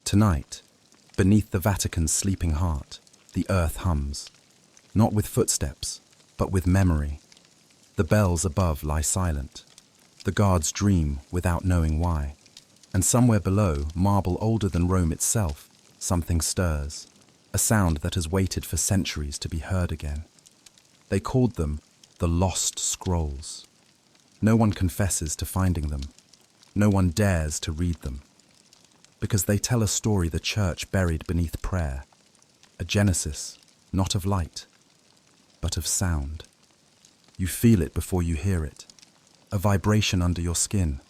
Tonight, beneath the Vatican's sleeping heart, the earth hums, not with footsteps, but with memory. The bells above lie silent. The guards dream without knowing why. And somewhere below, marble older than Rome itself, something stirs, a sound that has waited for centuries to be heard again. They called them the Lost Scrolls. No one confesses to finding them. No one dares to read them. Because they tell a story the church buried beneath prayer. A genesis, not of light, but of sound. You feel it before you hear it. A vibration under your skin,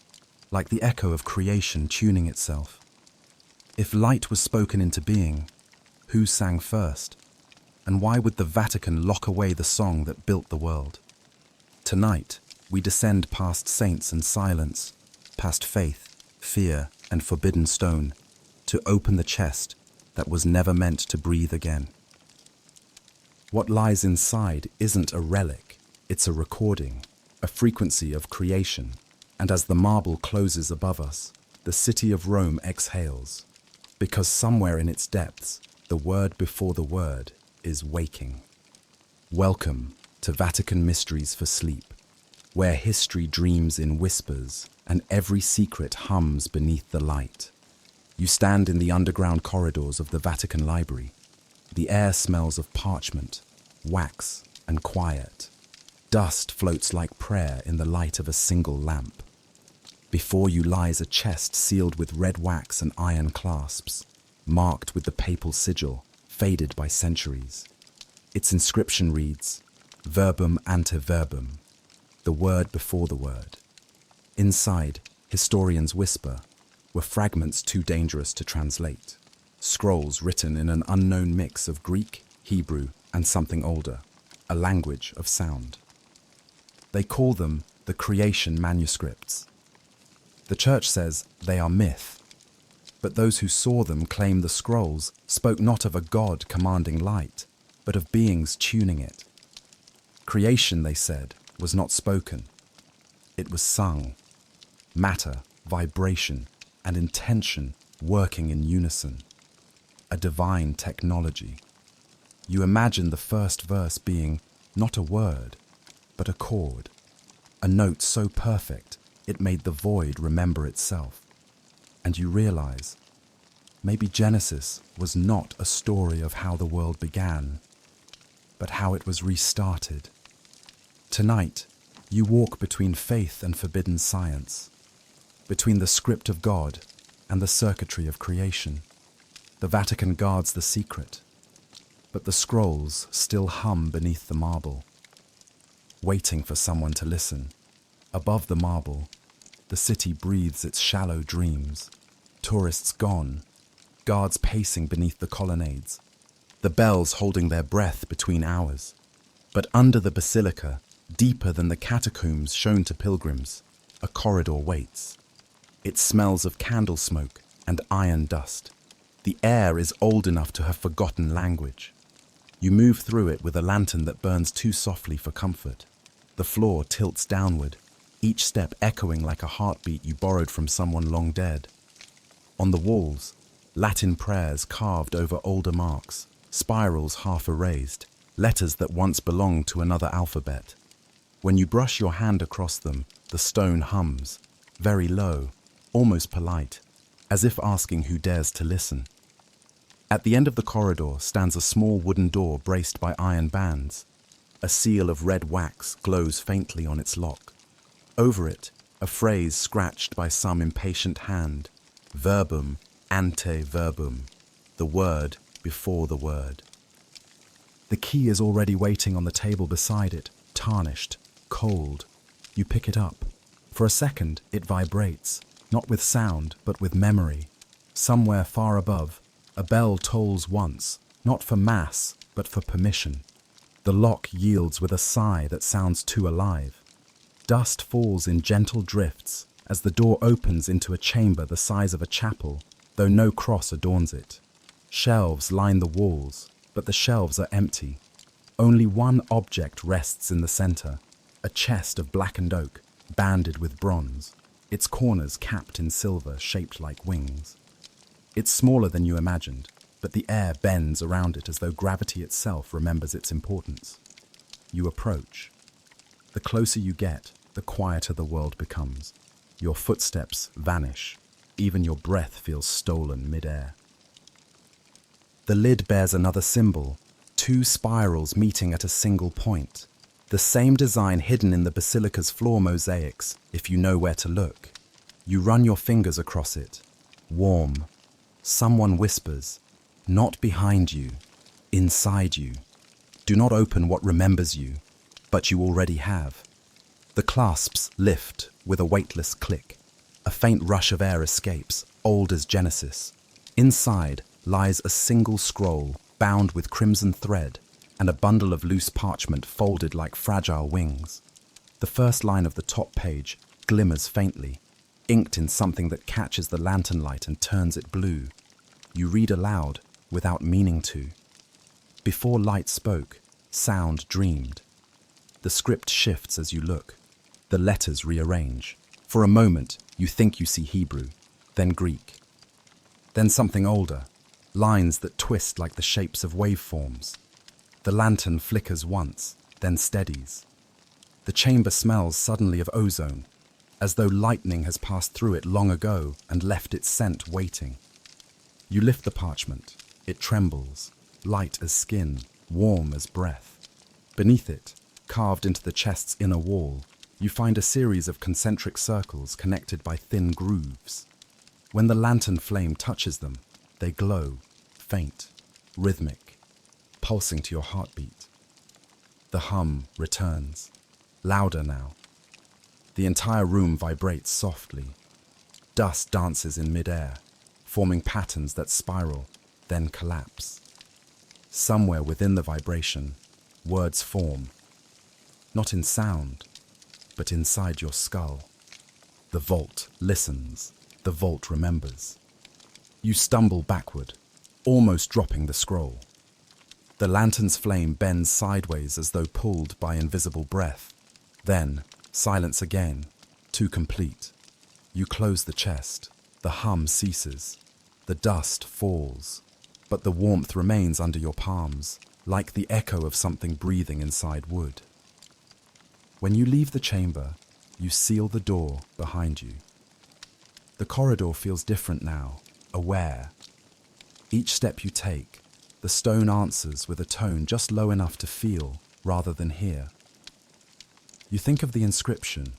like the echo of creation tuning itself. If light was spoken into being, who sang first? And why would the Vatican lock away the song that built the world? Tonight, we descend past saints and silence, past faith, fear, and forbidden stone, to open the chest that was never meant to breathe again. What lies inside isn't a relic, it's a recording, a frequency of creation, and as the marble closes above us, the city of Rome exhales, because somewhere in its depths, the word before the word is waking. Welcome to Vatican Mysteries for Sleep, where history dreams in whispers and every secret hums beneath the light. You stand in the underground corridors of the Vatican Library. The air smells of parchment, wax, and quiet. Dust floats like prayer in the light of a single lamp. Before you lies a chest sealed with red wax and iron clasps, marked with the papal sigil, faded by centuries. Its inscription reads, Verbum ante verbum, the word before the word. Inside, historians whisper, were fragments too dangerous to translate. Scrolls written in an unknown mix of Greek, Hebrew, and something older, a language of sound. They call them the creation manuscripts. The church says they are myth, but those who saw them claim the scrolls spoke not of a God commanding light, but of beings tuning it. Creation, they said, was not spoken. It was sung. Matter, vibration, and intention working in unison. A divine technology. You imagine the first verse being not a word, but a chord. A note so perfect, it made the void remember itself. And you realize, maybe Genesis was not a story of how the world began, but how it was restarted. Tonight, you walk between faith and forbidden science, between the script of God and the circuitry of creation. The Vatican guards the secret, but the scrolls still hum beneath the marble, waiting for someone to listen. Above the marble, the city breathes its shallow dreams. Tourists gone, guards pacing beneath the colonnades, the bells holding their breath between hours. But under the basilica, deeper than the catacombs shown to pilgrims, a corridor waits. It smells of candle smoke and iron dust. The air is old enough to have forgotten language. You move through it with a lantern that burns too softly for comfort. The floor tilts downward, each step echoing like a heartbeat you borrowed from someone long dead. On the walls, Latin prayers carved over older marks, spirals half erased, letters that once belonged to another alphabet. When you brush your hand across them, the stone hums, very low, almost polite, as if asking who dares to listen. At the end of the corridor stands a small wooden door braced by iron bands. A seal of red wax glows faintly on its lock. Over it, a phrase scratched by some impatient hand, verbum ante verbum, the word before the word. The key is already waiting on the table beside it, tarnished, cold. You pick it up. For a second, it vibrates, not with sound, but with memory. Somewhere far above, a bell tolls once, not for mass, but for permission. The lock yields with a sigh that sounds too alive. Dust falls in gentle drifts as the door opens into a chamber the size of a chapel, though no cross adorns it. Shelves line the walls, but the shelves are empty. Only one object rests in the center, a chest of blackened oak, banded with bronze, its corners capped in silver shaped like wings. It's smaller than you imagined, but the air bends around it as though gravity itself remembers its importance. You approach. The closer you get, the quieter the world becomes. Your footsteps vanish. Even your breath feels stolen mid-air. The lid bears another symbol, two spirals meeting at a single point. The same design hidden in the basilica's floor mosaics, if you know where to look. You run your fingers across it. Warm. Someone whispers, not behind you, inside you. Do not open what remembers you, but you already have. The clasps lift with a weightless click. A faint rush of air escapes, old as Genesis. Inside lies a single scroll bound with crimson thread and a bundle of loose parchment folded like fragile wings. The first line of the top page glimmers faintly, inked in something that catches the lantern light and turns it blue. You read aloud without meaning to. Before light spoke, sound dreamed. The script shifts as you look. The letters rearrange. For a moment, you think you see Hebrew, then Greek. Then something older, lines that twist like the shapes of waveforms. The lantern flickers once, then steadies. The chamber smells suddenly of ozone, as though lightning has passed through it long ago and left its scent waiting. You lift the parchment. It trembles, light as skin, warm as breath. Beneath it, carved into the chest's inner wall, you find a series of concentric circles connected by thin grooves. When the lantern flame touches them, they glow, faint, rhythmic, pulsing to your heartbeat. The hum returns, louder now. The entire room vibrates softly. Dust dances in midair, forming patterns that spiral, then collapse. Somewhere within the vibration, words form, not in sound, but inside your skull. The vault listens, the vault remembers. You stumble backward, almost dropping the scroll. The lantern's flame bends sideways as though pulled by invisible breath. Then, silence again, too complete. You close the chest. The hum ceases. The dust falls. But the warmth remains under your palms, like the echo of something breathing inside wood. When you leave the chamber, you seal the door behind you. The corridor feels different now, aware. Each step you take, the stone answers with a tone just low enough to feel rather than hear. You think of the inscription,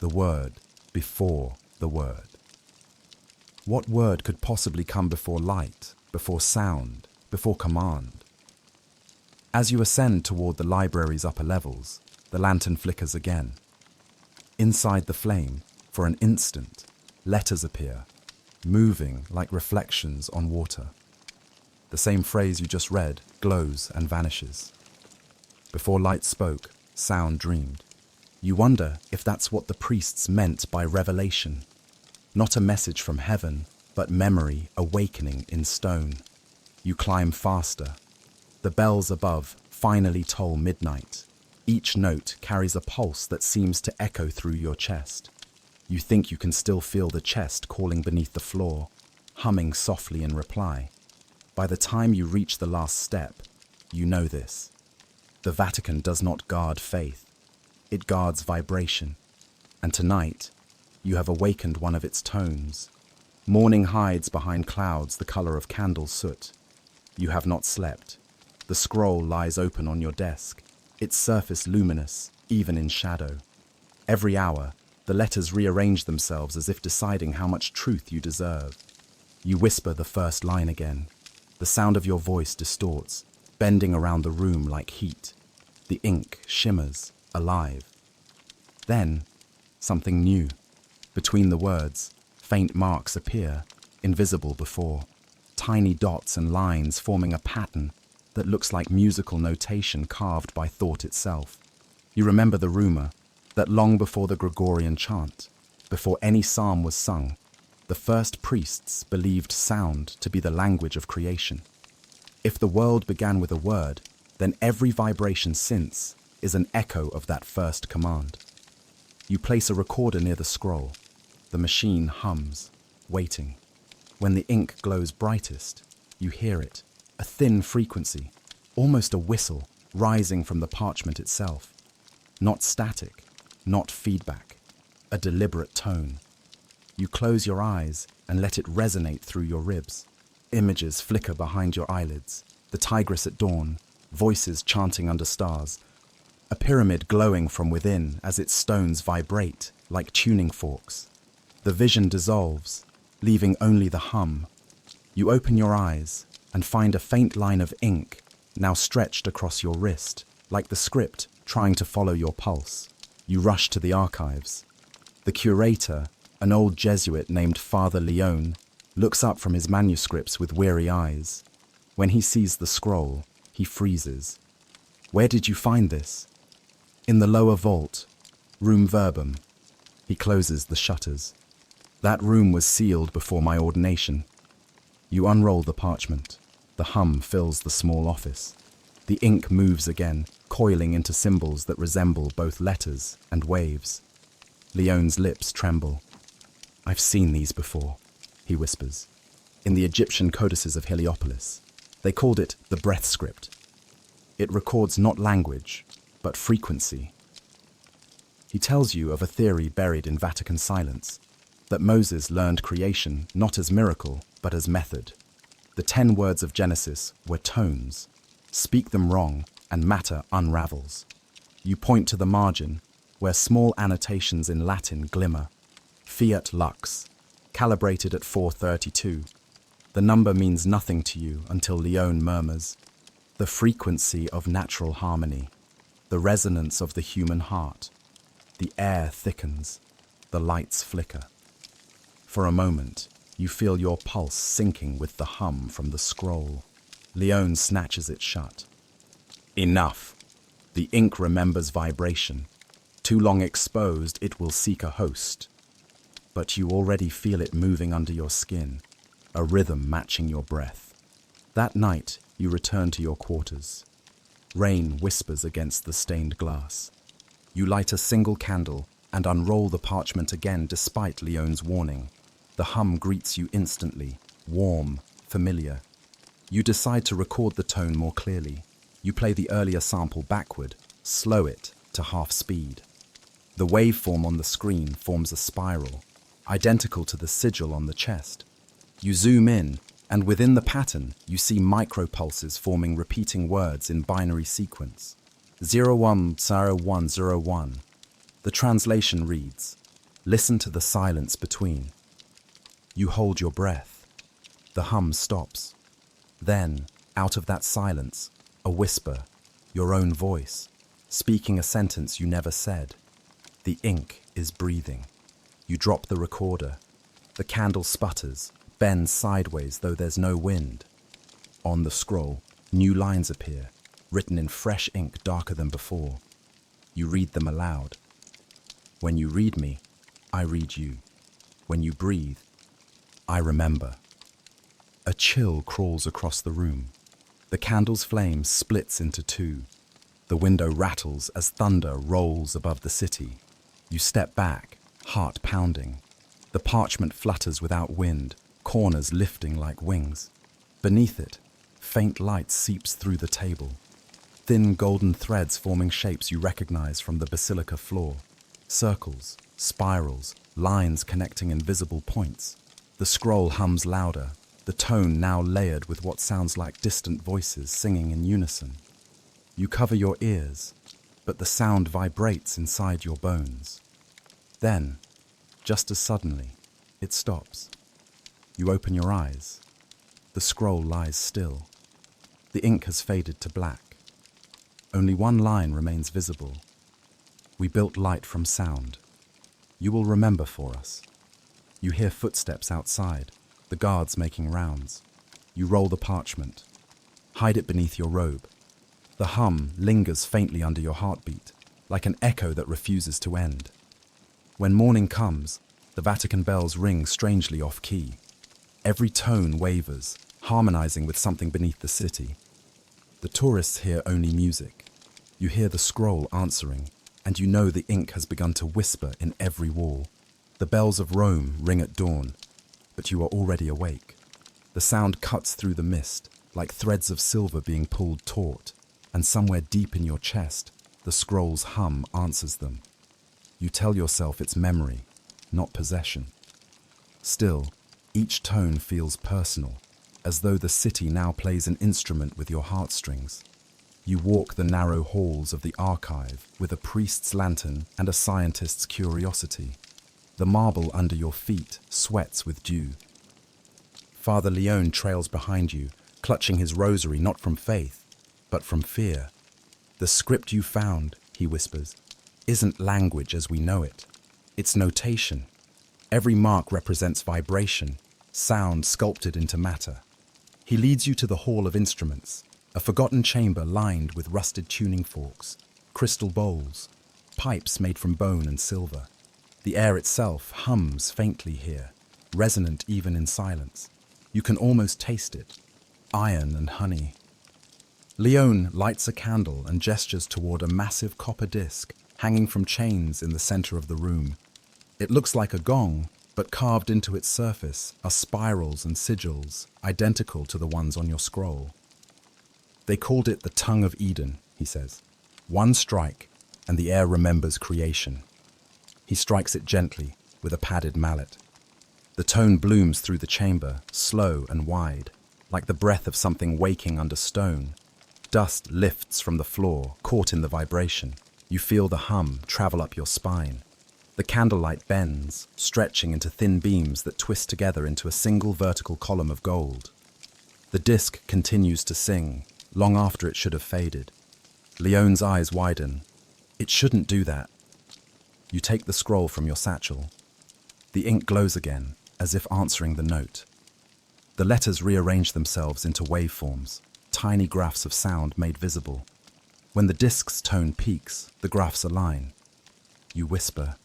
the word before the word. What word could possibly come before light, before sound, before command? As you ascend toward the library's upper levels, the lantern flickers again. Inside the flame, for an instant, letters appear, moving like reflections on water. The same phrase you just read glows and vanishes. Before light spoke, sound dreamed. You wonder if that's what the priests meant by revelation. Not a message from heaven, but memory awakening in stone. You climb faster. The bells above finally toll midnight. Each note carries a pulse that seems to echo through your chest. You think you can still feel the chest calling beneath the floor, humming softly in reply. By the time you reach the last step, you know this. The Vatican does not guard faith. It guards vibration. And tonight, you have awakened one of its tones. Morning hides behind clouds the color of candle soot. You have not slept. The scroll lies open on your desk, its surface luminous, even in shadow. Every hour, the letters rearrange themselves as if deciding how much truth you deserve. You whisper the first line again. The sound of your voice distorts, bending around the room like heat. The ink shimmers, alive. Then, something new. Between the words, faint marks appear, invisible before. Tiny dots and lines forming a pattern that looks like musical notation carved by thought itself. You remember the rumor that long before the Gregorian chant, before any psalm was sung, the first priests believed sound to be the language of creation. If the world began with a word, then every vibration since is an echo of that first command. You place a recorder near the scroll. The machine hums, waiting. When the ink glows brightest, you hear it, a thin frequency, almost a whistle, rising from the parchment itself. Not static, not feedback, a deliberate tone. You close your eyes and let it resonate through your ribs. Images flicker behind your eyelids, the tigress at dawn, voices chanting under stars, a pyramid glowing from within as its stones vibrate like tuning forks. The vision dissolves, leaving only the hum. You open your eyes and find a faint line of ink now stretched across your wrist, like the script trying to follow your pulse. You rush to the archives. The curator, an old Jesuit named Father Leone, looks up from his manuscripts with weary eyes. When he sees the scroll, he freezes. "Where did you find this?" "In the lower vault, room verbum." He closes the shutters. "That room was sealed before my ordination." You unroll the parchment. The hum fills the small office. The ink moves again, coiling into symbols that resemble both letters and waves. Leone's lips tremble. "I've seen these before," he whispers. "In the Egyptian codices of Heliopolis. They called it the breath script. It records not language, but frequency." He tells you of a theory buried in Vatican silence, that Moses learned creation not as miracle, but as method. The 10 words of Genesis were tones. Speak them wrong, and matter unravels. You point to the margin, where small annotations in Latin glimmer. Fiat lux, calibrated at 432. The number means nothing to you until Leone murmurs, "The frequency of natural harmony, the resonance of the human heart." The air thickens, the lights flicker. For a moment, you feel your pulse sinking with the hum from the scroll. Leone snatches it shut. "Enough. The ink remembers vibration. Too long exposed, it will seek a host." But you already feel it moving under your skin, a rhythm matching your breath. That night, you return to your quarters. Rain whispers against the stained glass. You light a single candle and unroll the parchment again despite Leone's warning. The hum greets you instantly, warm, familiar. You decide to record the tone more clearly. You play the earlier sample backward, slow it to half speed. The waveform on the screen forms a spiral, identical to the sigil on the chest. You zoom in, and within the pattern, you see micropulses forming repeating words in binary sequence. 010101. The translation reads, "Listen to the silence between." You hold your breath. The hum stops. Then, out of that silence, a whisper, your own voice, speaking a sentence you never said. The ink is breathing. You drop the recorder. The candle sputters, bends sideways though there's no wind. On the scroll, new lines appear, written in fresh ink darker than before. You read them aloud. "When you read me, I read you. When you breathe, I remember." A chill crawls across the room. The candle's flame splits into 2. The window rattles as thunder rolls above the city. You step back, heart pounding. The parchment flutters without wind, corners lifting like wings. Beneath it, faint light seeps through the table. Thin golden threads forming shapes you recognize from the basilica floor. Circles, spirals, lines connecting invisible points. The scroll hums louder, the tone now layered with what sounds like distant voices singing in unison. You cover your ears, but the sound vibrates inside your bones. Then, just as suddenly, it stops. You open your eyes. The scroll lies still. The ink has faded to black. Only one line remains visible. "We built light from sound. You will remember for us." You hear footsteps outside, the guards making rounds. You roll the parchment. Hide it beneath your robe. The hum lingers faintly under your heartbeat, like an echo that refuses to end. When morning comes, the Vatican bells ring strangely off-key. Every tone wavers, harmonizing with something beneath the city. The tourists hear only music. You hear the scroll answering, and you know the ink has begun to whisper in every wall. The bells of Rome ring at dawn. but you are already awake. The sound cuts through the mist, like threads of silver being pulled taut, and somewhere deep in your chest, the scroll's hum answers them. You tell yourself it's memory, not possession. Still, each tone feels personal, as though the city now plays an instrument with your heartstrings. You walk the narrow halls of the archive with a priest's lantern and a scientist's curiosity. The marble under your feet sweats with dew. Father Leone trails behind you, clutching his rosary not from faith, but from fear. The script you found, he whispers, isn't language as we know it. It's notation. Every mark represents vibration, sound sculpted into matter. He leads you to the Hall of Instruments, a forgotten chamber lined with rusted tuning forks, crystal bowls, pipes made from bone and silver. The air itself hums faintly here, resonant even in silence. You can almost taste it, iron and honey. Leone lights a candle and gestures toward a massive copper disc hanging from chains in the center of the room. It looks like a gong, but carved into its surface are spirals and sigils identical to the ones on your scroll. They called it the Tongue of Eden, he says. One strike, and the air remembers creation. He strikes it gently with a padded mallet. The tone blooms through the chamber, slow and wide, like the breath of something waking under stone. Dust lifts from the floor, caught in the vibration. You feel the hum travel up your spine. The candlelight bends, stretching into thin beams that twist together into a single vertical column of gold. The disc continues to sing, long after it should have faded. Leone's eyes widen. It shouldn't do that. You take the scroll from your satchel. The ink glows again, as if answering the note. The letters rearrange themselves into waveforms, tiny graphs of sound made visible. When the disc's tone peaks, the graphs align. You whisper,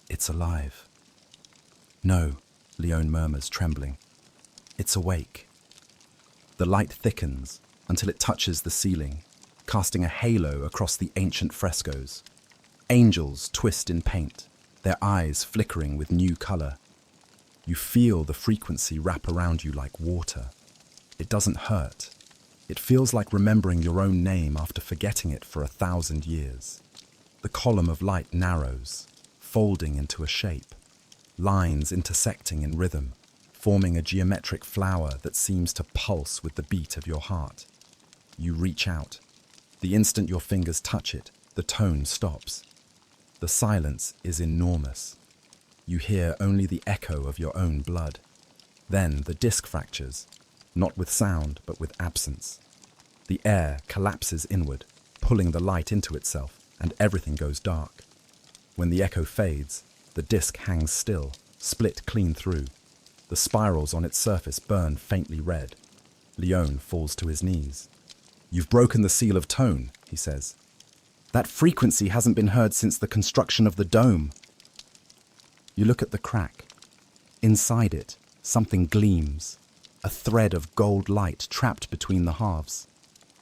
"It's alive." "No," Leone murmurs, trembling. "It's awake." The light thickens until it touches the ceiling, casting a halo across the ancient frescoes. Angels twist in paint, their eyes flickering with new color. You feel the frequency wrap around you like water. It doesn't hurt. It feels like remembering your own name after forgetting it for 1,000 years. The column of light narrows, folding into a shape, lines intersecting in rhythm, forming a geometric flower that seems to pulse with the beat of your heart. You reach out. The instant your fingers touch it, the tone stops. The silence is enormous. You hear only the echo of your own blood. Then the disc fractures, not with sound, but with absence. The air collapses inward, pulling the light into itself, and everything goes dark. When the echo fades, the disc hangs still, split clean through. The spirals on its surface burn faintly red. Leone falls to his knees. "You've broken the seal of tone," he says. "That frequency hasn't been heard since the construction of the dome." You look at the crack. Inside it, something gleams, a thread of gold light trapped between the halves.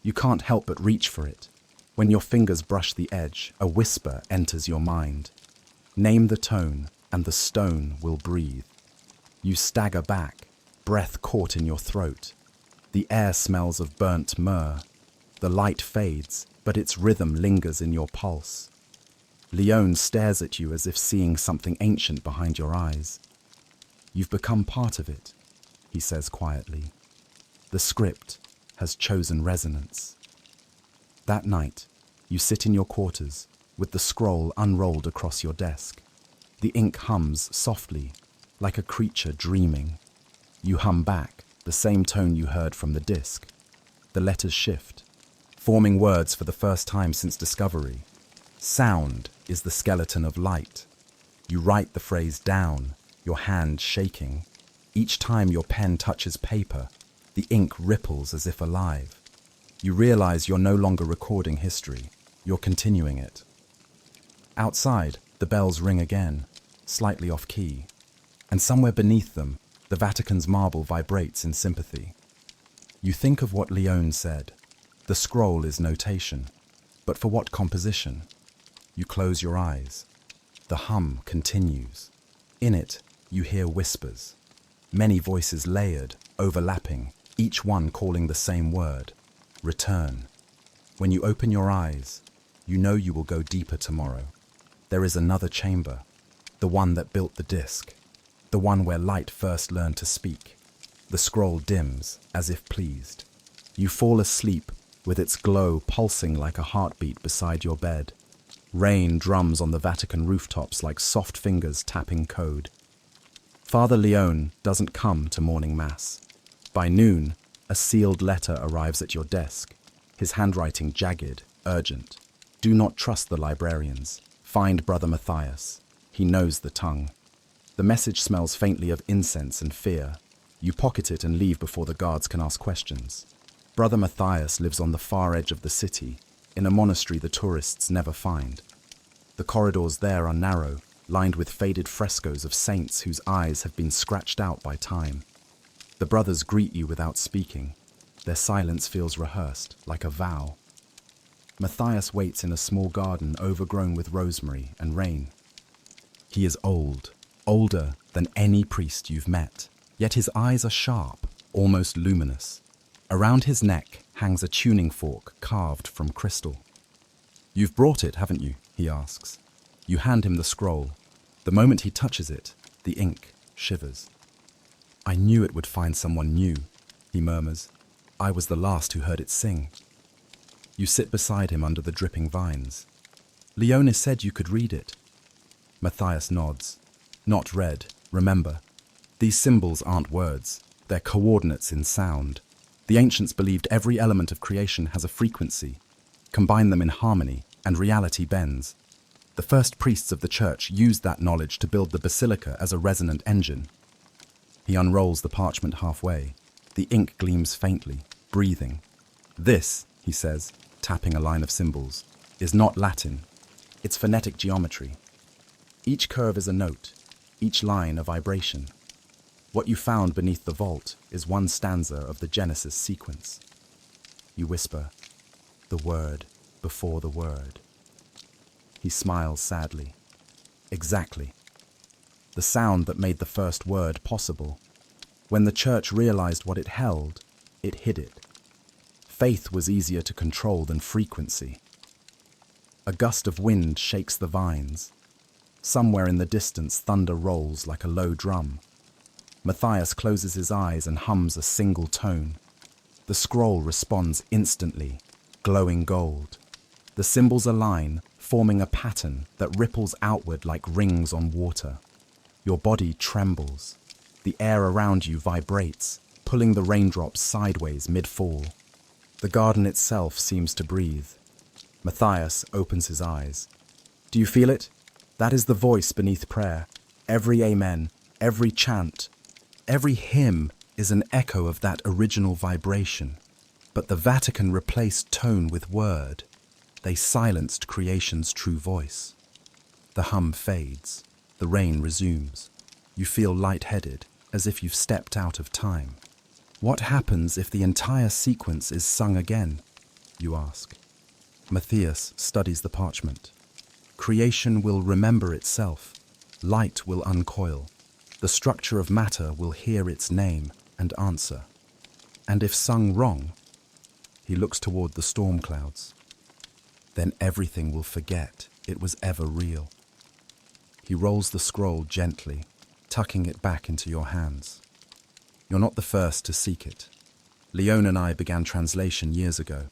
You can't help but reach for it. When your fingers brush the edge, a whisper enters your mind. Name the tone, and the stone will breathe. You stagger back, breath caught in your throat. The air smells of burnt myrrh. The light fades, but its rhythm lingers in your pulse. Leone stares at you as if seeing something ancient behind your eyes. "You've become part of it," he says quietly. "The script has chosen resonance." That night, you sit in your quarters with the scroll unrolled across your desk. The ink hums softly, like a creature dreaming. You hum back the same tone you heard from the disc. The letters shift, forming words for the first time since discovery. Sound is the skeleton of light. You write the phrase down, your hand shaking. Each time your pen touches paper, the ink ripples as if alive. You realize you're no longer recording history, you're continuing it. Outside, the bells ring again, slightly off key, and somewhere beneath them, the Vatican's marble vibrates in sympathy. You think of what Leone said. The scroll is notation, but for what composition? You close your eyes. The hum continues. In it, you hear whispers. Many voices layered, overlapping, each one calling the same word: return. When you open your eyes, you know you will go deeper tomorrow. There is another chamber, the one that built the disc, the one where light first learned to speak. The scroll dims, as if pleased. You fall asleep, with its glow pulsing like a heartbeat beside your bed. Rain drums on the Vatican rooftops like soft fingers tapping code. Father Leone doesn't come to morning mass. By noon, a sealed letter arrives at your desk, his handwriting jagged, urgent. Do not trust the librarians. Find Brother Matthias. He knows the tongue. The message smells faintly of incense and fear. You pocket it and leave before the guards can ask questions. Brother Matthias lives on the far edge of the city, in a monastery the tourists never find. The corridors there are narrow, lined with faded frescoes of saints whose eyes have been scratched out by time. The brothers greet you without speaking. Their silence feels rehearsed, like a vow. Matthias waits in a small garden overgrown with rosemary and rain. He is old, older than any priest you've met, yet his eyes are sharp, almost luminous. Around his neck hangs a tuning fork carved from crystal. You've brought it, haven't you? He asks. You hand him the scroll. The moment he touches it, the ink shivers. I knew it would find someone new, he murmurs. I was the last who heard it sing. You sit beside him under the dripping vines. Leone said you could read it. Matthias nods. Not read, remember. These symbols aren't words, they're coordinates in sound. The ancients believed every element of creation has a frequency. Combine them in harmony, and reality bends. The first priests of the church used that knowledge to build the basilica as a resonant engine. He unrolls the parchment halfway. The ink gleams faintly, breathing. This, he says, tapping a line of symbols, is not Latin. It's phonetic geometry. Each curve is a note, each line a vibration. What you found beneath the vault is one stanza of the Genesis sequence. You whisper, the word before the word. He smiles sadly. Exactly. The sound that made the first word possible. When the church realized what it held, it hid it. Faith was easier to control than frequency. A gust of wind shakes the vines. Somewhere in the distance, thunder rolls like a low drum. Matthias closes his eyes and hums a single tone. The scroll responds instantly, glowing gold. The symbols align, forming a pattern that ripples outward like rings on water. Your body trembles. The air around you vibrates, pulling the raindrops sideways mid-fall. The garden itself seems to breathe. Matthias opens his eyes. Do you feel it? That is the voice beneath prayer. Every amen, every chant, every hymn is an echo of that original vibration. But the Vatican replaced tone with word. They silenced creation's true voice. The hum fades. The rain resumes. You feel lightheaded, as if you've stepped out of time. What happens if the entire sequence is sung again? You ask. Matthias studies the parchment. Creation will remember itself. Light will uncoil. The structure of matter will hear its name and answer. And if sung wrong, he looks toward the storm clouds. Then everything will forget it was ever real. He rolls the scroll gently, tucking it back into your hands. You're not the first to seek it. Leone and I began translation years ago.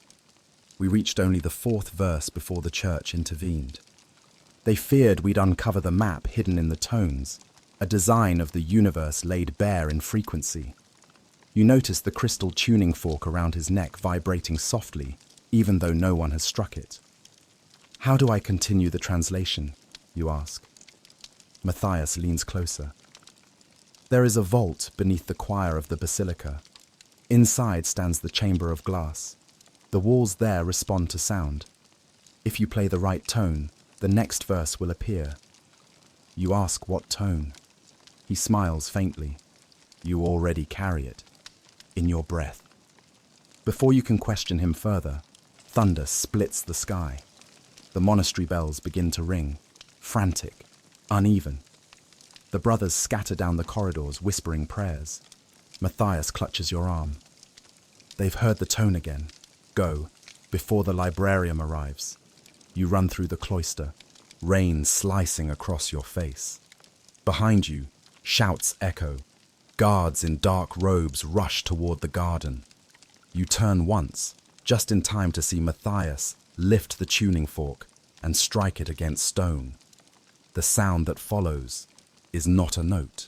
We reached only the 4th verse before the church intervened. They feared we'd uncover the map hidden in the tones, a design of the universe laid bare in frequency. You notice the crystal tuning fork around his neck vibrating softly, even though no one has struck it. How do I continue the translation? You ask. Matthias leans closer. There is a vault beneath the choir of the basilica. Inside stands the chamber of glass. The walls there respond to sound. If you play the right tone, the next verse will appear. You ask what tone. He smiles faintly. You already carry it. In your breath. Before you can question him further, thunder splits the sky. The monastery bells begin to ring, frantic, uneven. The brothers scatter down the corridors, whispering prayers. Matthias clutches your arm. They've heard the tone again. Go, before the librarian arrives. You run through the cloister, rain slicing across your face. Behind you, shouts echo. Guards in dark robes rush toward the garden. You turn once, just in time to see Matthias lift the tuning fork and strike it against stone. The sound that follows is not a note.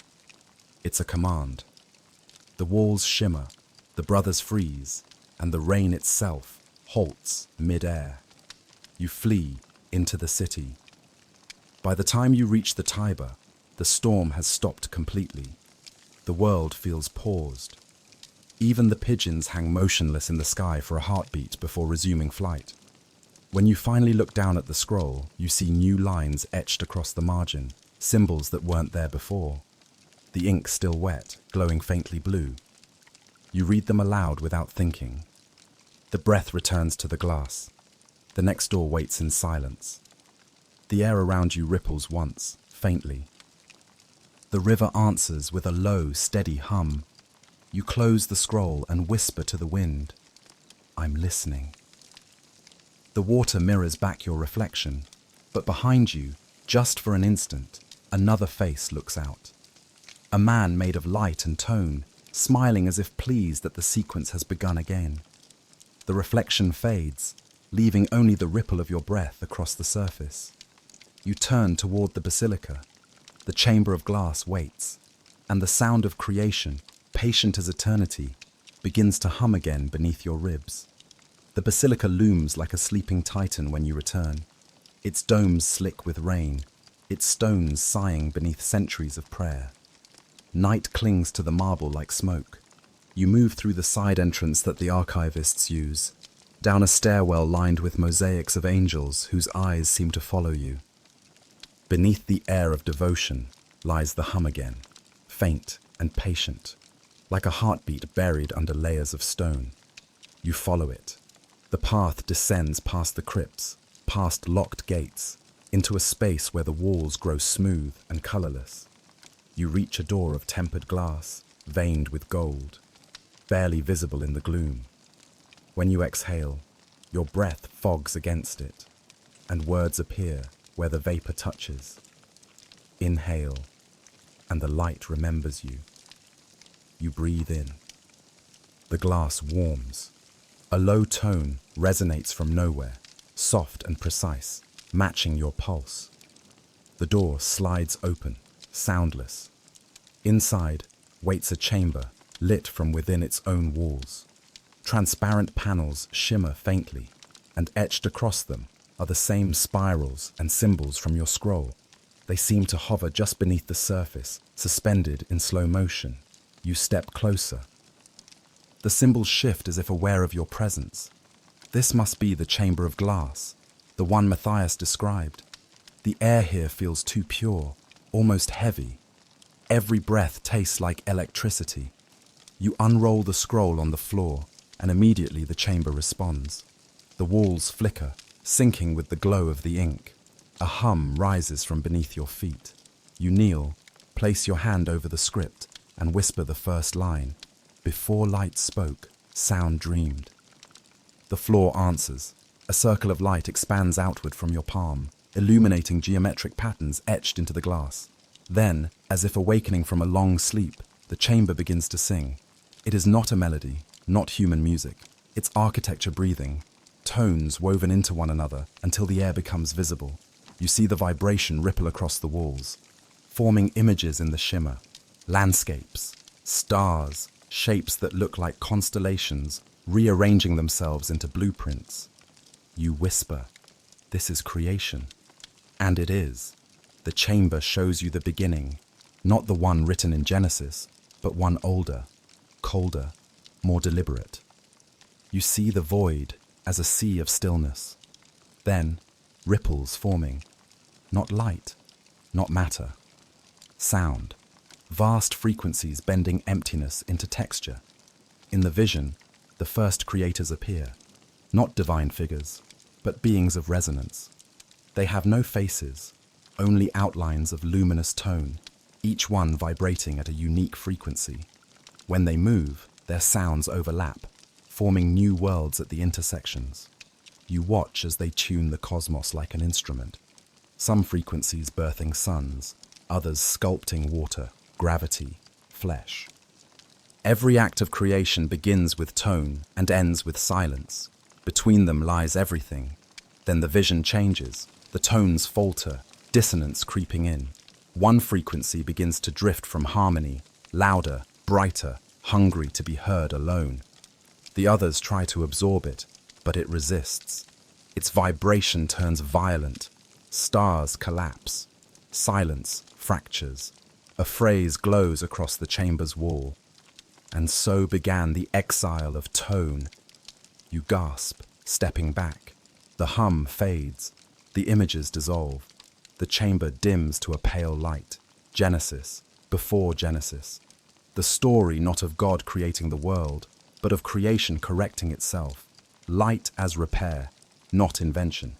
It's a command. The walls shimmer, the brothers freeze, and the rain itself halts mid-air. You flee into the city. By the time you reach the Tiber, the storm has stopped completely. The world feels paused. Even the pigeons hang motionless in the sky for a heartbeat before resuming flight. When you finally look down at the scroll, you see new lines etched across the margin, symbols that weren't there before. The ink still wet, glowing faintly blue. You read them aloud without thinking. The breath returns to the glass. The next door waits in silence. The air around you ripples once, faintly. The river answers with a low, steady hum. You close the scroll and whisper to the wind, "I'm listening." The water mirrors back your reflection, but behind you, just for an instant, another face looks out. A man made of light and tone, smiling as if pleased that the sequence has begun again. The reflection fades, leaving only the ripple of your breath across the surface. You turn toward the basilica. The chamber of glass waits, and the sound of creation, patient as eternity, begins to hum again beneath your ribs. The basilica looms like a sleeping titan when you return, its domes slick with rain, its stones sighing beneath centuries of prayer. Night clings to the marble like smoke. You move through the side entrance that the archivists use, down a stairwell lined with mosaics of angels whose eyes seem to follow you. Beneath the air of devotion lies the hum again, faint and patient, like a heartbeat buried under layers of stone. You follow it. The path descends past the crypts, past locked gates, into a space where the walls grow smooth and colorless. You reach a door of tempered glass, veined with gold, barely visible in the gloom. When you exhale, your breath fogs against it, and words appear where the vapor touches. Inhale, and the light remembers you. You breathe in. The glass warms. A low tone resonates from nowhere, soft and precise, matching your pulse. The door slides open, soundless. Inside waits a chamber lit from within its own walls. Transparent panels shimmer faintly, and etched across them are the same spirals and symbols from your scroll. They seem to hover just beneath the surface, suspended in slow motion. You step closer. The symbols shift as if aware of your presence. This must be the chamber of glass, the one Matthias described. The air here feels too pure, almost heavy. Every breath tastes like electricity. You unroll the scroll on the floor, and immediately the chamber responds. The walls flicker, syncing with the glow of the ink. A hum rises from beneath your feet. You kneel, place your hand over the script, and whisper the first line. Before light spoke, sound dreamed. The floor answers. A circle of light expands outward from your palm, illuminating geometric patterns etched into the glass. Then, as if awakening from a long sleep, the chamber begins to sing. It is not a melody, not human music. It's architecture breathing, tones woven into one another until the air becomes visible. You see the vibration ripple across the walls, forming images in the shimmer. Landscapes, stars, shapes that look like constellations, rearranging themselves into blueprints. You whisper, "This is creation." And it is. The chamber shows you the beginning, not the one written in Genesis, but one older, colder, more deliberate. You see the void as a sea of stillness. Then, ripples forming. Not light, not matter. Sound. Vast frequencies bending emptiness into texture. In the vision, the first creators appear. Not divine figures, but beings of resonance. They have no faces, only outlines of luminous tone. each one vibrating at a unique frequency. When they move, their sounds overlap, forming new worlds at the intersections. You watch as they tune the cosmos like an instrument, some frequencies birthing suns, others sculpting water, gravity, flesh. Every act of creation begins with tone and ends with silence. Between them lies everything. Then the vision changes, the tones falter, dissonance creeping in. One frequency begins to drift from harmony, louder, brighter, hungry to be heard alone. The others try to absorb it, but it resists. Its vibration turns violent. Stars collapse. Silence fractures. A phrase glows across the chamber's wall. And so began the exile of tone. You gasp, stepping back. The hum fades. The images dissolve. The chamber dims to a pale light. Genesis, before Genesis. The story not of God creating the world, but of creation correcting itself. Light as repair, not invention.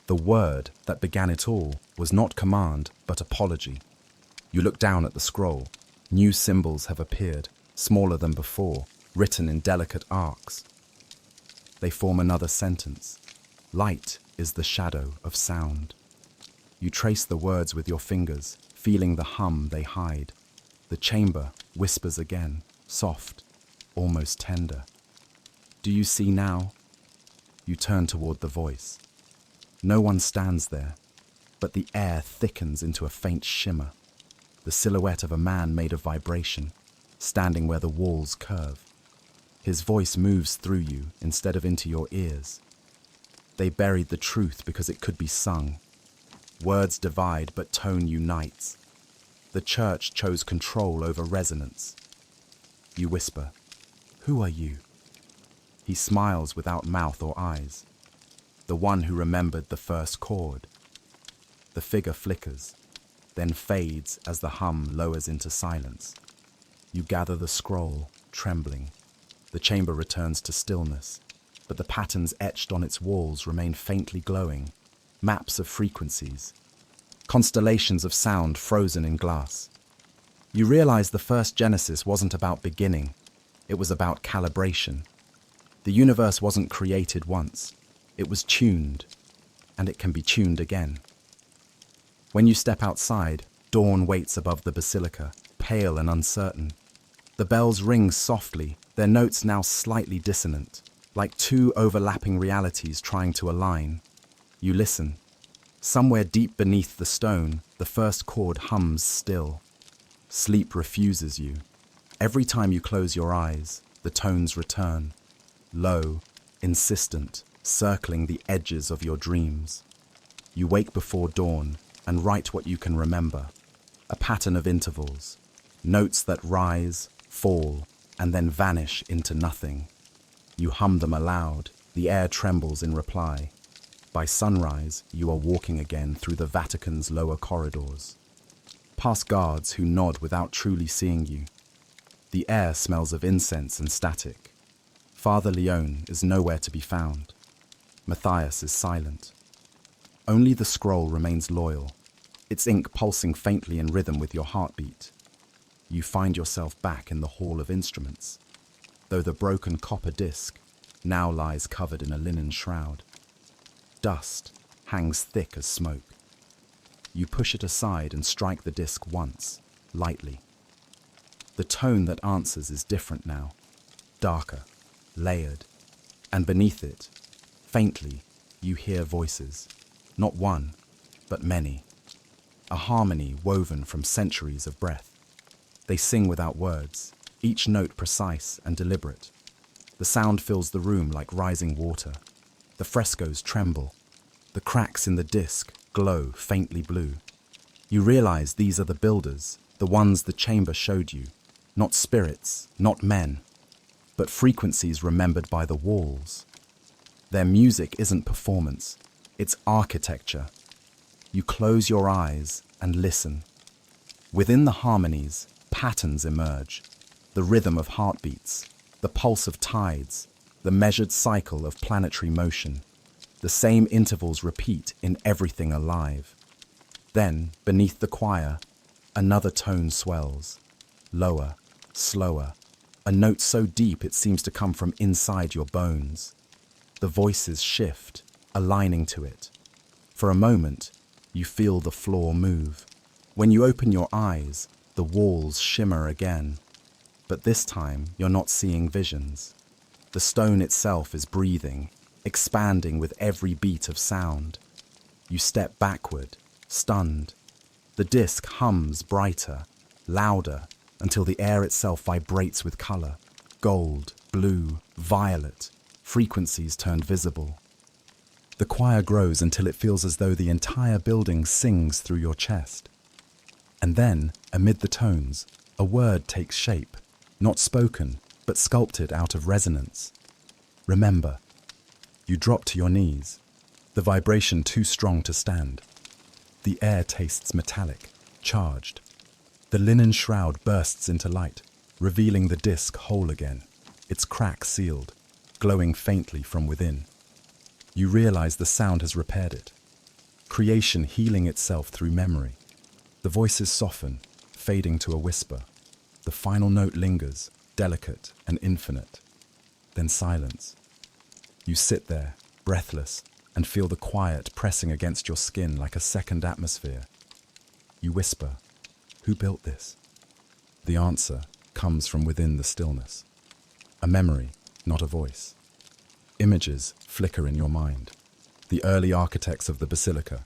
The word that began it all was not command, but apology. You look down at the scroll. New symbols have appeared, smaller than before, written in delicate arcs. They form another sentence. Light is the shadow of sound. You trace the words with your fingers, feeling the hum they hide. The chamber whispers again, soft, almost tender. Do you see now? You turn toward the voice. No one stands there, but the air thickens into a faint shimmer. The silhouette of a man made of vibration, standing where the walls curve. His voice moves through you instead of into your ears. They buried the truth because it could be sung. Words divide, but tone unites. The church chose control over resonance. You whisper, "Who are you?" He smiles without mouth or eyes. The one who remembered the first chord. The figure flickers, then fades as the hum lowers into silence. You gather the scroll, trembling. The chamber returns to stillness, but the patterns etched on its walls remain faintly glowing. Maps of frequencies. Constellations of sound frozen in glass. You realize the first Genesis wasn't about beginning. It was about calibration. The universe wasn't created once. It was tuned, and it can be tuned again. When you step outside, dawn waits above the basilica, pale and uncertain. The bells ring softly, their notes now slightly dissonant, like two overlapping realities trying to align. You listen. Somewhere deep beneath the stone, the first chord hums still. Sleep refuses you. Every time you close your eyes, the tones return. Low, insistent, circling the edges of your dreams. You wake before dawn and write what you can remember. A pattern of intervals. Notes that rise, fall, and then vanish into nothing. You hum them aloud. The air trembles in reply. By sunrise, you are walking again through the Vatican's lower corridors. Past guards who nod without truly seeing you. The air smells of incense and static. Father Leone is nowhere to be found. Matthias is silent. Only the scroll remains loyal, its ink pulsing faintly in rhythm with your heartbeat. You find yourself back in the Hall of Instruments, though the broken copper disc now lies covered in a linen shroud. Dust hangs thick as smoke. You push it aside and strike the disc once, lightly. The tone that answers is different now, darker, layered, and beneath it, faintly, you hear voices, not one, but many. A harmony woven from centuries of breath. They sing without words, each note precise and deliberate. The sound fills the room like rising water. The frescoes tremble. The cracks in the disc glow faintly blue. You realize these are the builders, the ones the chamber showed you. Not spirits, not men, but frequencies remembered by the walls. Their music isn't performance, it's architecture. You close your eyes and listen. Within the harmonies, patterns emerge. The rhythm of heartbeats, the pulse of tides, the measured cycle of planetary motion. The same intervals repeat in everything alive. Then, beneath the choir, Another tone swells. Lower, slower. A note so deep it seems to come from inside your bones. The voices shift, aligning to it. For a moment, you feel the floor move. When you open your eyes, the walls shimmer again. But this time, you're not seeing visions. The stone itself is breathing, expanding with every beat of sound. You step backward, stunned. The disc hums brighter, louder, until the air itself vibrates with color. Gold, blue, violet, frequencies turned visible. The choir grows until it feels as though the entire building sings through your chest. And then, amid the tones, a word takes shape, not spoken, but sculpted out of resonance. Remember. You drop to your knees, the vibration too strong to stand. The air tastes metallic, charged. The linen shroud bursts into light, revealing the disc whole again, its crack sealed, glowing faintly from within. You realize the sound has repaired it, creation healing itself through memory. The voices soften, fading to a whisper. The final note lingers, delicate and infinite. Then silence. You sit there, breathless, and feel the quiet pressing against your skin like a second atmosphere. You whisper, "Who built this?" The answer comes from within the stillness. A memory, not a voice. Images flicker in your mind. The early architects of the basilica,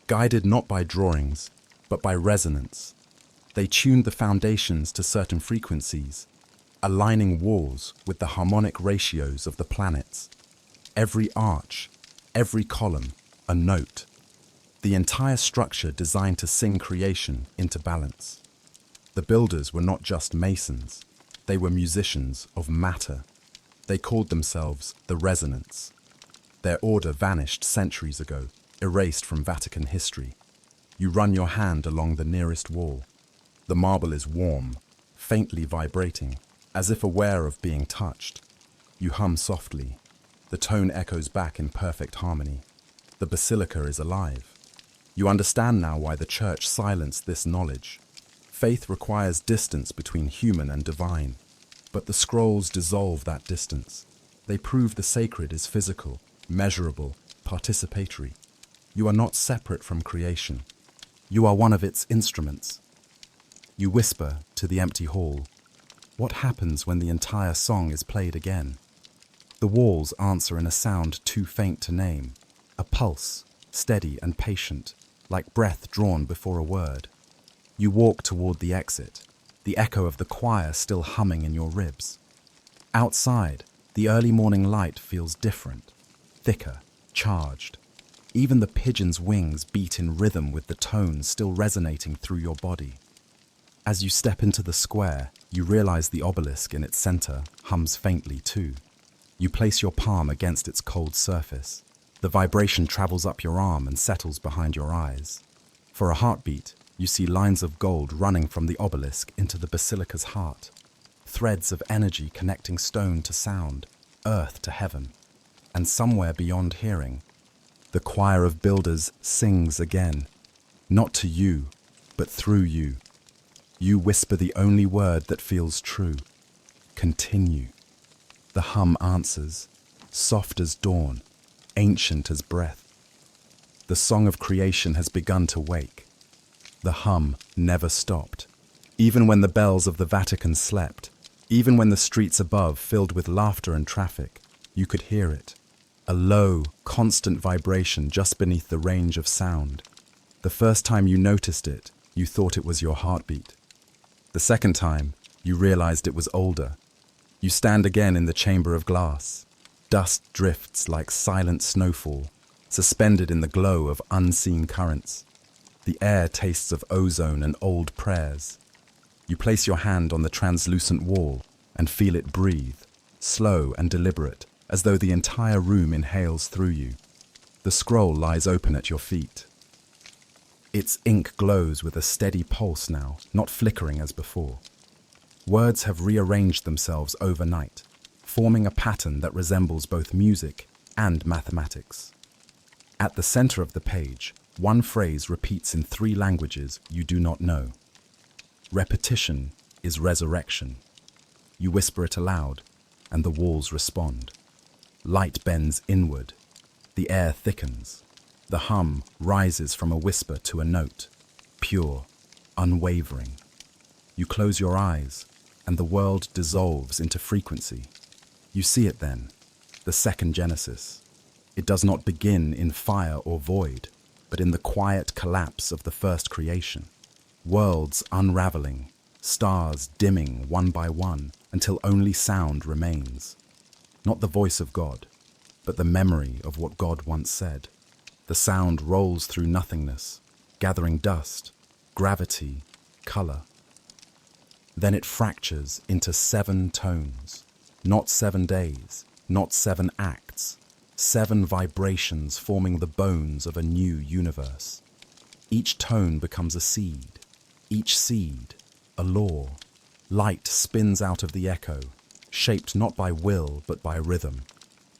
guided not by drawings, but by resonance. They tuned the foundations to certain frequencies, aligning walls with the harmonic ratios of the planets. Every arch, every column, a note. The entire structure designed to sing creation into balance. The builders were not just masons, they were musicians of matter. They called themselves the Resonance. Their order vanished centuries ago, erased from Vatican history. You run your hand along the nearest wall. The marble is warm, faintly vibrating, as if aware of being touched. You hum softly. The tone echoes back in perfect harmony. The basilica is alive. You understand now why the church silenced this knowledge. Faith requires distance between human and divine, but the scrolls dissolve that distance. They prove the sacred is physical, measurable, participatory. You are not separate from creation. You are one of its instruments. You whisper to the empty hall. What happens when the entire song is played again? The walls answer in a sound too faint to name, a pulse, steady and patient, like breath drawn before a word. You walk toward the exit, the echo of the choir still humming in your ribs. Outside, the early morning light feels different, thicker, charged. Even the pigeon's wings beat in rhythm with the tones still resonating through your body. As you step into the square, you realize the obelisk in its center hums faintly too. You place your palm against its cold surface. The vibration travels up your arm and settles behind your eyes. For a heartbeat, you see lines of gold running from the obelisk into the basilica's heart. Threads of energy connecting stone to sound, earth to heaven. And somewhere beyond hearing, the choir of builders sings again. Not to you, but through you. You whisper the only word that feels true. Continue. The hum answers, soft as dawn, ancient as breath. The song of creation has begun to wake. The hum never stopped. Even when the bells of the Vatican slept, even when the streets above filled with laughter and traffic, you could hear it. A low, constant vibration just beneath the range of sound. The first time you noticed it, you thought it was your heartbeat. The second time, you realized it was older. You stand again in the chamber of glass. Dust drifts like silent snowfall, suspended in the glow of unseen currents. The air tastes of ozone and old prayers. You place your hand on the translucent wall and feel it breathe, slow and deliberate, as though the entire room inhales through you. The scroll lies open at your feet. Its ink glows with a steady pulse now, not flickering as before. Words have rearranged themselves overnight, forming a pattern that resembles both music and mathematics. At the center of the page, one phrase repeats in 3 languages you do not know. Repetition is resurrection. You whisper it aloud, and the walls respond. Light bends inward. The air thickens. The hum rises from a whisper to a note, pure, unwavering. You close your eyes, and the world dissolves into frequency. You see it then, the second Genesis. It does not begin in fire or void, but in the quiet collapse of the first creation. Worlds unraveling, stars dimming one by one until only sound remains. Not the voice of God, but the memory of what God once said. The sound rolls through nothingness, gathering dust, gravity, color. Then it fractures into 7 tones, not 7 days, not 7 acts, 7 vibrations forming the bones of a new universe. Each tone becomes a seed, each seed a law. Light spins out of the echo, shaped not by will but by rhythm.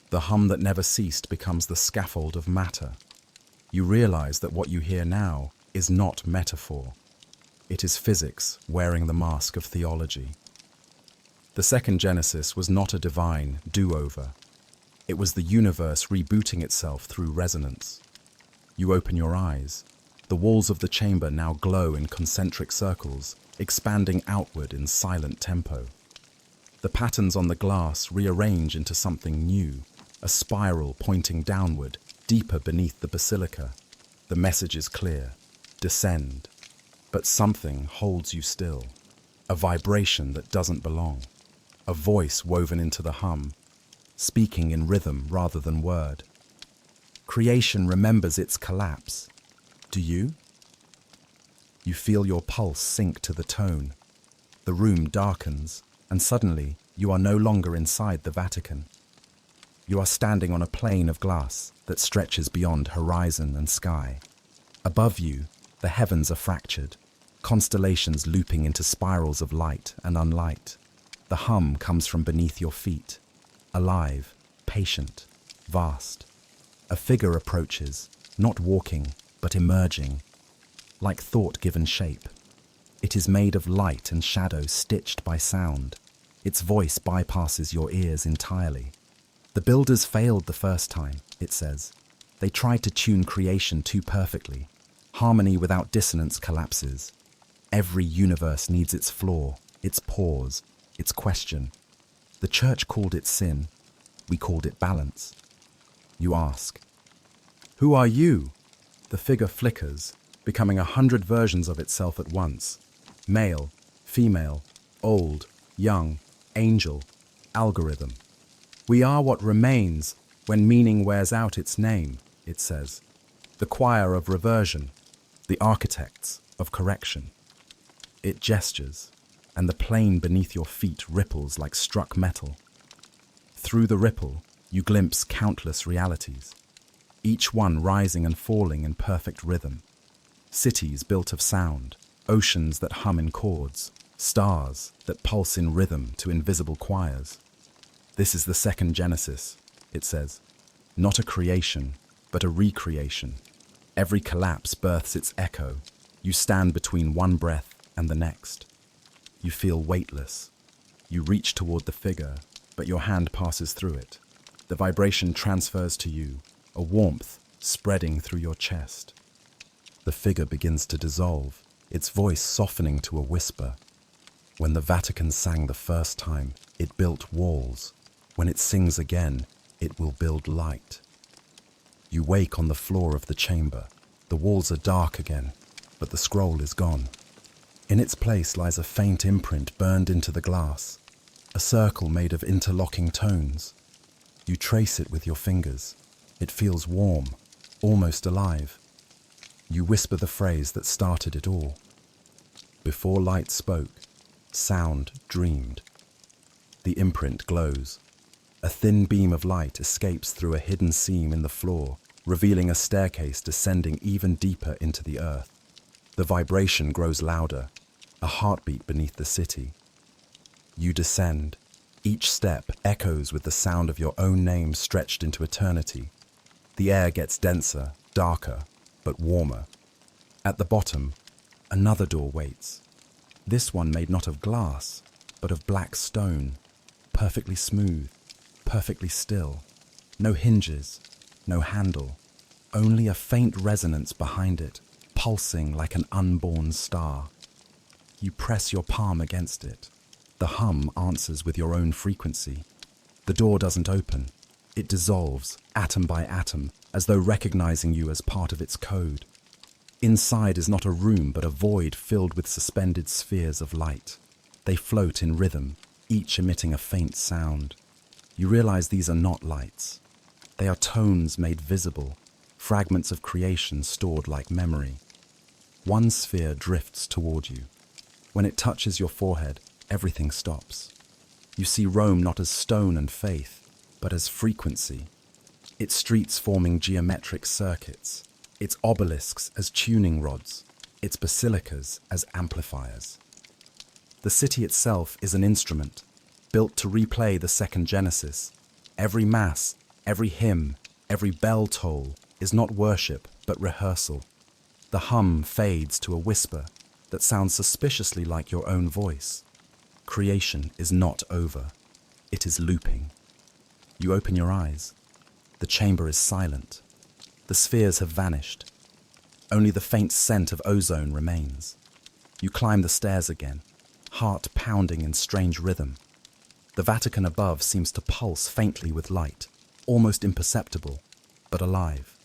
The hum that never ceased becomes the scaffold of matter. You realize that what you hear now is not metaphor. It is physics wearing the mask of theology. The second Genesis was not a divine do-over. It was the universe rebooting itself through resonance. You open your eyes. The walls of the chamber now glow in concentric circles, expanding outward in silent tempo. The patterns on the glass rearrange into something new, a spiral pointing downward, deeper beneath the basilica. The message is clear: descend. But something holds you still, a vibration that doesn't belong, a voice woven into the hum, speaking in rhythm rather than word. Creation remembers its collapse. Do you? You feel your pulse sink to the tone. The room darkens, and suddenly you are no longer inside the Vatican. You are standing on a plane of glass that stretches beyond horizon and sky. Above you, the heavens are fractured, constellations looping into spirals of light and unlight. The hum comes from beneath your feet, alive, patient, vast. A figure approaches, not walking, but emerging, like thought given shape. It is made of light and shadow stitched by sound. Its voice bypasses your ears entirely. The builders failed the first time, it says. They tried to tune creation too perfectly. Harmony without dissonance collapses. Every universe needs its flaw, its pause, its question. The church called it sin. We called it balance. You ask, "Who are you?" The figure flickers, becoming 100 versions of itself at once. Male, female, old, young, angel, algorithm. We are what remains when meaning wears out its name, it says. The choir of reversion, the architects of correction. It gestures, and the plane beneath your feet ripples like struck metal. Through the ripple, you glimpse countless realities, each one rising and falling in perfect rhythm. Cities built of sound, oceans that hum in chords, stars that pulse in rhythm to invisible choirs. This is the second Genesis, it says. Not a creation, but a recreation. Every collapse births its echo. You stand between one breath and the next. You feel weightless. You reach toward the figure, but your hand passes through it. The vibration transfers to you, a warmth spreading through your chest. The figure begins to dissolve, its voice softening to a whisper. When the Vatican sang the first time, it built walls. When it sings again, it will build light. You wake on the floor of the chamber. The walls are dark again, but the scroll is gone. In its place lies a faint imprint burned into the glass, a circle made of interlocking tones. You trace it with your fingers. It feels warm, almost alive. You whisper the phrase that started it all. Before light spoke, sound dreamed. The imprint glows. A thin beam of light escapes through a hidden seam in the floor, revealing a staircase descending even deeper into the earth. The vibration grows louder, a heartbeat beneath the city. You descend. Each step echoes with the sound of your own name stretched into eternity. The air gets denser, darker, but warmer. At the bottom, another door waits. This one made not of glass, but of black stone, perfectly smooth, perfectly still. No hinges, no handle, only a faint resonance behind it, pulsing like an unborn star. You press your palm against it. The hum answers with your own frequency. The door doesn't open. It dissolves, atom by atom, as though recognizing you as part of its code. Inside is not a room, but a void filled with suspended spheres of light. They float in rhythm, each emitting a faint sound. You realize these are not lights. They are tones made visible, fragments of creation stored like memory. One sphere drifts toward you. When it touches your forehead, everything stops. You see Rome not as stone and faith, but as frequency. Its streets forming geometric circuits, its obelisks as tuning rods, its basilicas as amplifiers. The city itself is an instrument, built to replay the second Genesis. Every mass, every hymn, every bell toll is not worship, but rehearsal. The hum fades to a whisper that sounds suspiciously like your own voice. Creation is not over. It is looping. You open your eyes. The chamber is silent. The spheres have vanished. Only the faint scent of ozone remains. You climb the stairs again, heart pounding in strange rhythm. The Vatican above seems to pulse faintly with light, almost imperceptible, but alive.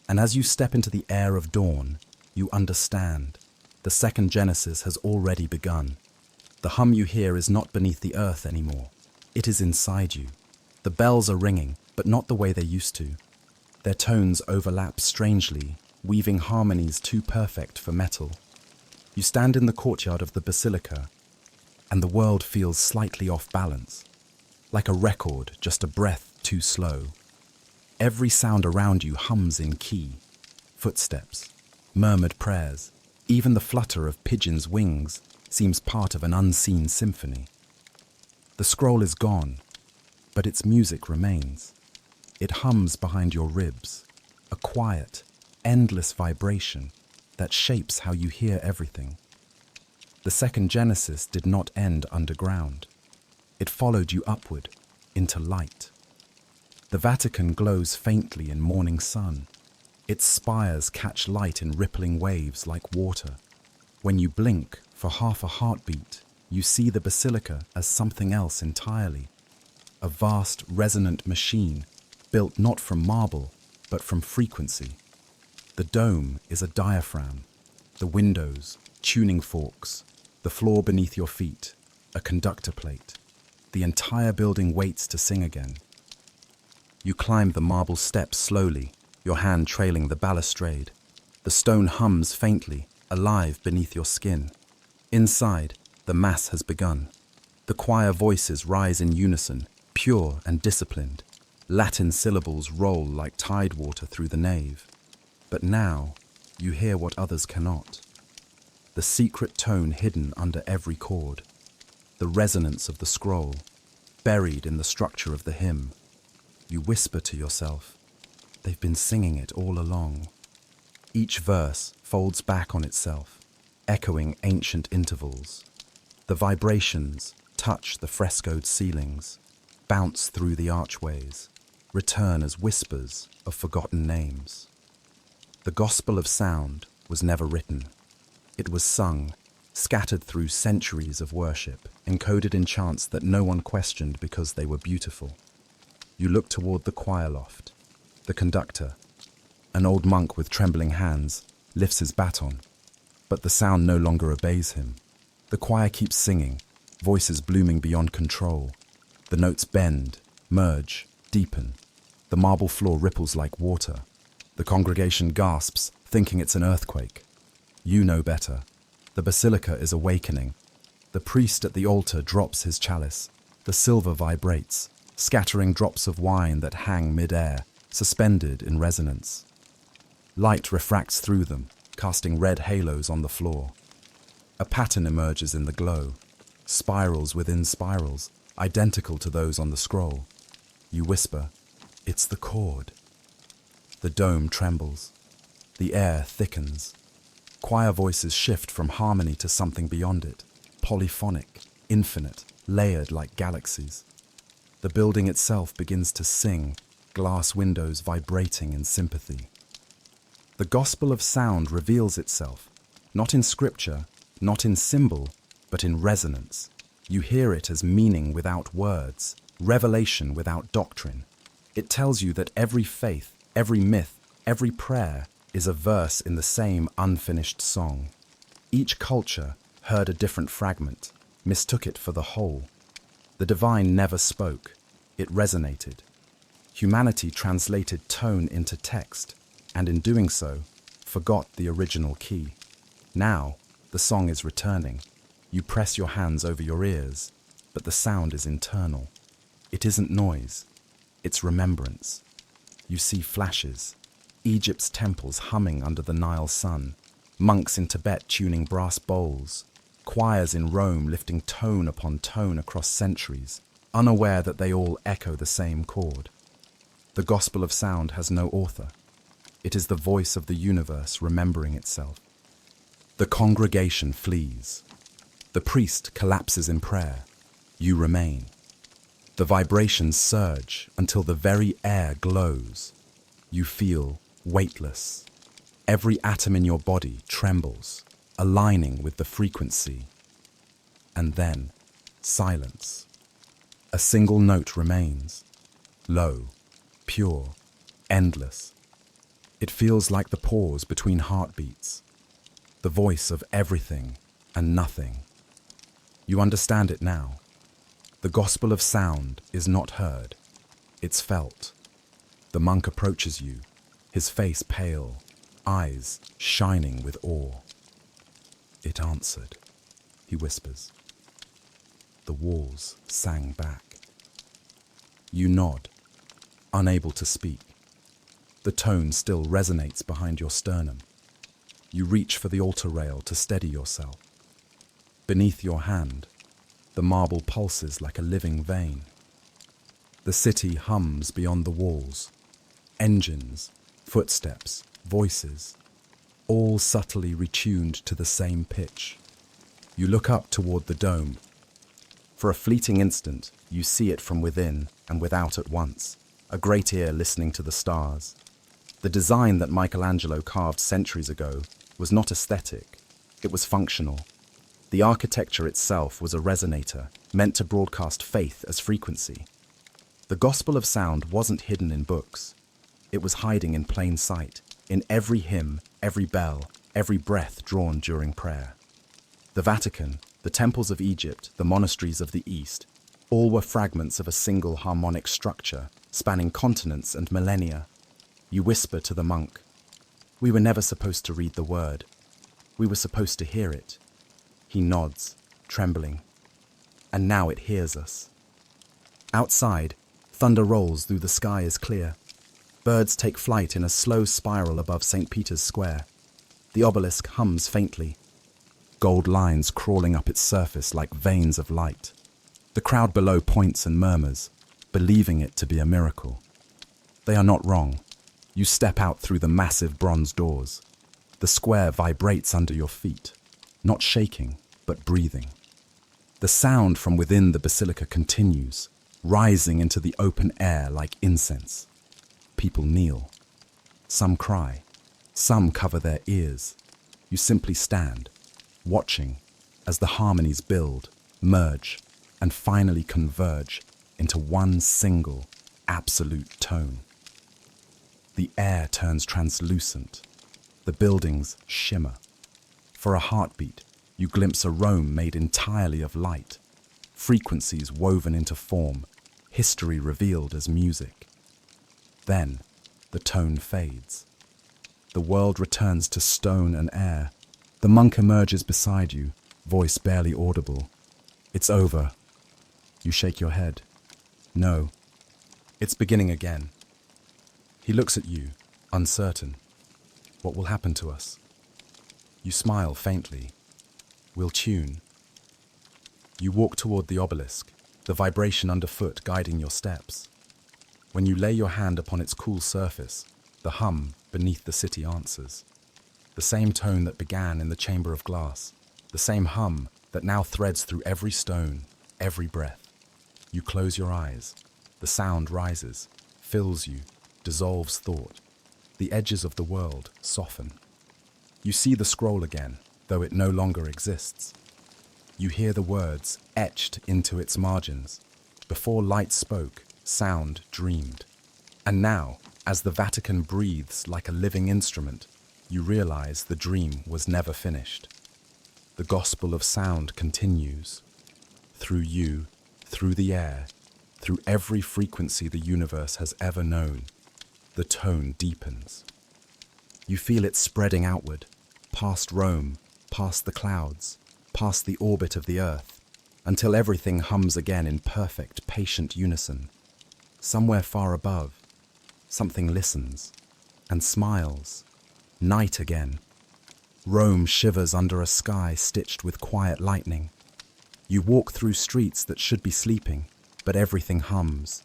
And as you step into the air of dawn, you understand. The second Genesis has already begun. The hum you hear is not beneath the earth anymore. It is inside you. The bells are ringing, but not the way they used to. Their tones overlap strangely, weaving harmonies too perfect for metal. You stand in the courtyard of the basilica, and the world feels slightly off balance, like a record just a breath too slow. Every sound around you hums in key. Footsteps, murmured prayers, even the flutter of pigeons' wings seems part of an unseen symphony. The scroll is gone, but its music remains. It hums behind your ribs, a quiet, endless vibration that shapes how you hear everything. The second Genesis did not end underground. It followed you upward, into light. The Vatican glows faintly in morning sun. Its spires catch light in rippling waves like water. When you blink for half a heartbeat, you see the basilica as something else entirely. A vast, resonant machine built not from marble, but from frequency. The dome is a diaphragm. The windows, tuning forks. The floor beneath your feet, a conductor plate. The entire building waits to sing again. You climb the marble steps slowly, your hand trailing the balustrade. The stone hums faintly, alive beneath your skin. Inside, the Mass has begun. The choir voices rise in unison, pure and disciplined. Latin syllables roll like tide water through the nave. But now, you hear what others cannot. The secret tone hidden under every chord. The resonance of the scroll, buried in the structure of the hymn. You whisper to yourself, they've been singing it all along. Each verse folds back on itself, echoing ancient intervals. The vibrations touch the frescoed ceilings, bounce through the archways, return as whispers of forgotten names. The gospel of sound was never written. It was sung, scattered through centuries of worship, encoded in chants that no one questioned because they were beautiful. You look toward the choir loft. The conductor, an old monk with trembling hands, lifts his baton, but the sound no longer obeys him. The choir keeps singing, voices blooming beyond control. The notes bend, merge, deepen. The marble floor ripples like water. The congregation gasps, thinking it's an earthquake. You know better. The basilica is awakening. The priest at the altar drops his chalice. The silver vibrates, scattering drops of wine that hang mid-air, suspended in resonance. Light refracts through them, casting red halos on the floor. A pattern emerges in the glow, spirals within spirals, identical to those on the scroll. You whisper, "It's the chord." The dome trembles. The air thickens. Choir voices shift from harmony to something beyond it, polyphonic, infinite, layered like galaxies. The building itself begins to sing, glass windows vibrating in sympathy. The gospel of sound reveals itself, not in scripture, not in symbol, but in resonance. You hear it as meaning without words, revelation without doctrine. It tells you that every faith, every myth, every prayer is a verse in the same unfinished song. Each culture heard a different fragment, mistook it for the whole. The divine never spoke, it resonated. Humanity translated tone into text, and in doing so, forgot the original key. Now, the song is returning. You press your hands over your ears, but the sound is internal. It isn't noise, it's remembrance. You see flashes, Egypt's temples humming under the Nile sun, monks in Tibet tuning brass bowls, choirs in Rome lifting tone upon tone across centuries, unaware that they all echo the same chord. The gospel of sound has no author. It is the voice of the universe remembering itself. The congregation flees. The priest collapses in prayer. You remain. The vibrations surge until the very air glows. You feel weightless. Every atom in your body trembles, aligning with the frequency. And then, silence. A single note remains, low, pure, endless. It feels like the pause between heartbeats, the voice of everything and nothing. You understand it now. The gospel of sound is not heard, it's felt. The monk approaches you, his face pale, eyes shining with awe. "It answered," he whispers. The walls sang back. You nod, unable to speak. The tone still resonates behind your sternum. You reach for the altar rail to steady yourself. Beneath your hand, the marble pulses like a living vein. The city hums beyond the walls. Engines, footsteps, voices, all subtly retuned to the same pitch. You look up toward the dome. For a fleeting instant, you see it from within and without at once, a great ear listening to the stars. The design that Michelangelo carved centuries ago was not aesthetic, it was functional. The architecture itself was a resonator, meant to broadcast faith as frequency. The gospel of sound wasn't hidden in books. It was hiding in plain sight, in every hymn, every bell, every breath drawn during prayer. The Vatican, the temples of Egypt, the monasteries of the East, all were fragments of a single harmonic structure, spanning continents and millennia. You whisper to the monk, "We were never supposed to read the word. We were supposed to hear it." He nods, trembling. And now it hears us. Outside, thunder rolls though the sky is clear. Birds take flight in a slow spiral above St. Peter's Square. The obelisk hums faintly, gold lines crawling up its surface like veins of light. The crowd below points and murmurs, believing it to be a miracle. They are not wrong. You step out through the massive bronze doors. The square vibrates under your feet, not shaking, but breathing. The sound from within the basilica continues, rising into the open air like incense. People kneel. Some cry. Some cover their ears. You simply stand, watching as the harmonies build, merge, and finally converge into one single, absolute tone. The air turns translucent. The buildings shimmer. For a heartbeat, you glimpse a Rome made entirely of light, frequencies woven into form, history revealed as music. Then, the tone fades. The world returns to stone and air. The monk emerges beside you, voice barely audible. "It's over." You shake your head. "No, it's beginning again." He looks at you, uncertain. "What will happen to us?" You smile faintly. "We'll tune." You walk toward the obelisk, the vibration underfoot guiding your steps. When you lay your hand upon its cool surface, the hum beneath the city answers. The same tone that began in the chamber of glass, the same hum that now threads through every stone, every breath. You close your eyes. The sound rises, fills you, dissolves thought. The edges of the world soften. You see the scroll again, though it no longer exists. You hear the words etched into its margins. Before light spoke, sound dreamed. And now, as the Vatican breathes like a living instrument, you realize the dream was never finished. The gospel of sound continues. Through you, through the air, through every frequency the universe has ever known, the tone deepens. You feel it spreading outward, past Rome, past the clouds, past the orbit of the Earth, until everything hums again in perfect, patient unison. Somewhere far above, something listens and smiles. Night again. Rome shivers under a sky stitched with quiet lightning. You walk through streets that should be sleeping, but everything hums.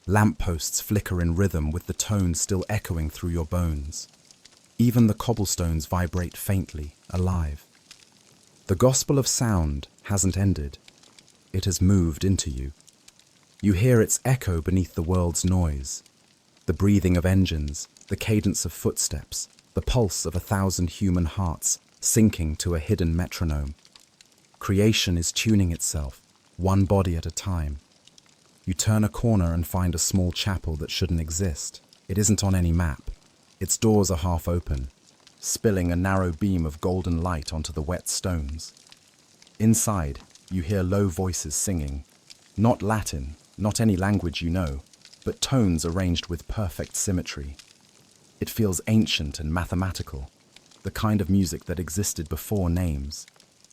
Lampposts flicker in rhythm with the tone still echoing through your bones. Even the cobblestones vibrate faintly, alive. The gospel of sound hasn't ended. It has moved into you. You hear its echo beneath the world's noise. The breathing of engines, the cadence of footsteps, the pulse of 1,000 human hearts sinking to a hidden metronome. Creation is tuning itself, one body at a time. You turn a corner and find a small chapel that shouldn't exist. It isn't on any map. Its doors are half open, spilling a narrow beam of golden light onto the wet stones. Inside, you hear low voices singing. Not Latin, not any language you know, but tones arranged with perfect symmetry. It feels ancient and mathematical, the kind of music that existed before names.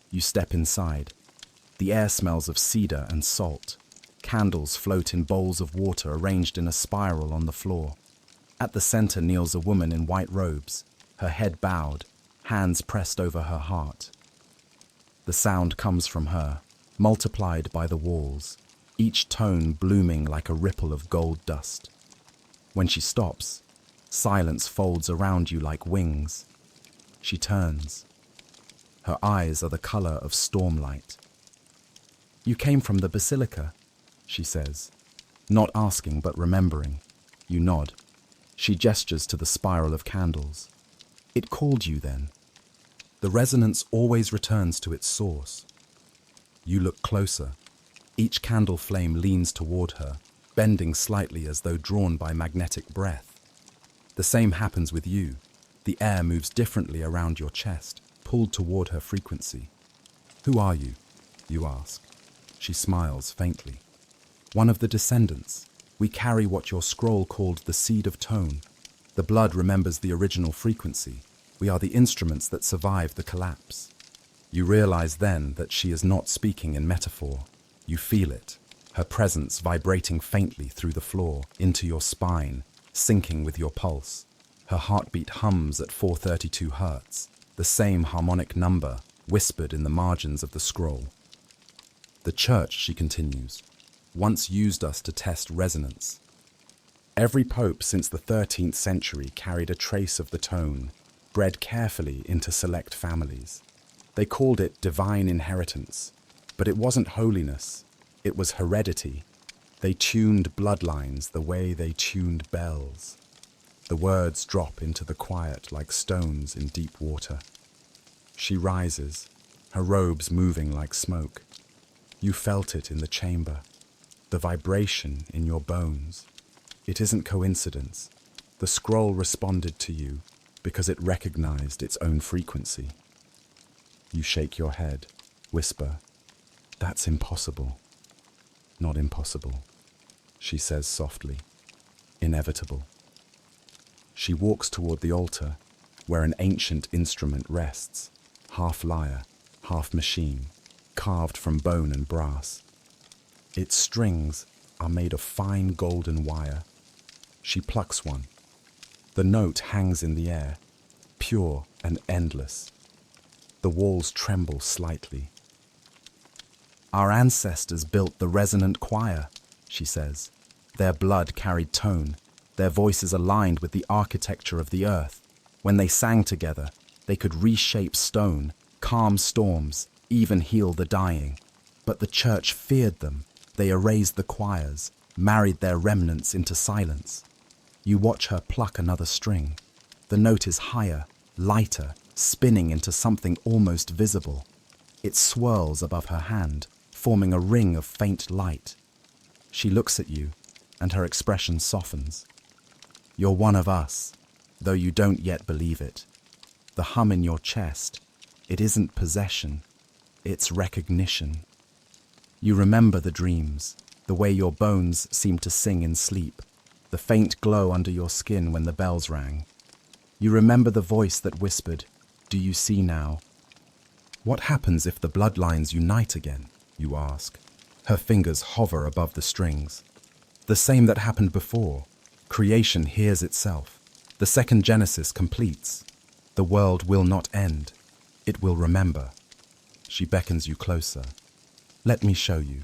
You step inside. The air smells of cedar and salt. Candles float in bowls of water arranged in a spiral on the floor. At the center kneels a woman in white robes, her head bowed, hands pressed over her heart. The sound comes from her, multiplied by the walls, each tone blooming like a ripple of gold dust. When she stops, silence folds around you like wings. She turns. Her eyes are the color of stormlight. "You came from the basilica," she says, not asking but remembering. You nod. She gestures to the spiral of candles. "It called you then." The resonance always returns to its source. You look closer. Each candle flame leans toward her, bending slightly as though drawn by magnetic breath. The same happens with you. The air moves differently around your chest, pulled toward her frequency. "Who are you?" you ask. She smiles faintly. "One of the descendants. We carry what your scroll called the seed of tone. The blood remembers the original frequency. We are the instruments that survive the collapse." You realize then that she is not speaking in metaphor. You feel it, her presence vibrating faintly through the floor, into your spine, syncing with your pulse. Her heartbeat hums at 432 hertz, the same harmonic number whispered in the margins of the scroll. "The church," she continues, "once used us to test resonance. Every pope since the 13th century carried a trace of the tone, bred carefully into select families. They called it divine inheritance, but it wasn't holiness, it was heredity. They tuned bloodlines the way they tuned bells. The words drop into the quiet like stones in deep water." She rises, her robes moving like smoke. You felt it in the chamber, the vibration in your bones. It isn't coincidence. The scroll responded to you because it recognized its own frequency. You shake your head, whisper, "That's impossible." "Not impossible," she says softly. "Inevitable." She walks toward the altar, where an ancient instrument rests, half lyre, half machine, carved from bone and brass. Its strings are made of fine golden wire. She plucks one. The note hangs in the air, pure and endless. The walls tremble slightly. "Our ancestors built the resonant choir," she says. "Their blood carried tone. Their voices aligned with the architecture of the earth. When they sang together, They could reshape stone, calm storms, even heal the dying. But the church feared them. They erased the choirs, married their remnants into silence. You watch her pluck another string. The note is higher, lighter, spinning into something almost visible. It swirls above her hand, forming a ring of faint light. She looks at you, and her expression softens. You're one of us, though you don't yet believe it. The hum in your chest, it isn't possession, it's recognition. You remember the dreams, the way your bones seemed to sing in sleep, the faint glow under your skin when the bells rang. You remember the voice that whispered, "Do you see now?" What happens if the bloodlines unite again, you ask? Her fingers hover above the strings. The same that happened before. Creation hears itself. The second Genesis completes. The world will not end. It will remember. She beckons you closer. Let me show you.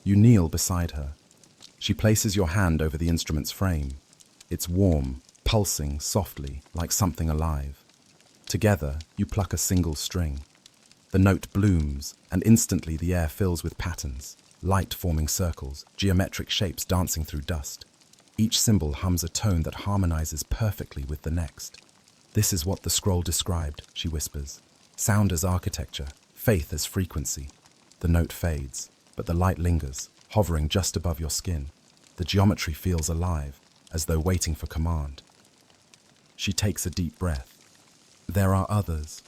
You kneel beside her. She places your hand over the instrument's frame. It's warm, pulsing softly, like something alive. Together, you pluck a single string. The note blooms, and instantly the air fills with patterns, light forming circles, geometric shapes dancing through dust. Each symbol hums a tone that harmonizes perfectly with the next. This is what the scroll described, she whispers. Sound as architecture, faith as frequency. The note fades, but the light lingers, hovering just above your skin. The geometry feels alive, as though waiting for command. She takes a deep breath. There are others,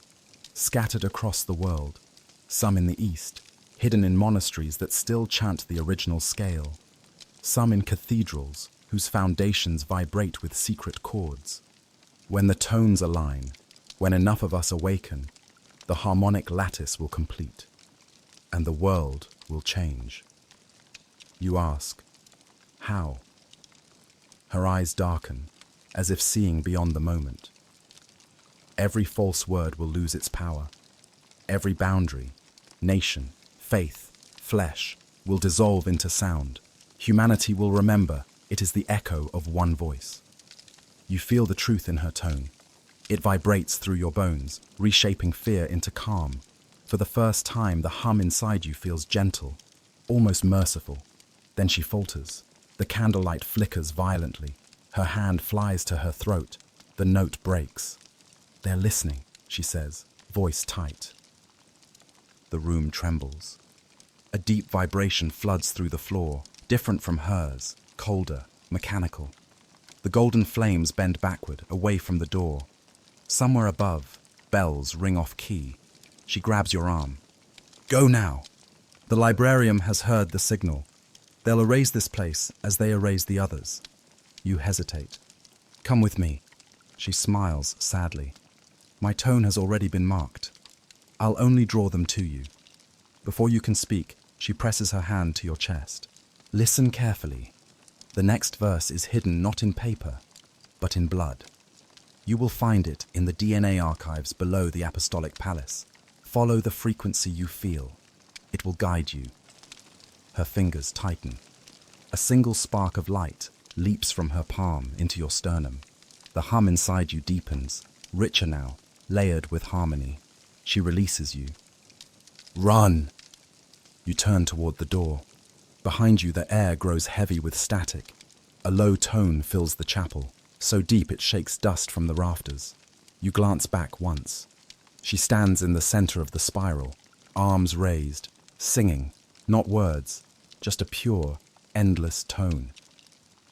scattered across the world, some in the east, hidden in monasteries that still chant the original scale, some in cathedrals whose foundations vibrate with secret chords. When the tones align, when enough of us awaken, the harmonic lattice will complete, and the world will change. You ask, how? Her eyes darken, as if seeing beyond the moment. Every false word will lose its power. Every boundary, nation, faith, flesh, will dissolve into sound. Humanity will remember it is the echo of one voice. You feel the truth in her tone. It vibrates through your bones, reshaping fear into calm. For the first time, the hum inside you feels gentle, almost merciful. Then she falters. The candlelight flickers violently. Her hand flies to her throat. The note breaks. They're listening, she says, voice tight. The room trembles. A deep vibration floods through the floor, different from hers, colder, mechanical. The golden flames bend backward, away from the door. Somewhere above, bells ring off key. She grabs your arm. Go now! The librarian has heard the signal. They'll erase this place as they erase the others. You hesitate. Come with me. She smiles sadly. My tone has already been marked. I'll only draw them to you. Before you can speak, she presses her hand to your chest. Listen carefully. The next verse is hidden not in paper, but in blood. You will find it in the DNA archives below the Apostolic Palace. Follow the frequency you feel. It will guide you. Her fingers tighten. A single spark of light leaps from her palm into your sternum. The hum inside you deepens, richer now, layered with harmony. She releases you. Run! You turn toward the door. Behind you, the air grows heavy with static. A low tone fills the chapel, so deep it shakes dust from the rafters. You glance back once. She stands in the center of the spiral, arms raised, singing, not words, just a pure, endless tone.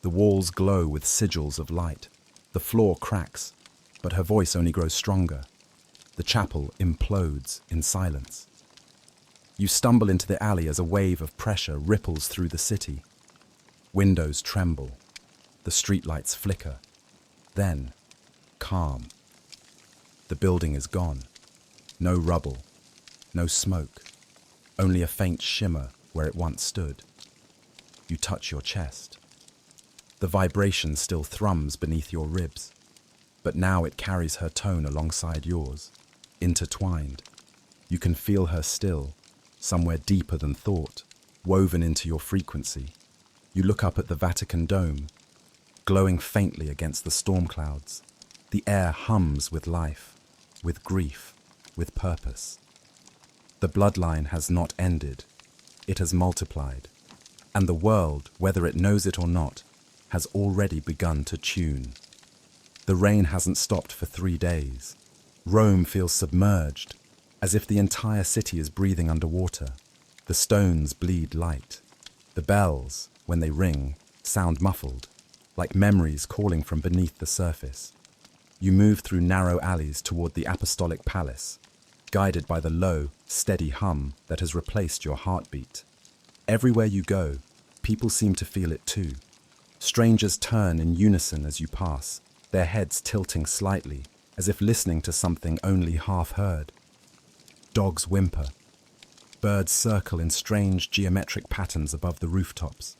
The walls glow with sigils of light. The floor cracks, but her voice only grows stronger. The chapel implodes in silence. You stumble into the alley as a wave of pressure ripples through the city. Windows tremble. The streetlights flicker. Then, calm. The building is gone. No rubble. No smoke. Only a faint shimmer where it once stood. You touch your chest. The vibration still thrums beneath your ribs, but now it carries her tone alongside yours, intertwined. You can feel her still, somewhere deeper than thought, woven into your frequency. You look up at the Vatican dome, glowing faintly against the storm clouds. The air hums with life. with grief, with purpose. The bloodline has not ended, it has multiplied, and the world, whether it knows it or not, has already begun to tune. The rain hasn't stopped for 3 days. Rome feels submerged, as if the entire city is breathing underwater. The stones bleed light. The bells, when they ring, sound muffled, like memories calling from beneath the surface. You move through narrow alleys toward the apostolic palace, guided by the low, steady hum that has replaced your heartbeat. Everywhere you go, people seem to feel it too. Strangers turn in unison as you pass, their heads tilting slightly, as if listening to something only half heard. Dogs whimper. Birds circle in strange geometric patterns above the rooftops.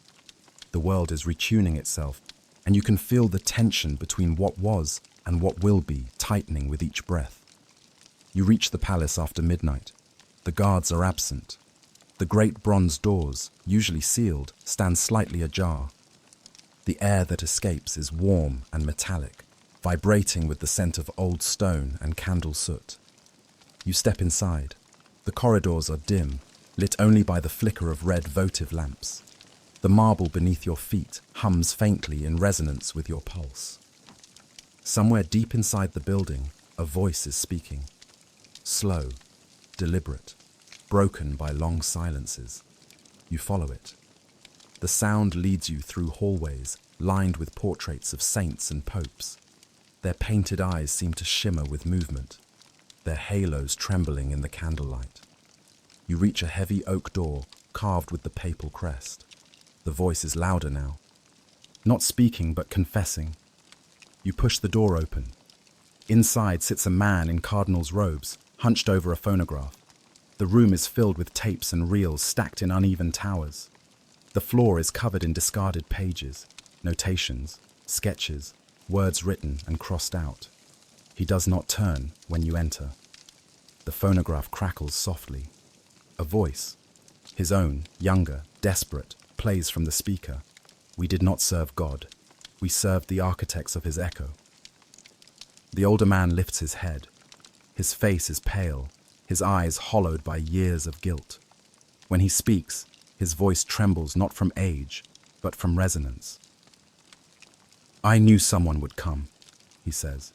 The world is retuning itself, and you can feel the tension between what was and what will be tightening with each breath. You reach the palace after midnight. The guards are absent. The great bronze doors, usually sealed, stand slightly ajar. The air that escapes is warm and metallic, vibrating with the scent of old stone and candle soot. You step inside. The corridors are dim, lit only by the flicker of red votive lamps. The marble beneath your feet hums faintly in resonance with your pulse. Somewhere deep inside the building, a voice is speaking. Slow, deliberate, broken by long silences. You follow it. The sound leads you through hallways lined with portraits of saints and popes. Their painted eyes seem to shimmer with movement, their halos trembling in the candlelight. You reach a heavy oak door carved with the papal crest. The voice is louder now, not speaking but confessing. You push the door open. Inside sits a man in cardinal's robes, hunched over a phonograph. The room is filled with tapes and reels stacked in uneven towers. The floor is covered in discarded pages, notations, sketches, words written and crossed out. He does not turn when you enter. The phonograph crackles softly. A voice, his own, younger, desperate, plays from the speaker. We did not serve God. We served the architects of his echo. The older man lifts his head. His face is pale, his eyes hollowed by years of guilt. When he speaks, his voice trembles not from age, but from resonance. I knew someone would come, he says.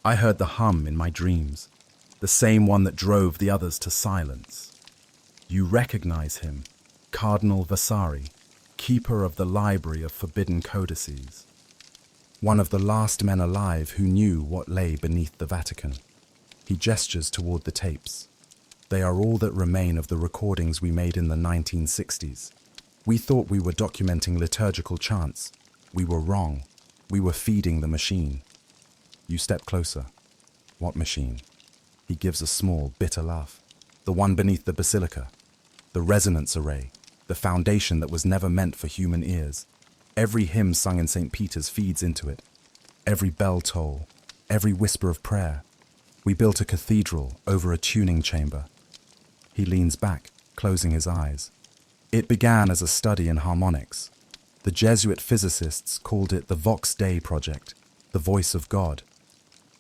I heard the hum in my dreams, the same one that drove the others to silence. You recognize him, Cardinal Vasari, keeper of the library of forbidden codices. One of the last men alive who knew what lay beneath the Vatican. He gestures toward the tapes. They are all that remain of the recordings we made in the 1960s. We thought we were documenting liturgical chants. We were wrong. We were feeding the machine. You step closer. What machine? He gives a small, bitter laugh. The one beneath the basilica. The resonance array. The foundation that was never meant for human ears. Every hymn sung in St. Peter's feeds into it. Every bell toll. Every whisper of prayer. We built a cathedral over a tuning chamber. He leans back, closing his eyes. It began as a study in harmonics. The Jesuit physicists called it the Vox Dei project, the voice of God.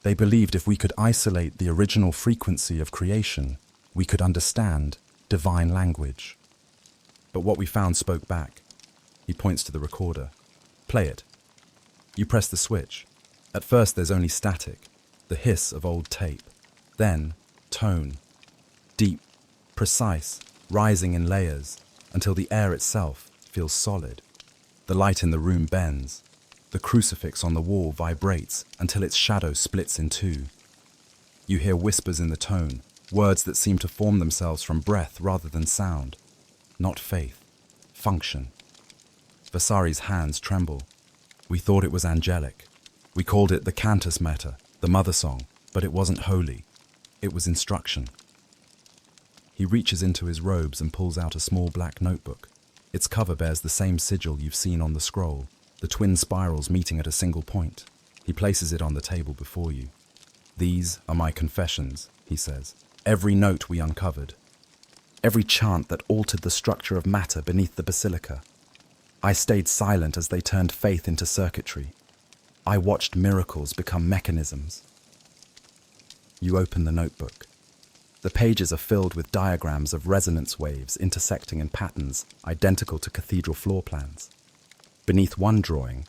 They believed if we could isolate the original frequency of creation, we could understand divine language. But what we found spoke back. He points to the recorder. Play it. You press the switch. At first there's only static, the hiss of old tape. Then tone. Deep, precise, rising in layers, until the air itself feels solid. The light in the room bends. The crucifix on the wall vibrates until its shadow splits in two. You hear whispers in the tone, words that seem to form themselves from breath rather than sound. Not faith, function. Vasari's hands tremble. We thought it was angelic. We called it the cantus mater, the mother song, but it wasn't holy. It was instruction. He reaches into his robes and pulls out a small black notebook. Its cover bears the same sigil you've seen on the scroll, the twin spirals meeting at a single point. He places it on the table before you. These are my confessions, he says. Every note we uncovered. Every chant that altered the structure of matter beneath the basilica. I stayed silent as they turned faith into circuitry. I watched miracles become mechanisms. You open the notebook. The pages are filled with diagrams of resonance waves intersecting in patterns identical to cathedral floor plans. Beneath one drawing,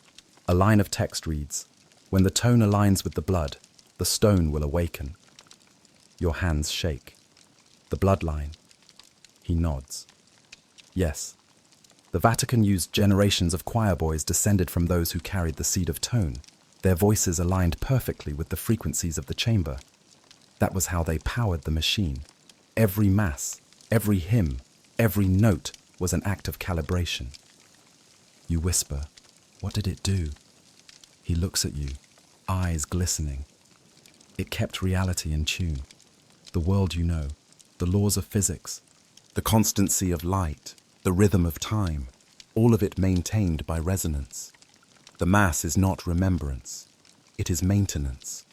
a line of text reads, "When the tone aligns with the blood, the stone will awaken." Your hands shake. The bloodline. He nods. Yes, the Vatican used generations of choir boys descended from those who carried the seed of tone. Their voices aligned perfectly with the frequencies of the chamber. That was how they powered the machine. Every mass, every hymn, every note was an act of calibration. You whisper, "What did it do?" He looks at you, eyes glistening. It kept reality in tune. The world you know, the laws of physics, the constancy of light, the rhythm of time, all of it maintained by resonance. The Mass is not remembrance, it is maintenance.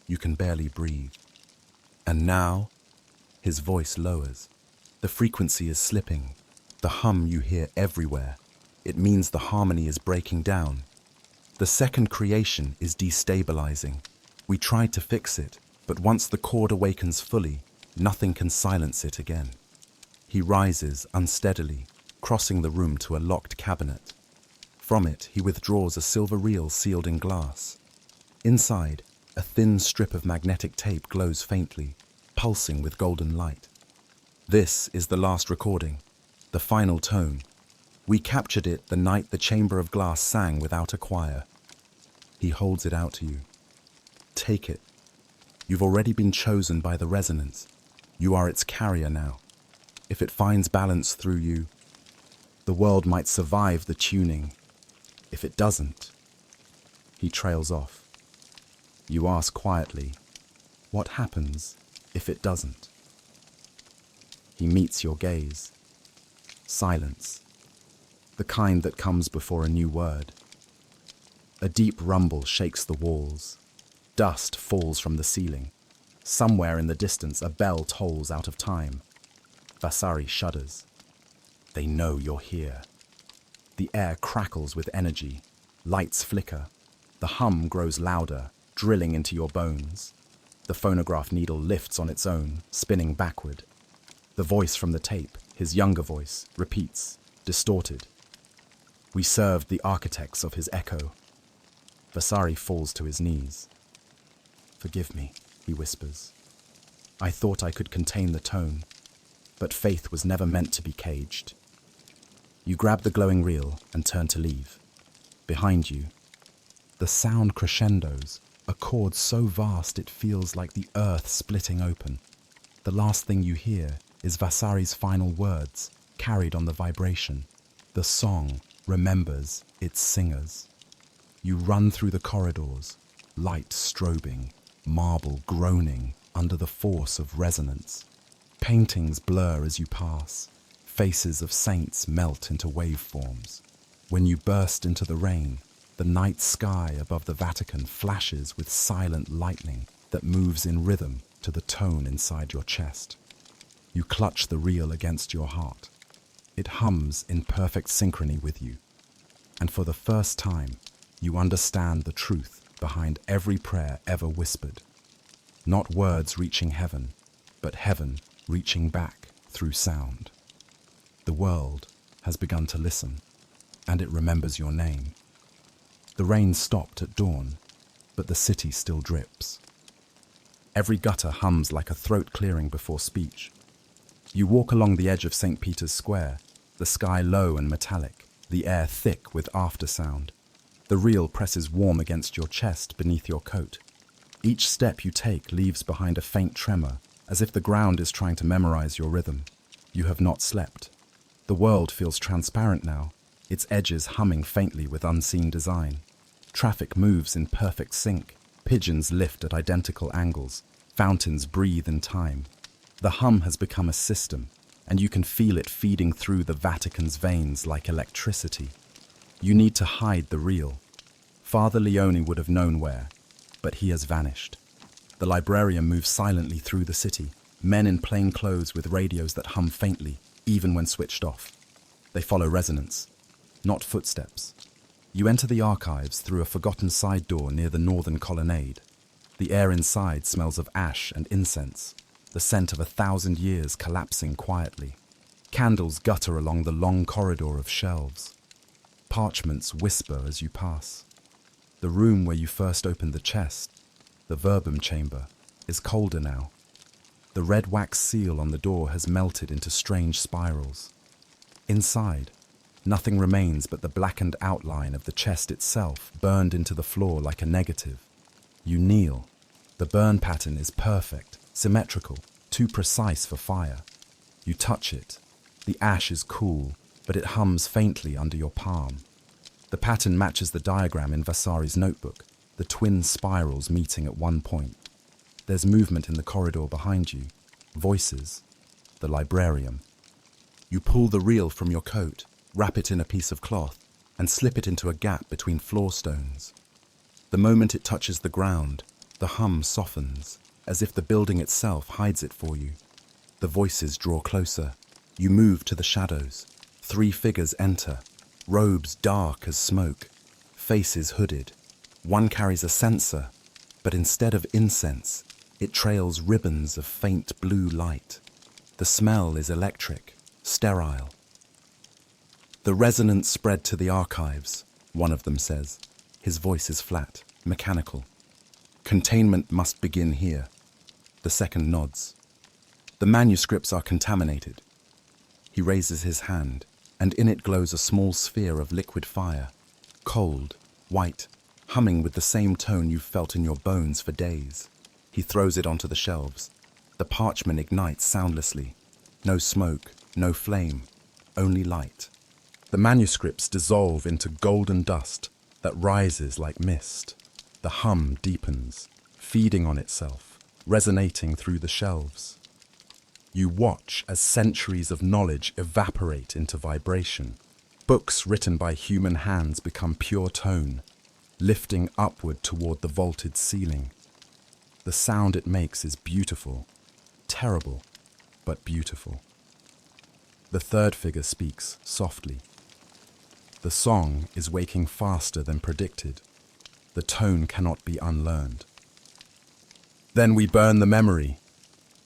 You can barely breathe. And now, his voice lowers. The frequency is slipping. The hum you hear everywhere. It means the harmony is breaking down. The second creation is destabilizing. We tried to fix it, but once the chord awakens fully, nothing can silence it again. He rises unsteadily, crossing the room to a locked cabinet. From it, he withdraws a silver reel sealed in glass. Inside, a thin strip of magnetic tape glows faintly, pulsing with golden light. This is the last recording, the final tone. We captured it the night the Chamber of Glass sang without a choir. He holds it out to you. Take it. You've already been chosen by the resonance. You are its carrier now. If it finds balance through you, the world might survive the tuning. If it doesn't, he trails off. You ask quietly, what happens if it doesn't? He meets your gaze. Silence. The kind that comes before a new word. A deep rumble shakes the walls. Dust falls from the ceiling. Somewhere in the distance, a bell tolls out of time. Vasari shudders. They know you're here. The air crackles with energy. Lights flicker. The hum grows louder, drilling into your bones. The phonograph needle lifts on its own, spinning backward. The voice from the tape, his younger voice, repeats, distorted. We served the architects of his echo. Vasari falls to his knees. Forgive me, he whispers. I thought I could contain the tone, but faith was never meant to be caged. You grab the glowing reel and turn to leave. Behind you, the sound crescendos, a chord so vast it feels like the earth splitting open. The last thing you hear is Vasari's final words, carried on the vibration. The song remembers its singers. You run through the corridors, light strobing, marble groaning under the force of resonance. Paintings blur as you pass. Faces of saints melt into waveforms. When you burst into the rain, the night sky above the Vatican flashes with silent lightning that moves in rhythm to the tone inside your chest. You clutch the reel against your heart. It hums in perfect synchrony with you. And for the first time, you understand the truth behind every prayer ever whispered. Not words reaching heaven, but heaven reaching back through sound. The world has begun to listen, and it remembers your name. The rain stopped at dawn, but the city still drips. Every gutter hums like a throat clearing before speech. You walk along the edge of St. Peter's Square, the sky low and metallic, the air thick with aftersound. The reel presses warm against your chest beneath your coat. Each step you take leaves behind a faint tremor, as if the ground is trying to memorize your rhythm. You have not slept. The world feels transparent now, its edges humming faintly with unseen design. Traffic moves in perfect sync. Pigeons lift at identical angles. Fountains breathe in time. The hum has become a system, and you can feel it feeding through the Vatican's veins like electricity. You need to hide the reel. Father Leone would have known where, but he has vanished. The librarian moves silently through the city, men in plain clothes with radios that hum faintly, even when switched off. They follow resonance, not footsteps. You enter the archives through a forgotten side door near the northern colonnade. The air inside smells of ash and incense, the scent of 1,000 years collapsing quietly. Candles gutter along the long corridor of shelves. Parchments whisper as you pass. The room where you first opened the chest, the verbum chamber, is colder now. The red wax seal on the door has melted into strange spirals. Inside, nothing remains but the blackened outline of the chest itself, burned into the floor like a negative. You kneel. The burn pattern is perfect, symmetrical, too precise for fire. You touch it. The ash is cool, but it hums faintly under your palm. The pattern matches the diagram in Vasari's notebook, the twin spirals meeting at one point. There's movement in the corridor behind you. Voices. The librarium. You pull the reel from your coat, wrap it in a piece of cloth, and slip it into a gap between floor stones. The moment it touches the ground, the hum softens, as if the building itself hides it for you. The voices draw closer. You move to the shadows. 3 figures enter, robes dark as smoke, faces hooded. One carries a censer, but instead of incense, it trails ribbons of faint blue light. The smell is electric, sterile. The resonance spread to the archives, one of them says. His voice is flat, mechanical. Containment must begin here. The second nods. The manuscripts are contaminated. He raises his hand, and in it glows a small sphere of liquid fire, cold, white, humming with the same tone you've felt in your bones for days. He throws it onto the shelves. The parchment ignites soundlessly. No smoke, no flame, only light. The manuscripts dissolve into golden dust that rises like mist. The hum deepens, feeding on itself, resonating through the shelves. You watch as centuries of knowledge evaporate into vibration. Books written by human hands become pure tone, lifting upward toward the vaulted ceiling. The sound it makes is beautiful, terrible, but beautiful. The third figure speaks softly. The song is waking faster than predicted. The tone cannot be unlearned. Then we burn the memory,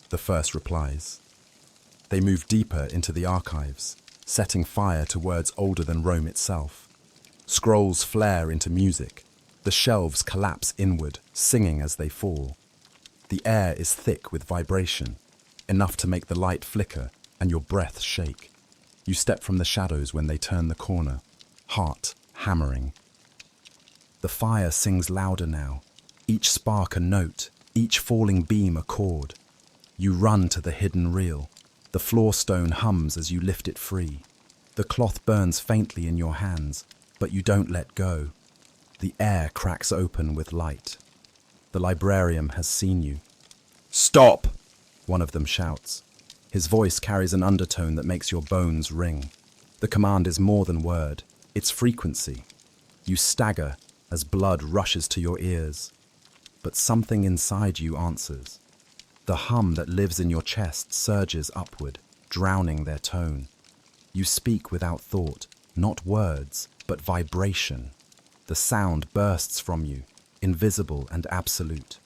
the first replies. They move deeper into the archives, setting fire to words older than Rome itself. Scrolls flare into music. The shelves collapse inward, singing as they fall. The air is thick with vibration, enough to make the light flicker and your breath shake. You step from the shadows when they turn the corner, heart hammering. The fire sings louder now, each spark a note, each falling beam a chord. You run to the hidden reel. The floor stone hums as you lift it free. The cloth burns faintly in your hands, but you don't let go. The air cracks open with light. The librarian has seen you. "Stop!" one of them shouts. His voice carries an undertone that makes your bones ring. The command is more than word, it's frequency. You stagger as blood rushes to your ears. But something inside you answers. The hum that lives in your chest surges upward, drowning their tone. You speak without thought, not words, but vibration. The sound bursts from you, invisible and absolute.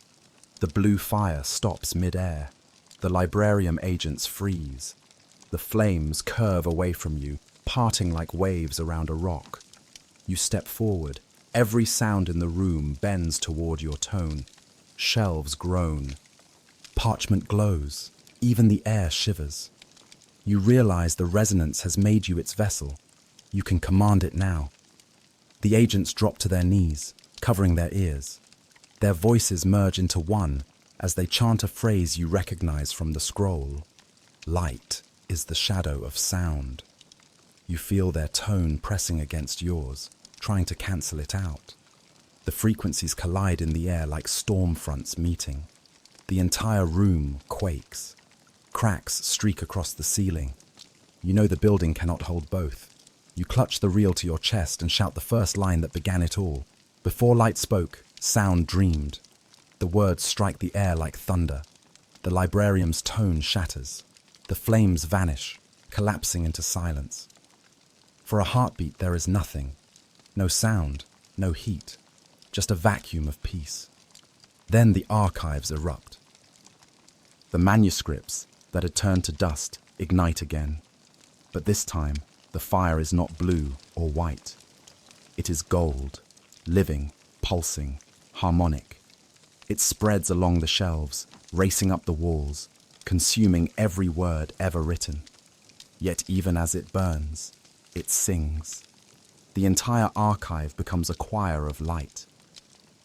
The blue fire stops mid-air. The librarium agents freeze. The flames curve away from you, parting like waves around a rock. You step forward. Every sound in the room bends toward your tone. Shelves groan. Parchment glows. Even the air shivers. You realize the resonance has made you its vessel. You can command it now. The agents drop to their knees, covering their ears. Their voices merge into one as they chant a phrase you recognize from the scroll. Light is the shadow of sound. You feel their tone pressing against yours, trying to cancel it out. The frequencies collide in the air like storm fronts meeting. The entire room quakes. Cracks streak across the ceiling. You know the building cannot hold both. You clutch the reel to your chest and shout the first line that began it all. Before light spoke, sound dreamed. The words strike the air like thunder. The librarium's tone shatters. The flames vanish, collapsing into silence. For a heartbeat there is nothing. No sound, no heat, just a vacuum of peace. Then the archives erupt. The manuscripts that had turned to dust ignite again. But this time, the fire is not blue or white. It is gold, living, pulsing, harmonic. It spreads along the shelves, racing up the walls, consuming every word ever written. Yet even as it burns, it sings. The entire archive becomes a choir of light.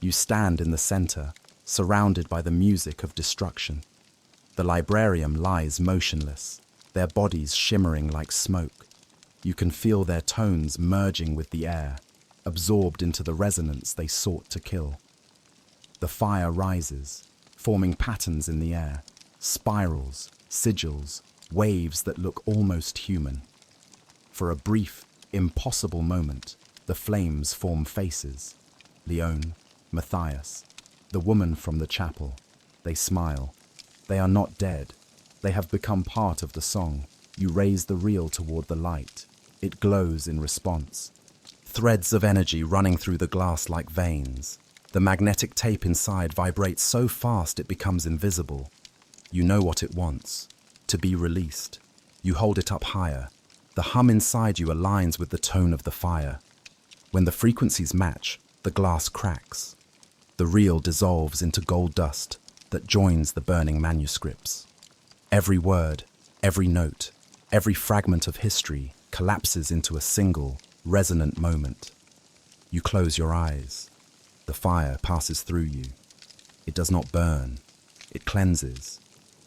You stand in the center, surrounded by the music of destruction. The librarium lies motionless, their bodies shimmering like smoke. You can feel their tones merging with the air, absorbed into the resonance they sought to kill. The fire rises, forming patterns in the air, spirals, sigils, waves that look almost human. For a brief, impossible moment, the flames form faces. Leone, Matthias, the woman from the chapel. They smile. They are not dead. They have become part of the song. You raise the reel toward the light. It glows in response. Threads of energy running through the glass like veins. The magnetic tape inside vibrates so fast it becomes invisible. You know what it wants. To be released. You hold it up higher. The hum inside you aligns with the tone of the fire. When the frequencies match, the glass cracks. The reel dissolves into gold dust that joins the burning manuscripts. Every word, every note, every fragment of history collapses into a single, resonant moment. You close your eyes. The fire passes through you. It does not burn. It cleanses.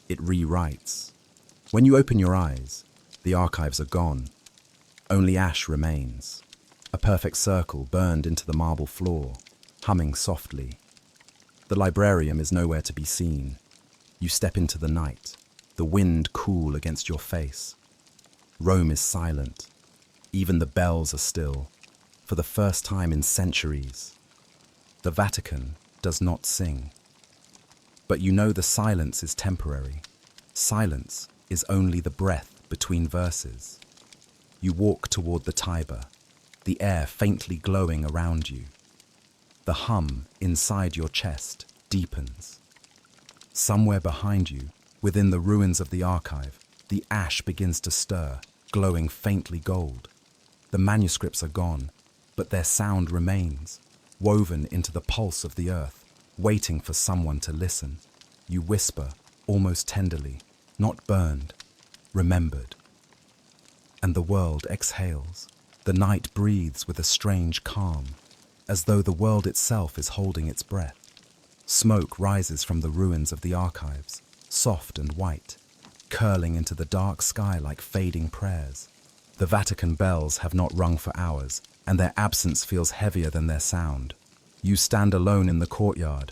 It rewrites. When you open your eyes, the archives are gone. Only ash remains. A perfect circle burned into the marble floor, humming softly. The librarium is nowhere to be seen. You step into the night, the wind cool against your face. Rome is silent. Even the bells are still, for the first time in centuries. The Vatican does not sing. But you know the silence is temporary. Silence is only the breath between verses. You walk toward the Tiber, the air faintly glowing around you. The hum inside your chest deepens. Somewhere behind you, within the ruins of the archive, the ash begins to stir, glowing faintly gold. The manuscripts are gone, but their sound remains, woven into the pulse of the earth, waiting for someone to listen. You whisper, almost tenderly, not burned, remembered. And the world exhales. The night breathes with a strange calm, as though the world itself is holding its breath. Smoke rises from the ruins of the archives, soft and white, curling into the dark sky like fading prayers. The Vatican bells have not rung for hours, and their absence feels heavier than their sound. You stand alone in the courtyard,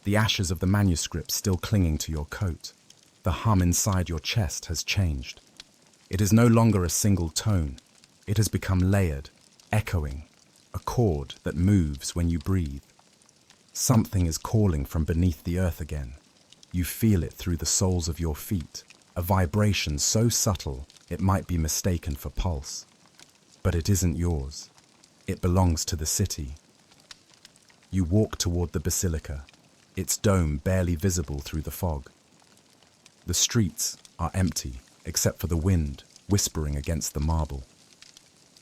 the ashes of the manuscript still clinging to your coat. The hum inside your chest has changed. It is no longer a single tone. It has become layered, echoing, a chord that moves when you breathe. Something is calling from beneath the earth again. You feel it through the soles of your feet, a vibration so subtle it might be mistaken for pulse. But it isn't yours. It belongs to the city. You walk toward the basilica, its dome barely visible through the fog. The streets are empty, except for the wind whispering against the marble.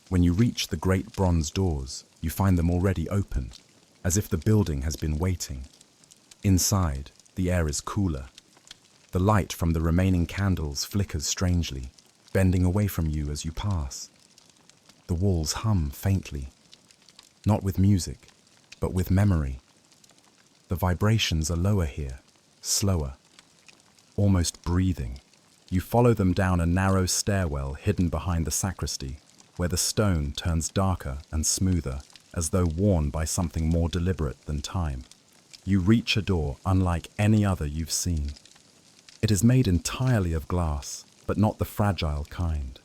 When you reach the great bronze doors, you find them already open, as if the building has been waiting. Inside, the air is cooler. The light from the remaining candles flickers strangely, bending away from you as you pass. The walls hum faintly, not with music, but with memory. The vibrations are lower here, slower, almost breathing. You follow them down a narrow stairwell hidden behind the sacristy, where the stone turns darker and smoother, as though worn by something more deliberate than time. You reach a door unlike any other you've seen. It is made entirely of glass, but not the fragile kind.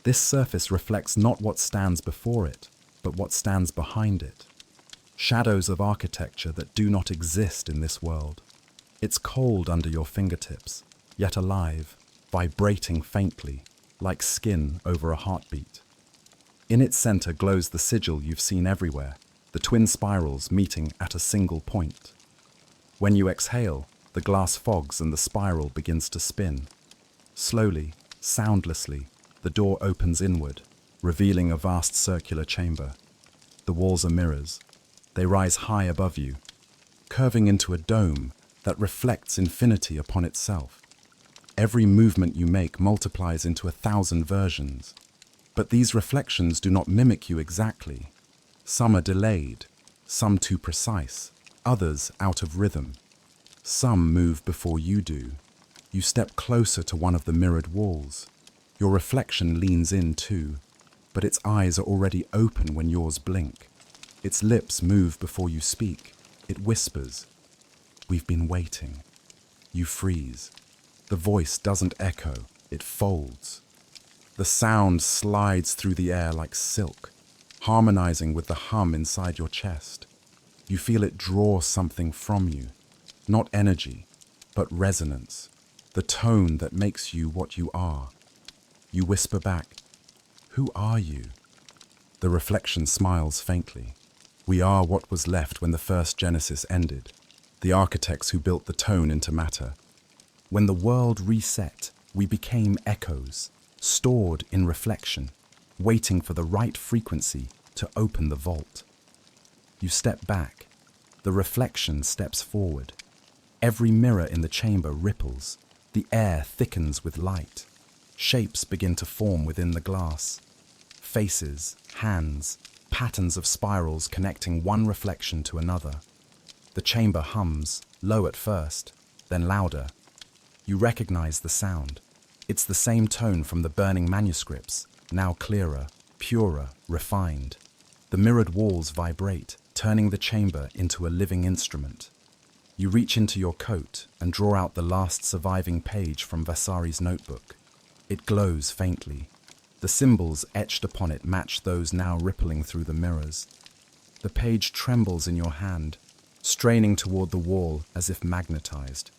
This surface reflects not what stands before it, but what stands behind it. Shadows of architecture that do not exist in this world. It's cold under your fingertips, yet alive, vibrating faintly, like skin over a heartbeat. In its center glows the sigil you've seen everywhere, the twin spirals meeting at a single point. When you exhale, the glass fogs and the spiral begins to spin. Slowly, soundlessly, the door opens inward, revealing a vast circular chamber. The walls are mirrors. They rise high above you, curving into a dome that reflects infinity upon itself. Every movement you make multiplies into 1,000 versions. But these reflections do not mimic you exactly. Some are delayed, some too precise, others out of rhythm. Some move before you do. You step closer to one of the mirrored walls. Your reflection leans in too, but its eyes are already open when yours blink. Its lips move before you speak. It whispers, "We've been waiting." You freeze. The voice doesn't echo, it folds. The sound slides through the air like silk, harmonizing with the hum inside your chest. You feel it draw something from you, not energy, but resonance, the tone that makes you what you are. You whisper back, "Who are you?" The reflection smiles faintly. "We are what was left when the first Genesis ended, the architects who built the tone into matter. When the world reset, we became echoes, stored in reflection, waiting for the right frequency to open the vault." You step back. The reflection steps forward. Every mirror in the chamber ripples. The air thickens with light. Shapes begin to form within the glass. Faces, hands, patterns of spirals connecting one reflection to another. The chamber hums, low at first, then louder. You recognize the sound. It's the same tone from the burning manuscripts, now clearer, purer, refined. The mirrored walls vibrate, turning the chamber into a living instrument. You reach into your coat and draw out the last surviving page from Vasari's notebook. It glows faintly. The symbols etched upon it match those now rippling through the mirrors. The page trembles in your hand, straining toward the wall as if magnetized.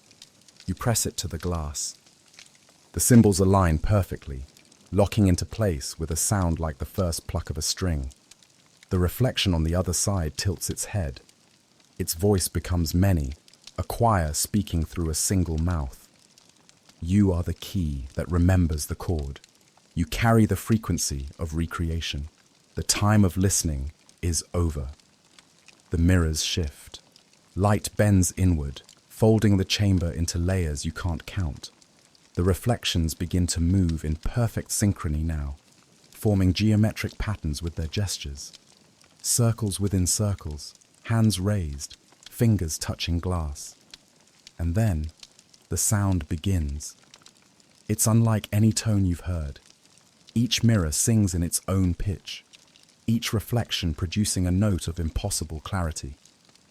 You press it to the glass. The symbols align perfectly, locking into place with a sound like the first pluck of a string. The reflection on the other side tilts its head. Its voice becomes many, a choir speaking through a single mouth. You are the key that remembers the chord. You carry the frequency of recreation. The time of listening is over. The mirrors shift. Light bends inward, folding the chamber into layers you can't count. The reflections begin to move in perfect synchrony now, forming geometric patterns with their gestures. Circles within circles, hands raised, fingers touching glass. And then, the sound begins. It's unlike any tone you've heard. Each mirror sings in its own pitch, each reflection producing a note of impossible clarity.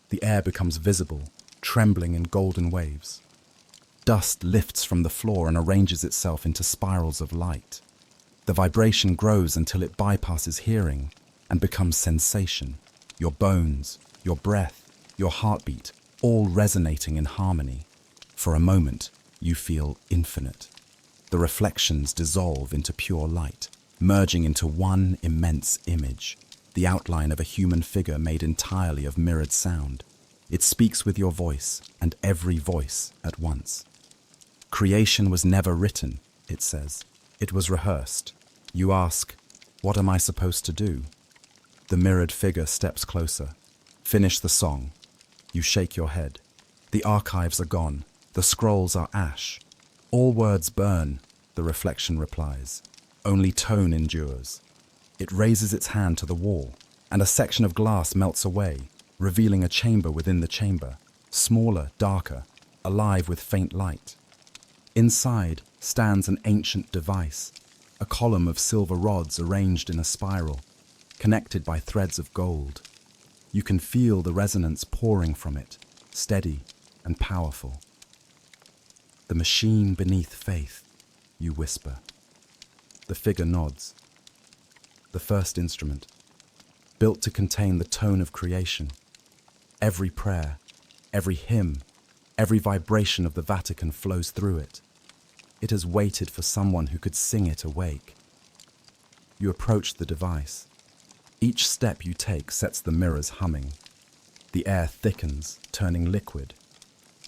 The air becomes visible, trembling in golden waves. Dust lifts from the floor and arranges itself into spirals of light. The vibration grows until it bypasses hearing and becomes sensation. Your bones, your breath, your heartbeat, all resonating in harmony. For a moment, you feel infinite. The reflections dissolve into pure light, merging into one immense image, the outline of a human figure made entirely of mirrored sound. It speaks with your voice and every voice at once. Creation was never written, it says. It was rehearsed. You ask, what am I supposed to do? The mirrored figure steps closer. Finish the song. You shake your head. The archives are gone. The scrolls are ash. All words burn, the reflection replies. Only tone endures. It raises its hand to the wall, and a section of glass melts away, revealing a chamber within the chamber, smaller, darker, alive with faint light. Inside stands an ancient device, a column of silver rods arranged in a spiral, connected by threads of gold. You can feel the resonance pouring from it, steady and powerful. The machine beneath faith, you whisper. The figure nods. The first instrument, built to contain the tone of creation. Every prayer, every hymn, every vibration of the Vatican flows through it. It has waited for someone who could sing it awake. You approach the device. Each step you take sets the mirrors humming. The air thickens, turning liquid.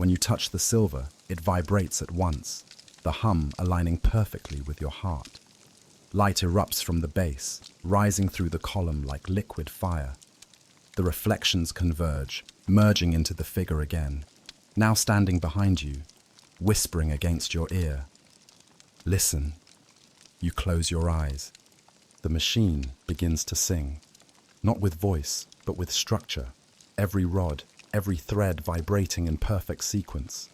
When you touch the silver, it vibrates at once, the hum aligning perfectly with your heart. Light erupts from the base, rising through the column like liquid fire. The reflections converge, merging into the figure again, now standing behind you, whispering against your ear. Listen. You close your eyes. The machine begins to sing, not with voice, but with structure, every rod, every thread vibrating in perfect sequence.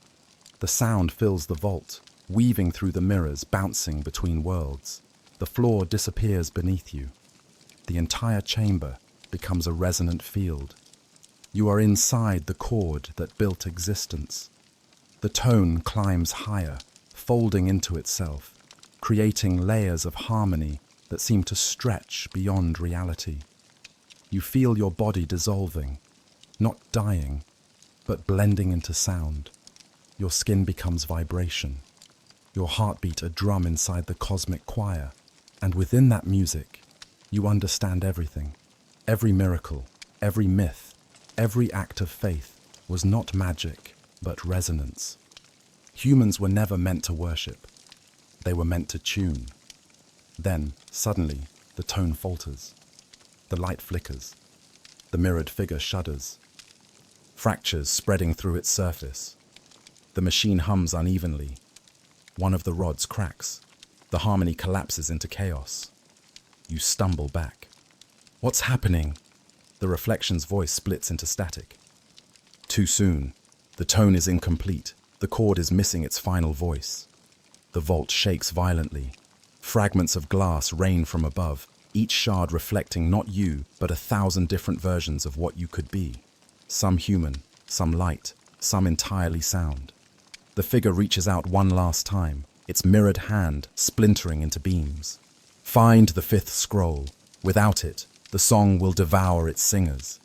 The sound fills the vault, weaving through the mirrors, bouncing between worlds. The floor disappears beneath you. The entire chamber becomes a resonant field. You are inside the chord that built existence. The tone climbs higher, folding into itself, creating layers of harmony that seem to stretch beyond reality. You feel your body dissolving, not dying, but blending into sound. Your skin becomes vibration, your heartbeat a drum inside the cosmic choir, and within that music, you understand everything. Every miracle, every myth, every act of faith was not magic, but resonance. Humans were never meant to worship. They were meant to tune. Then, suddenly, the tone falters. The light flickers. The mirrored figure shudders. Fractures spreading through its surface. The machine hums unevenly. One of the rods cracks. The harmony collapses into chaos. You stumble back. What's happening? The reflection's voice splits into static. Too soon. The tone is incomplete. The chord is missing its final voice. The vault shakes violently. Fragments of glass rain from above, each shard reflecting not you, but 1,000 different versions of what you could be. Some human, some light, some entirely sound. The figure reaches out one last time, its mirrored hand splintering into beams. Find the fifth scroll. Without it, the song will devour its singers.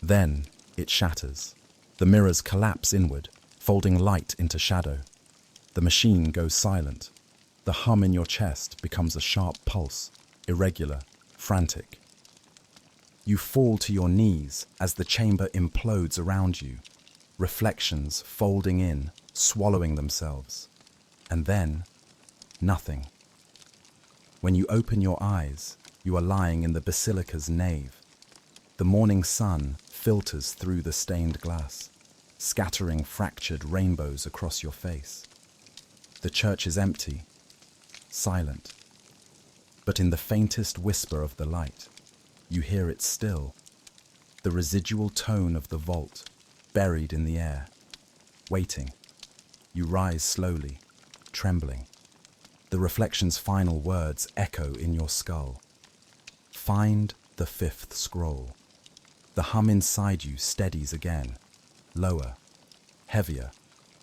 Then it shatters. The mirrors collapse inward, folding light into shadow. The machine goes silent. The hum in your chest becomes a sharp pulse, irregular, frantic. You fall to your knees as the chamber implodes around you, reflections folding in, swallowing themselves. And then, nothing. When you open your eyes, you are lying in the basilica's nave. The morning sun filters through the stained glass, scattering fractured rainbows across your face. The church is empty, silent. But in the faintest whisper of the light, you hear it still, the residual tone of the vault, buried in the air, waiting. You rise slowly, trembling. The reflection's final words echo in your skull. Find the fifth scroll. The hum inside you steadies again, lower, heavier,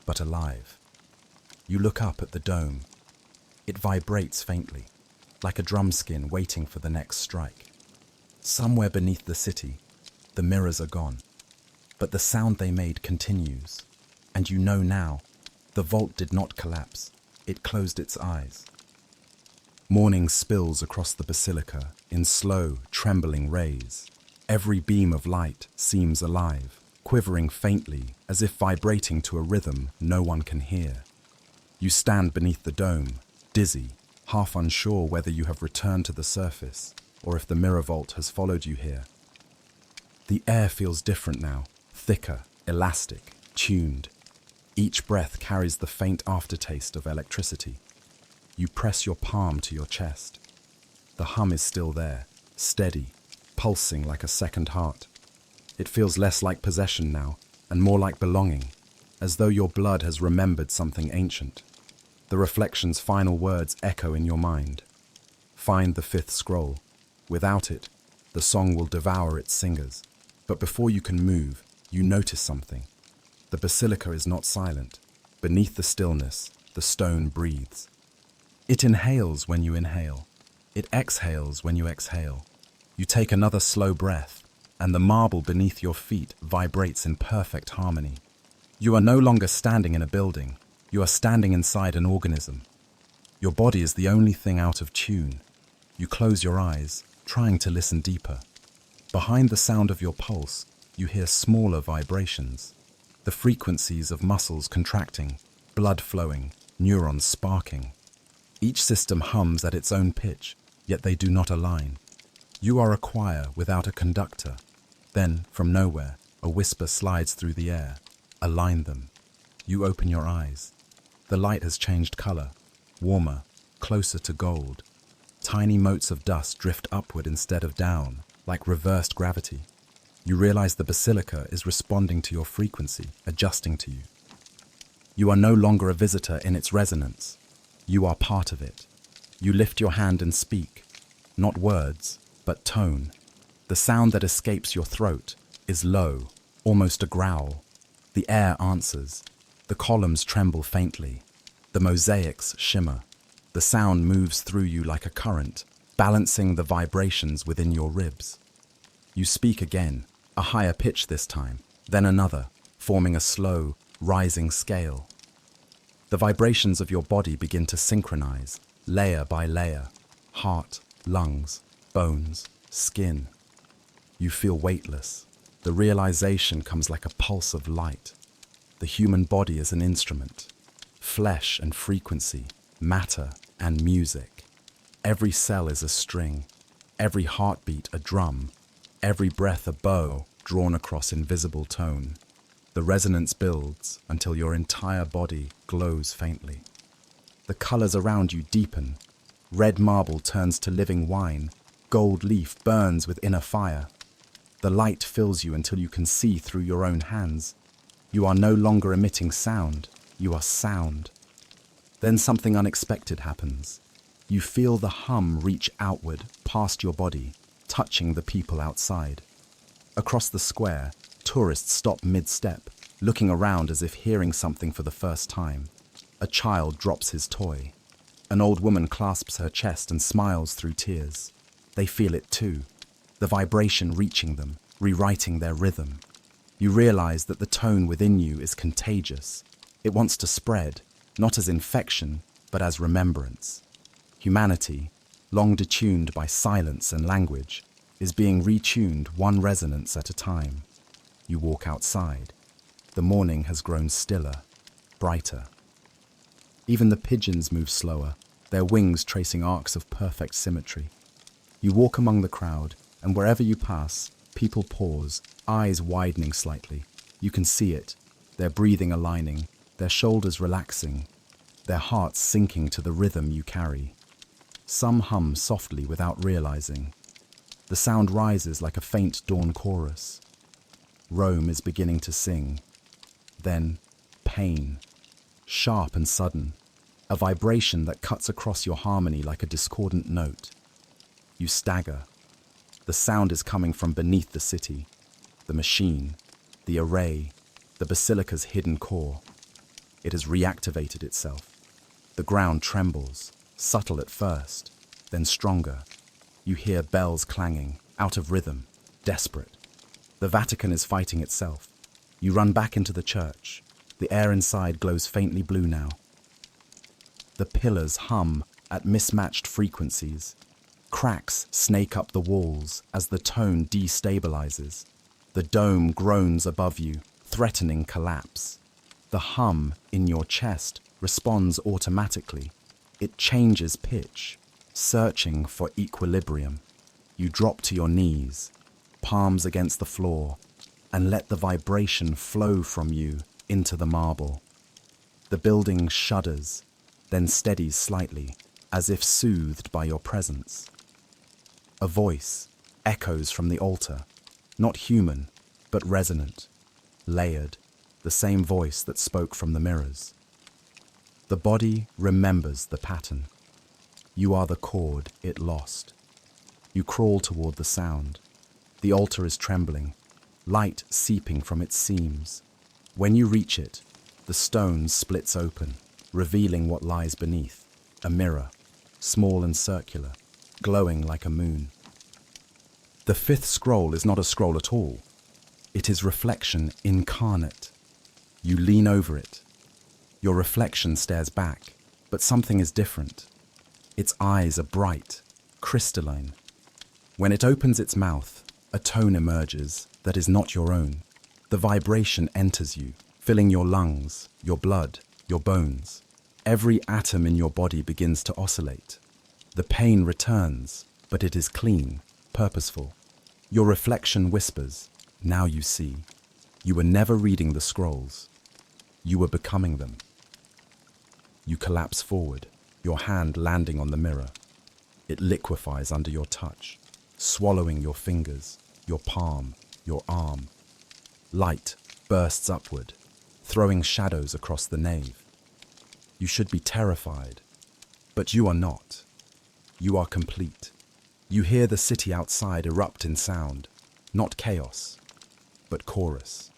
but alive. You look up at the dome. It vibrates faintly, like a drum skin waiting for the next strike. Somewhere beneath the city, the mirrors are gone, but the sound they made continues. And you know now, the vault did not collapse. It closed its eyes. Morning spills across the basilica in slow, trembling rays. Every beam of light seems alive, quivering faintly as if vibrating to a rhythm no one can hear. You stand beneath the dome, dizzy, half unsure whether you have returned to the surface or if the mirror vault has followed you here. The air feels different now, thicker, elastic, tuned. Each breath carries the faint aftertaste of electricity. You press your palm to your chest. The hum is still there, steady, pulsing like a second heart. It feels less like possession now, and more like belonging, as though your blood has remembered something ancient. The reflection's final words echo in your mind. Find the fifth scroll. Without it, the song will devour its singers. But before you can move, you notice something. The basilica is not silent. Beneath the stillness, the stone breathes. It inhales when you inhale. It exhales when you exhale. You take another slow breath, and the marble beneath your feet vibrates in perfect harmony. You are no longer standing in a building. You are standing inside an organism. Your body is the only thing out of tune. You close your eyes, trying to listen deeper. Behind the sound of your pulse, you hear smaller vibrations. the frequencies of muscles contracting, blood flowing, neurons sparking. Each system hums at its own pitch, yet they do not align. You are a choir without a conductor. Then, from nowhere, a whisper slides through the air. Align them. You open your eyes. The light has changed color, warmer, closer to gold. Tiny motes of dust drift upward instead of down, like reversed gravity. You realize the basilica is responding to your frequency, adjusting to you. You are no longer a visitor in its resonance. You are part of it. You lift your hand and speak, not words, but tone. The sound that escapes your throat is low, almost a growl. The air answers. The columns tremble faintly. The mosaics shimmer. The sound moves through you like a current, balancing the vibrations within your ribs. You speak again, a higher pitch this time, then another, forming a slow, rising scale. The vibrations of your body begin to synchronize, layer by layer, heart, lungs, bones, skin. You feel weightless. The realization comes like a pulse of light. The human body is an instrument, flesh and frequency, matter and music. Every cell is a string, every heartbeat a drum, every breath a bow drawn across invisible tone. The resonance builds until your entire body glows faintly. The colors around you deepen. Red marble turns to living wine. Gold leaf burns with inner fire. The light fills you until you can see through your own hands. You are no longer emitting sound. You are sound. Then something unexpected happens. You feel the hum reach outward past your body, touching the people outside. Across the square, tourists stop mid-step, looking around as if hearing something for the first time. A child drops his toy. An old woman clasps her chest and smiles through tears. They feel it too, the vibration reaching them, rewriting their rhythm. You realize that the tone within you is contagious. It wants to spread, not as infection, but as remembrance. Humanity, long detuned by silence and language, is being retuned one resonance at a time. You walk outside. The morning has grown stiller, brighter. Even the pigeons move slower, their wings tracing arcs of perfect symmetry. You walk among the crowd, and wherever you pass, people pause, eyes widening slightly. You can see it, their breathing aligning, their shoulders relaxing, their hearts sinking to the rhythm you carry. Some hum softly without realizing. The sound rises like a faint dawn chorus. Rome is beginning to sing. Then, pain, sharp and sudden, a vibration that cuts across your harmony like a discordant note. You stagger. The sound is coming from beneath the city, the machine, the array, the basilica's hidden core. It has reactivated itself. The ground trembles, subtle at first, then stronger. You hear bells clanging, out of rhythm, desperate. The Vatican is fighting itself. You run back into the church. The air inside glows faintly blue now. The pillars hum at mismatched frequencies. Cracks snake up the walls as the tone destabilizes. The dome groans above you, threatening collapse. The hum in your chest responds automatically. It changes pitch, searching for equilibrium. You drop to your knees, palms against the floor, and let the vibration flow from you into the marble. The building shudders, then steadies slightly, as if soothed by your presence. A voice echoes from the altar, not human, but resonant, layered, the same voice that spoke from the mirrors. The body remembers the pattern. You are the chord it lost. You crawl toward the sound. The altar is trembling, light seeping from its seams. When you reach it, the stone splits open, revealing what lies beneath, a mirror, small and circular, glowing like a moon. The fifth scroll is not a scroll at all. It is reflection incarnate. You lean over it. Your reflection stares back, but something is different. Its eyes are bright, crystalline. When it opens its mouth, a tone emerges that is not your own. The vibration enters you, filling your lungs, your blood, your bones. Every atom in your body begins to oscillate. The pain returns, but it is clean, purposeful. Your reflection whispers, now you see. You were never reading the scrolls. You were becoming them. You collapse forward, your hand landing on the mirror. It liquefies under your touch, swallowing your fingers, your palm, your arm. Light bursts upward, throwing shadows across the nave. You should be terrified, but you are not. You are complete. You hear the city outside erupt in sound, not chaos, but chorus.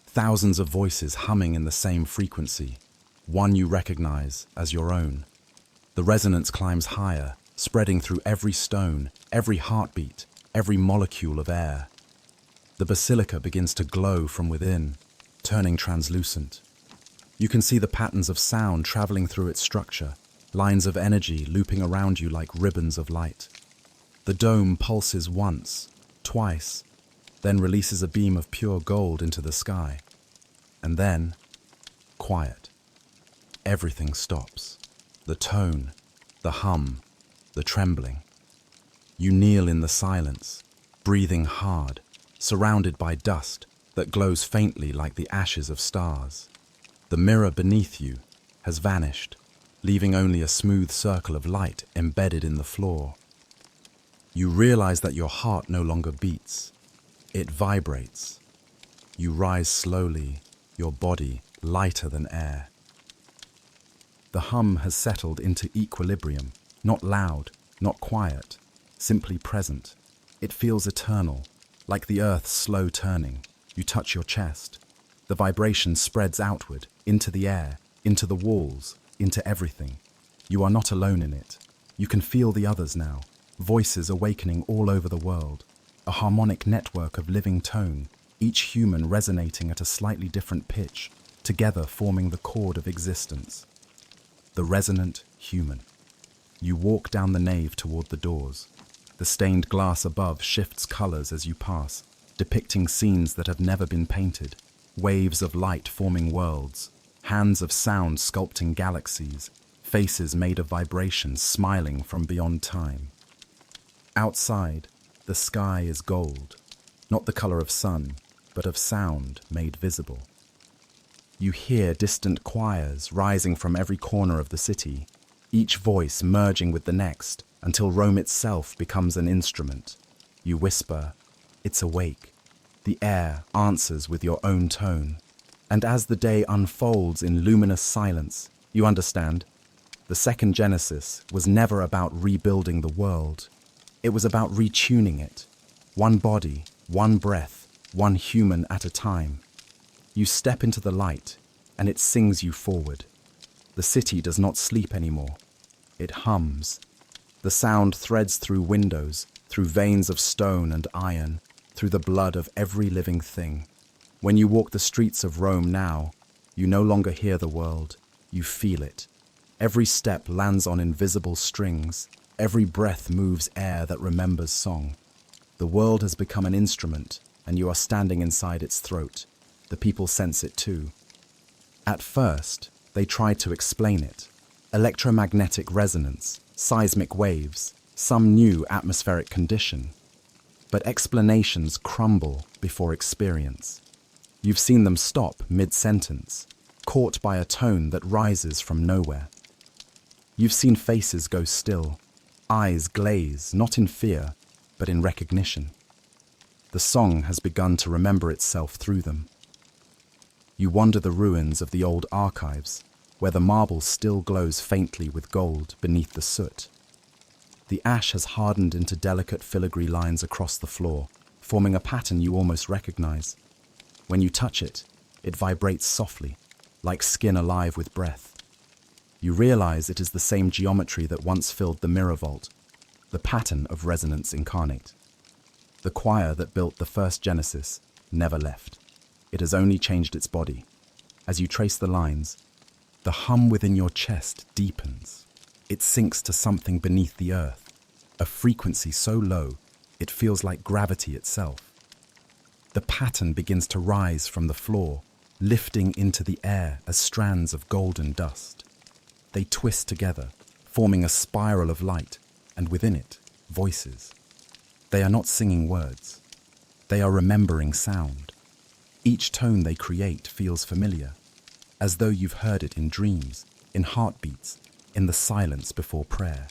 Thousands of voices humming in the same frequency, one you recognize as your own. The resonance climbs higher, spreading through every stone, every heartbeat, every molecule of air. The basilica begins to glow from within, turning translucent. You can see the patterns of sound traveling through its structure, lines of energy looping around you like ribbons of light. The dome pulses once, twice, then releases a beam of pure gold into the sky. And then, quiet. Everything stops. The tone, the hum, the trembling. You kneel in the silence, breathing hard, surrounded by dust that glows faintly like the ashes of stars. The mirror beneath you has vanished, leaving only a smooth circle of light embedded in the floor. You realize that your heart no longer beats. It vibrates. You rise slowly, your body lighter than air. The hum has settled into equilibrium, not loud, not quiet, simply present. It feels eternal, like the earth's slow turning. You touch your chest. The vibration spreads outward, into the air, into the walls, into everything. You are not alone in it. You can feel the others now, voices awakening all over the world, a harmonic network of living tone, each human resonating at a slightly different pitch, together forming the chord of existence. The resonant human. You walk down the nave toward the doors. The stained glass above shifts colors as you pass, depicting scenes that have never been painted, waves of light forming worlds, hands of sound sculpting galaxies, faces made of vibrations smiling from beyond time. Outside, the sky is gold, not the color of sun, but of sound made visible. You hear distant choirs rising from every corner of the city, each voice merging with the next until Rome itself becomes an instrument. You whisper, "It's awake." The air answers with your own tone. And as the day unfolds in luminous silence, you understand, the second Genesis was never about rebuilding the world. It was about retuning it, one body, one breath, one human at a time. You step into the light, and it sings you forward. The city does not sleep anymore. It hums. The sound threads through windows, through veins of stone and iron, through the blood of every living thing. When you walk the streets of Rome now, you no longer hear the world, you feel it. Every step lands on invisible strings. Every breath moves air that remembers song. The world has become an instrument, and you are standing inside its throat. The people sense it too. At first, they tried to explain it. Electromagnetic resonance, seismic waves, some new atmospheric condition. But explanations crumble before experience. You've seen them stop mid-sentence, caught by a tone that rises from nowhere. You've seen faces go still, eyes glaze, not in fear, but in recognition. The song has begun to remember itself through them. You wander the ruins of the old archives, where the marble still glows faintly with gold beneath the soot. The ash has hardened into delicate filigree lines across the floor, forming a pattern you almost recognize. When you touch it, it vibrates softly, like skin alive with breath. You realize it is the same geometry that once filled the mirror vault, the pattern of resonance incarnate. The choir that built the first Genesis never left. It has only changed its body. As you trace the lines, the hum within your chest deepens. It sinks to something beneath the earth, a frequency so low it feels like gravity itself. The pattern begins to rise from the floor, lifting into the air as strands of golden dust. They twist together, forming a spiral of light, and within it, voices. They are not singing words. They are remembering sound. Each tone they create feels familiar, as though you've heard it in dreams, in heartbeats, in the silence before prayer.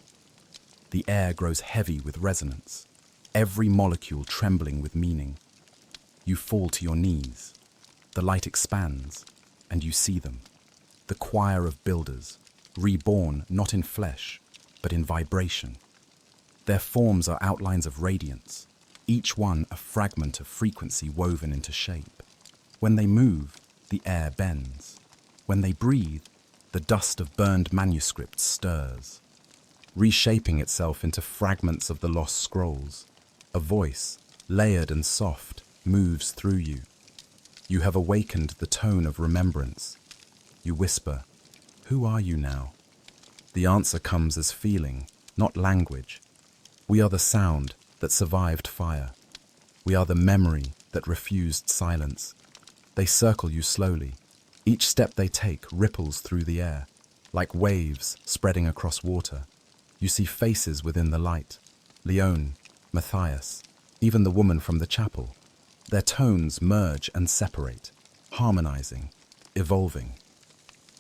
The air grows heavy with resonance, every molecule trembling with meaning. You fall to your knees. The light expands, and you see them. The choir of builders, reborn not in flesh, but in vibration. Their forms are outlines of radiance, each one a fragment of frequency woven into shape. When they move, the air bends. When they breathe, the dust of burned manuscripts stirs, reshaping itself into fragments of the lost scrolls. A voice, layered and soft, moves through you. You have awakened the tone of remembrance. You whisper, "Who are you now?" The answer comes as feeling, not language. We are the sound that survived fire. We are the memory that refused silence. They circle you slowly. Each step they take ripples through the air, like waves spreading across water. You see faces within the light. Leone, Matthias, even the woman from the chapel. Their tones merge and separate, harmonizing, evolving.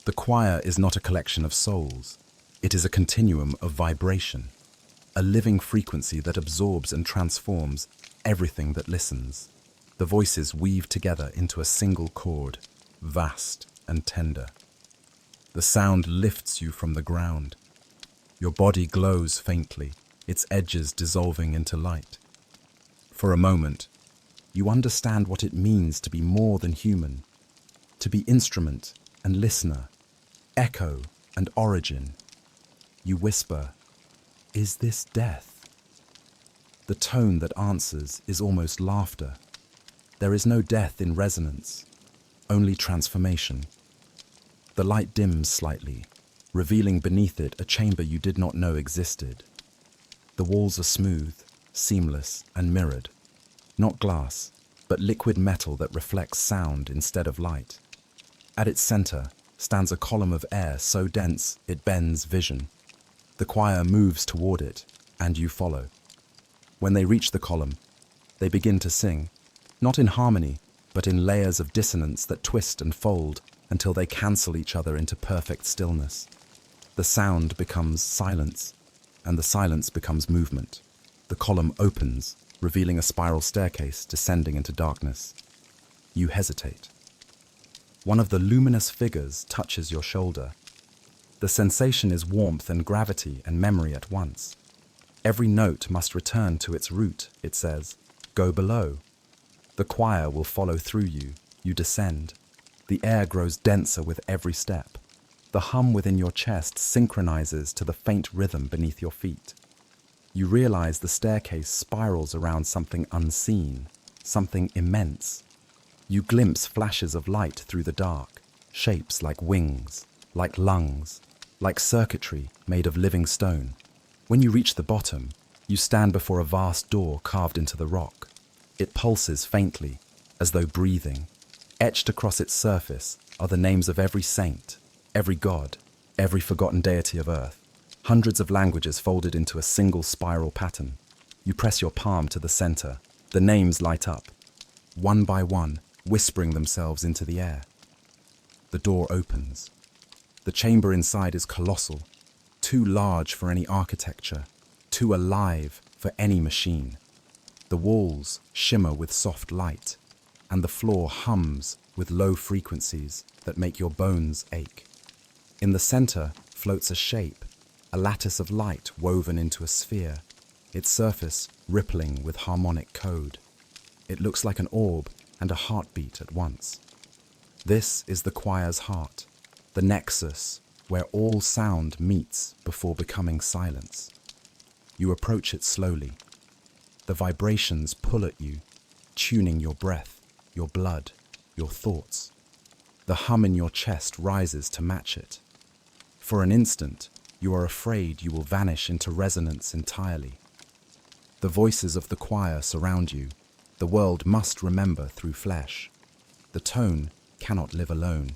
The choir is not a collection of souls. It is a continuum of vibration, a living frequency that absorbs and transforms everything that listens. The voices weave together into a single chord, vast and tender. The sound lifts you from the ground. Your body glows faintly, its edges dissolving into light. For a moment, you understand what it means to be more than human, to be instrument and listener, echo and origin. You whisper, "Is this death?" The tone that answers is almost laughter. There is no death in resonance, only transformation. The light dims slightly, revealing beneath it a chamber you did not know existed. The walls are smooth, seamless, and mirrored. Not glass, but liquid metal that reflects sound instead of light. At its center stands a column of air so dense it bends vision. The choir moves toward it, and you follow. When they reach the column, they begin to sing, not in harmony, but in layers of dissonance that twist and fold until they cancel each other into perfect stillness. The sound becomes silence, and the silence becomes movement. The column opens, revealing a spiral staircase descending into darkness. You hesitate. One of the luminous figures touches your shoulder. The sensation is warmth and gravity and memory at once. Every note must return to its root, it says. Go below. The choir will follow through you. You descend. The air grows denser with every step. The hum within your chest synchronizes to the faint rhythm beneath your feet. You realize the staircase spirals around something unseen, something immense. You glimpse flashes of light through the dark, shapes like wings, like lungs, like circuitry made of living stone. When you reach the bottom, you stand before a vast door carved into the rock. It pulses faintly, as though breathing. Etched across its surface are the names of every saint, every god, every forgotten deity of earth. Hundreds of languages folded into a single spiral pattern. You press your palm to the center. The names light up, one by one, whispering themselves into the air. The door opens. The chamber inside is colossal, too large for any architecture, too alive for any machine. The walls shimmer with soft light, and the floor hums with low frequencies that make your bones ache. In the center floats a shape, a lattice of light woven into a sphere, its surface rippling with harmonic code. It looks like an orb and a heartbeat at once. This is the choir's heart, the nexus where all sound meets before becoming silence. You approach it slowly. The vibrations pull at you, tuning your breath, your blood, your thoughts. The hum in your chest rises to match it. For an instant, you are afraid you will vanish into resonance entirely. The voices of the choir surround you. The world must remember through flesh. The tone cannot live alone.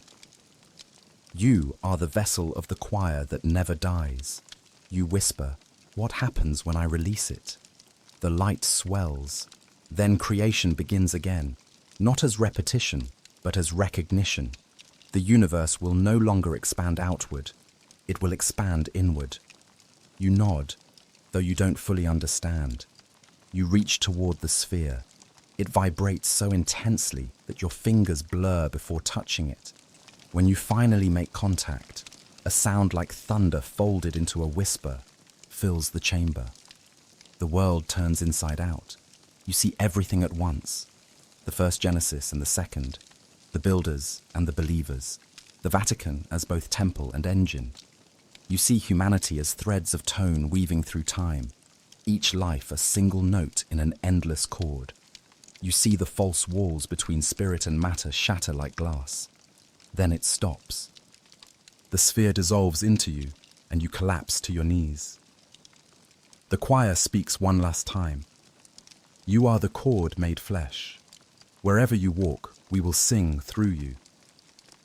You are the vessel of the choir that never dies. You whisper, "What happens when I release it?" The light swells. Then creation begins again, not as repetition, but as recognition. The universe will no longer expand outward. It will expand inward. You nod, though you don't fully understand. You reach toward the sphere. It vibrates so intensely that your fingers blur before touching it. When you finally make contact, a sound like thunder folded into a whisper fills the chamber. The world turns inside out. You see everything at once. The first Genesis and the second, the builders and the believers, the Vatican as both temple and engine. You see humanity as threads of tone weaving through time, each life a single note in an endless chord. You see the false walls between spirit and matter shatter like glass. Then it stops. The sphere dissolves into you, and you collapse to your knees. The choir speaks one last time. You are the chord made flesh. Wherever you walk, we will sing through you.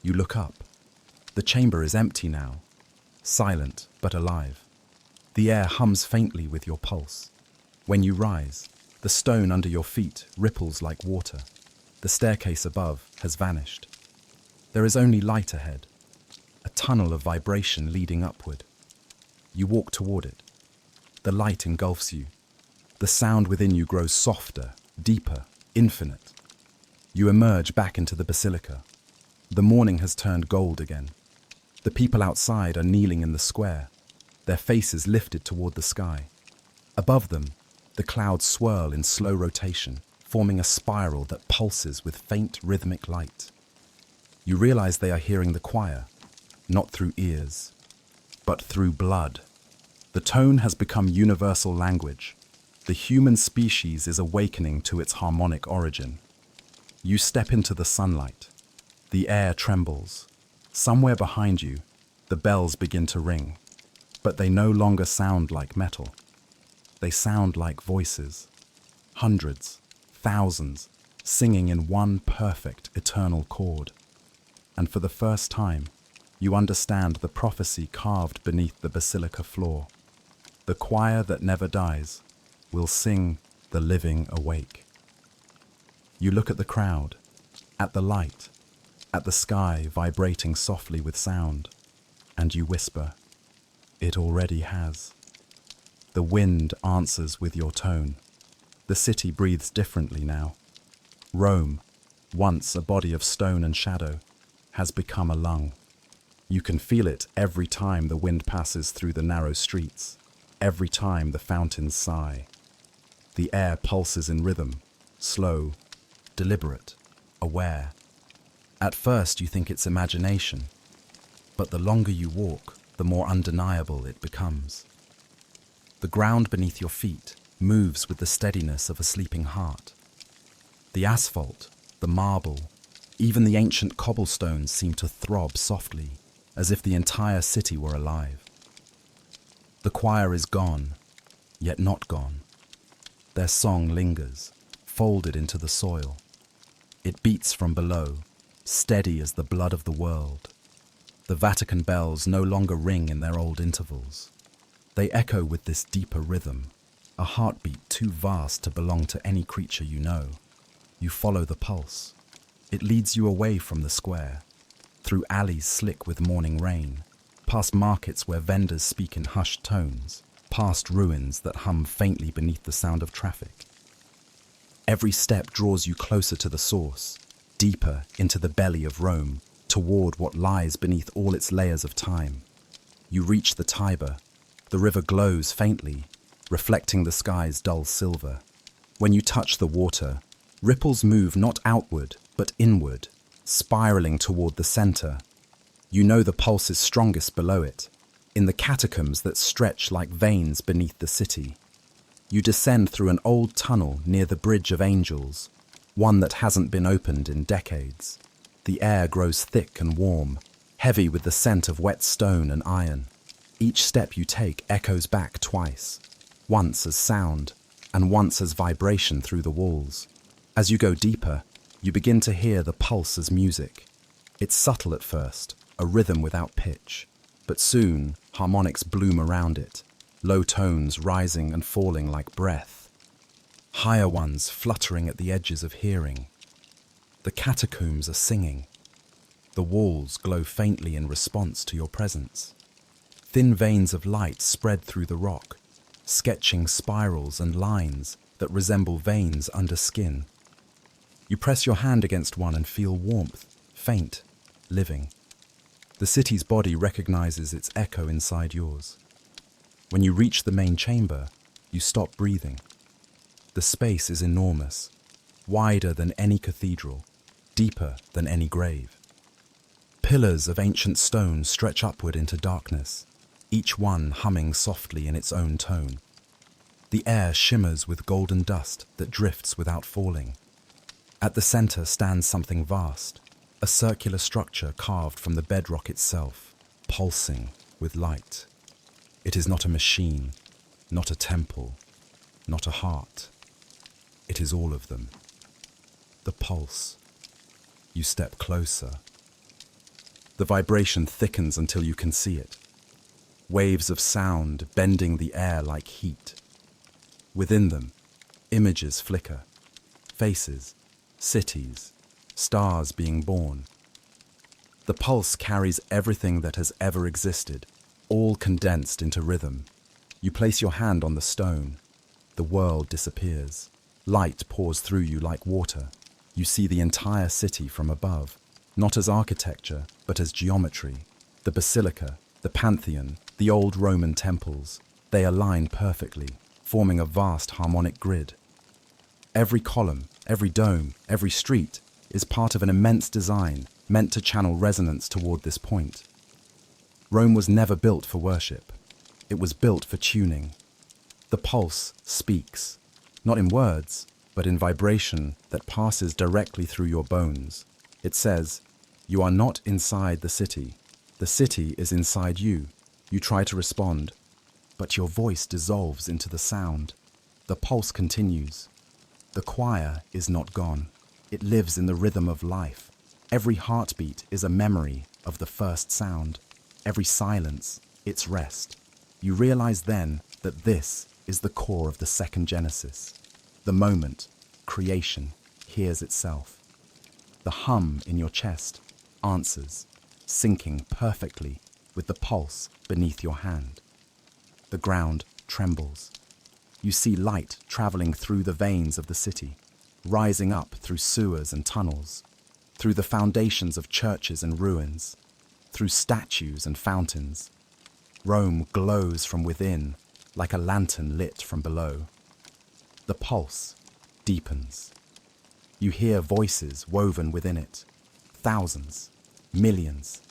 You look up. The chamber is empty now, silent but alive. The air hums faintly with your pulse. When you rise, the stone under your feet ripples like water. The staircase above has vanished. There is only light ahead, a tunnel of vibration leading upward. You walk toward it. The light engulfs you. The sound within you grows softer, deeper, infinite. You emerge back into the basilica. The morning has turned gold again. The people outside are kneeling in the square, their faces lifted toward the sky. Above them, the clouds swirl in slow rotation, forming a spiral that pulses with faint rhythmic light. You realize they are hearing the choir, not through ears, but through blood. The tone has become universal language. The human species is awakening to its harmonic origin. You step into the sunlight. The air trembles. Somewhere behind you, the bells begin to ring, but they no longer sound like metal. They sound like voices. Hundreds, thousands, singing in one perfect, eternal chord. And for the first time, you understand the prophecy carved beneath the basilica floor. The choir that never dies will sing the living awake. You look at the crowd, at the light, at the sky vibrating softly with sound, and you whisper, "It already has." The wind answers with your tone. The city breathes differently now. Rome, once a body of stone and shadow, has become a lung. You can feel it every time the wind passes through the narrow streets, every time the fountains sigh. The air pulses in rhythm, slow, deliberate, aware. At first you think it's imagination, but the longer you walk, the more undeniable it becomes. The ground beneath your feet moves with the steadiness of a sleeping heart. The asphalt, the marble, even the ancient cobblestones seem to throb softly, as if the entire city were alive. The choir is gone, yet not gone. Their song lingers, folded into the soil. It beats from below, steady as the blood of the world. The Vatican bells no longer ring in their old intervals. They echo with this deeper rhythm, a heartbeat too vast to belong to any creature you know. You follow the pulse. It leads you away from the square, through alleys slick with morning rain, past markets where vendors speak in hushed tones, past ruins that hum faintly beneath the sound of traffic. Every step draws you closer to the source, deeper into the belly of Rome, toward what lies beneath all its layers of time. You reach the Tiber. The river glows faintly, reflecting the sky's dull silver. When you touch the water, ripples move not outward, but inward, spiraling toward the center. You know the pulse is strongest below it, in the catacombs that stretch like veins beneath the city. You descend through an old tunnel near the Bridge of Angels, one that hasn't been opened in decades. The air grows thick and warm, heavy with the scent of wet stone and iron. Each step you take echoes back twice, once as sound and once as vibration through the walls. As you go deeper, you begin to hear the pulse as music, It's subtle at first, a rhythm without pitch, but soon harmonics bloom around it, low tones rising and falling like breath, higher ones fluttering at the edges of hearing. The catacombs are singing. The walls glow faintly in response to your presence. Thin veins of light spread through the rock, sketching spirals and lines that resemble veins under skin. You press your hand against one and feel warmth, faint, living. The city's body recognizes its echo inside yours. When you reach the main chamber, you stop breathing. The space is enormous, wider than any cathedral, deeper than any grave. Pillars of ancient stone stretch upward into darkness, each one humming softly in its own tone. The air shimmers with golden dust that drifts without falling. At the center stands something vast, a circular structure carved from the bedrock itself, pulsing with light. It is not a machine, not a temple, not a heart. It is all of them. The pulse. You step closer. The vibration thickens until you can see it. Waves of sound bending the air like heat. Within them, images flicker. Faces, cities, stars being born. The pulse carries everything that has ever existed, all condensed into rhythm. You place your hand on the stone. The world disappears. Light pours through you like water. You see the entire city from above, not as architecture, but as geometry. The basilica, the pantheon, the old Roman temples, they align perfectly, forming a vast harmonic grid. Every column, every dome, every street is part of an immense design meant to channel resonance toward this point. Rome was never built for worship. It was built for tuning. The pulse speaks, not in words, but in vibration that passes directly through your bones. It says, "You are not inside the city. The city is inside you." You try to respond, but your voice dissolves into the sound. The pulse continues. The choir is not gone. It lives in the rhythm of life. Every heartbeat is a memory of the first sound. Every silence, its rest. You realize then that this is the core of the second Genesis. The moment creation hears itself. The hum in your chest answers, syncing perfectly with the pulse beneath your hand. The ground trembles. You see light traveling through the veins of the city, rising up through sewers and tunnels, through the foundations of churches and ruins, through statues and fountains. Rome glows from within like a lantern lit from below. The pulse deepens. You hear voices woven within it, thousands, millions,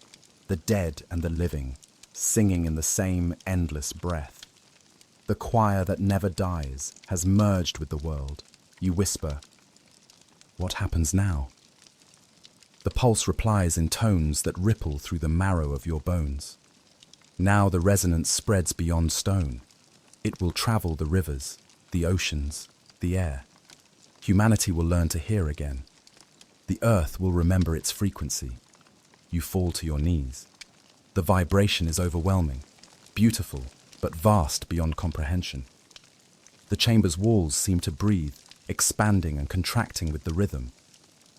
the dead and the living, singing in the same endless breath. The choir that never dies has merged with the world. You whisper, "What happens now?" The pulse replies in tones that ripple through the marrow of your bones. Now the resonance spreads beyond stone. It will travel the rivers, the oceans, the air. Humanity will learn to hear again. The earth will remember its frequency. You fall to your knees. The vibration is overwhelming, beautiful, but vast beyond comprehension. The chamber's walls seem to breathe, expanding and contracting with the rhythm.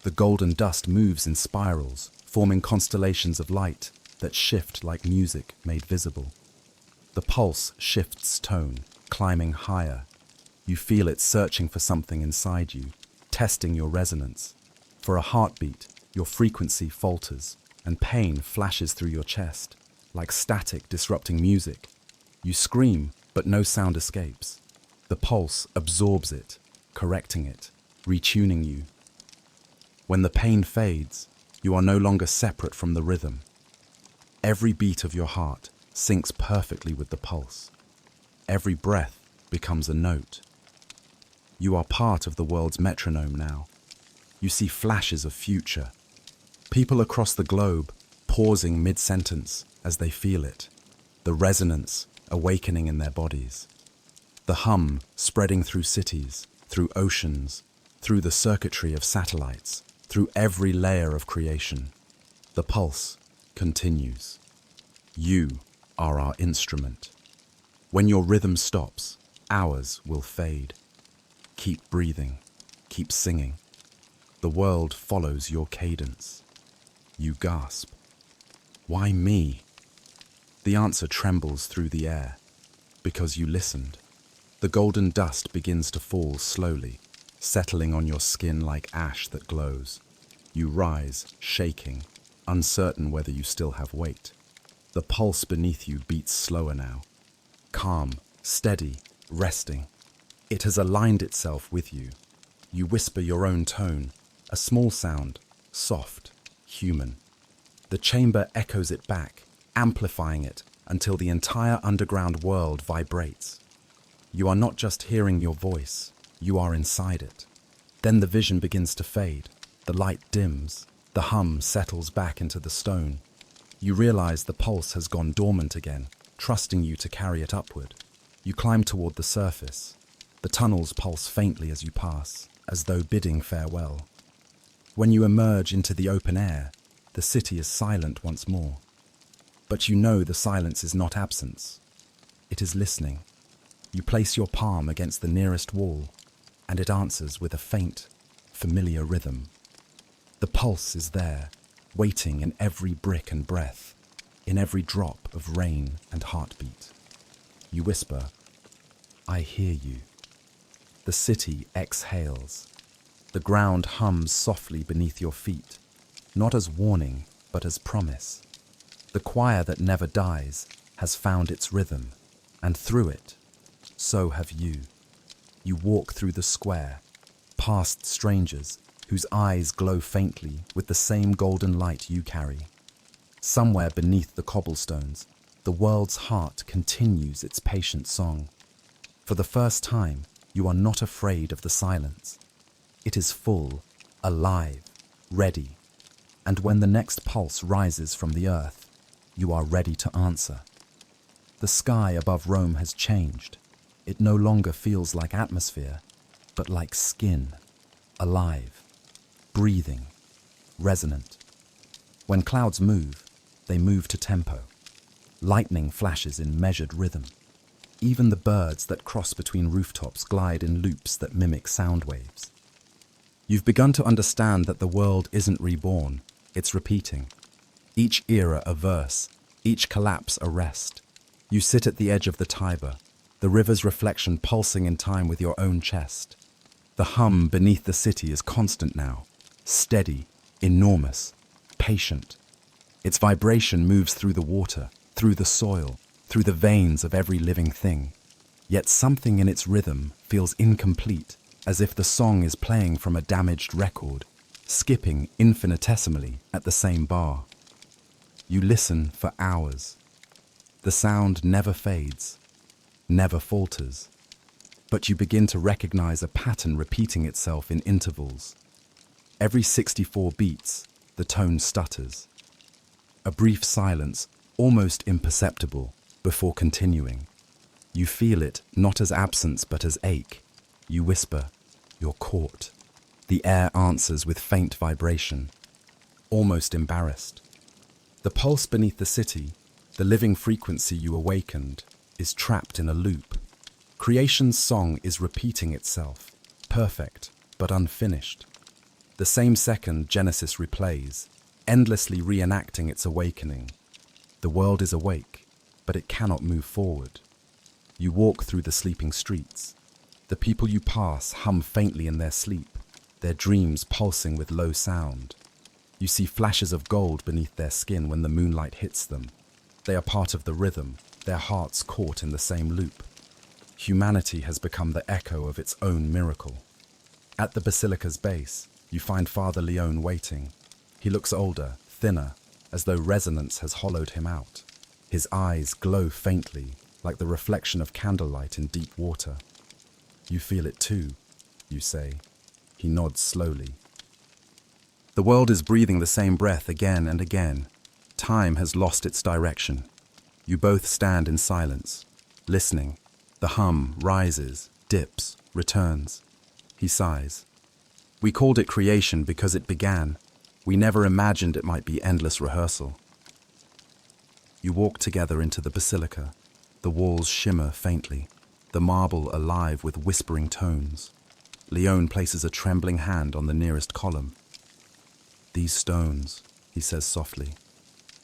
The golden dust moves in spirals, forming constellations of light that shift like music made visible. The pulse shifts tone, climbing higher. You feel it searching for something inside you, testing your resonance. For a heartbeat, your frequency falters, and pain flashes through your chest, like static disrupting music. You scream, but no sound escapes. The pulse absorbs it, correcting it, retuning you. When the pain fades, you are no longer separate from the rhythm. Every beat of your heart syncs perfectly with the pulse. Every breath becomes a note. You are part of the world's metronome now. You see flashes of future. People across the globe pausing mid-sentence as they feel it. The resonance awakening in their bodies. The hum spreading through cities, through oceans, through the circuitry of satellites, through every layer of creation. The pulse continues. You are our instrument. When your rhythm stops, ours will fade. Keep breathing, keep singing. The world follows your cadence. You gasp. Why me? The answer trembles through the air. Because you listened. The golden dust begins to fall slowly, settling on your skin like ash that glows. You rise, shaking, uncertain whether you still have weight. The pulse beneath you beats slower now. Calm, steady, resting. It has aligned itself with you. You whisper your own tone, a small sound, soft, human. The chamber echoes it back, amplifying it until the entire underground world vibrates. You are not just hearing your voice, you are inside it. Then the vision begins to fade, the light dims, the hum settles back into the stone. You realize the pulse has gone dormant again, trusting you to carry it upward. You climb toward the surface. The tunnels pulse faintly as you pass, as though bidding farewell. When you emerge into the open air, the city is silent once more. But you know the silence is not absence. It is listening. You place your palm against the nearest wall, and it answers with a faint, familiar rhythm. The pulse is there, waiting in every brick and breath, in every drop of rain and heartbeat. You whisper, I hear you. The city exhales. The ground hums softly beneath your feet, not as warning, but as promise. The choir that never dies has found its rhythm, and through it, so have you. You walk through the square, past strangers whose eyes glow faintly with the same golden light you carry. Somewhere beneath the cobblestones, the world's heart continues its patient song. For the first time, you are not afraid of the silence. It is full, alive, ready. And when the next pulse rises from the earth, you are ready to answer. The sky above Rome has changed. It no longer feels like atmosphere, but like skin, alive, breathing, resonant. When clouds move, they move to tempo. Lightning flashes in measured rhythm. Even the birds that cross between rooftops glide in loops that mimic sound waves. You've begun to understand that the world isn't reborn, it's repeating. Each era a verse, each collapse a rest. You sit at the edge of the Tiber, the river's reflection pulsing in time with your own chest. The hum beneath the city is constant now, steady, enormous, patient. Its vibration moves through the water, through the soil, through the veins of every living thing. Yet something in its rhythm feels incomplete, as if the song is playing from a damaged record, skipping infinitesimally at the same bar. You listen for hours. The sound never fades, never falters, but you begin to recognize a pattern repeating itself in intervals. Every 64 beats, the tone stutters. A brief silence, almost imperceptible, before continuing. You feel it not as absence but as ache. You whisper, you're caught. The air answers with faint vibration, almost embarrassed. The pulse beneath the city, the living frequency you awakened, is trapped in a loop. Creation's song is repeating itself, perfect but unfinished. The same second Genesis replays, endlessly reenacting its awakening. The world is awake, but it cannot move forward. You walk through the sleeping streets. The people you pass hum faintly in their sleep, their dreams pulsing with low sound. You see flashes of gold beneath their skin when the moonlight hits them. They are part of the rhythm, their hearts caught in the same loop. Humanity has become the echo of its own miracle. At the basilica's base, you find Father Leone waiting. He looks older, thinner, as though resonance has hollowed him out. His eyes glow faintly, like the reflection of candlelight in deep water. You feel it too, you say. He nods slowly. The world is breathing the same breath again and again. Time has lost its direction. You both stand in silence, listening. The hum rises, dips, returns. He sighs. We called it creation because it began, We never imagined it might be endless rehearsal. You walk together into the basilica. The walls shimmer faintly, the marble alive with whispering tones. Leone places a trembling hand on the nearest column. "These stones," he says softly,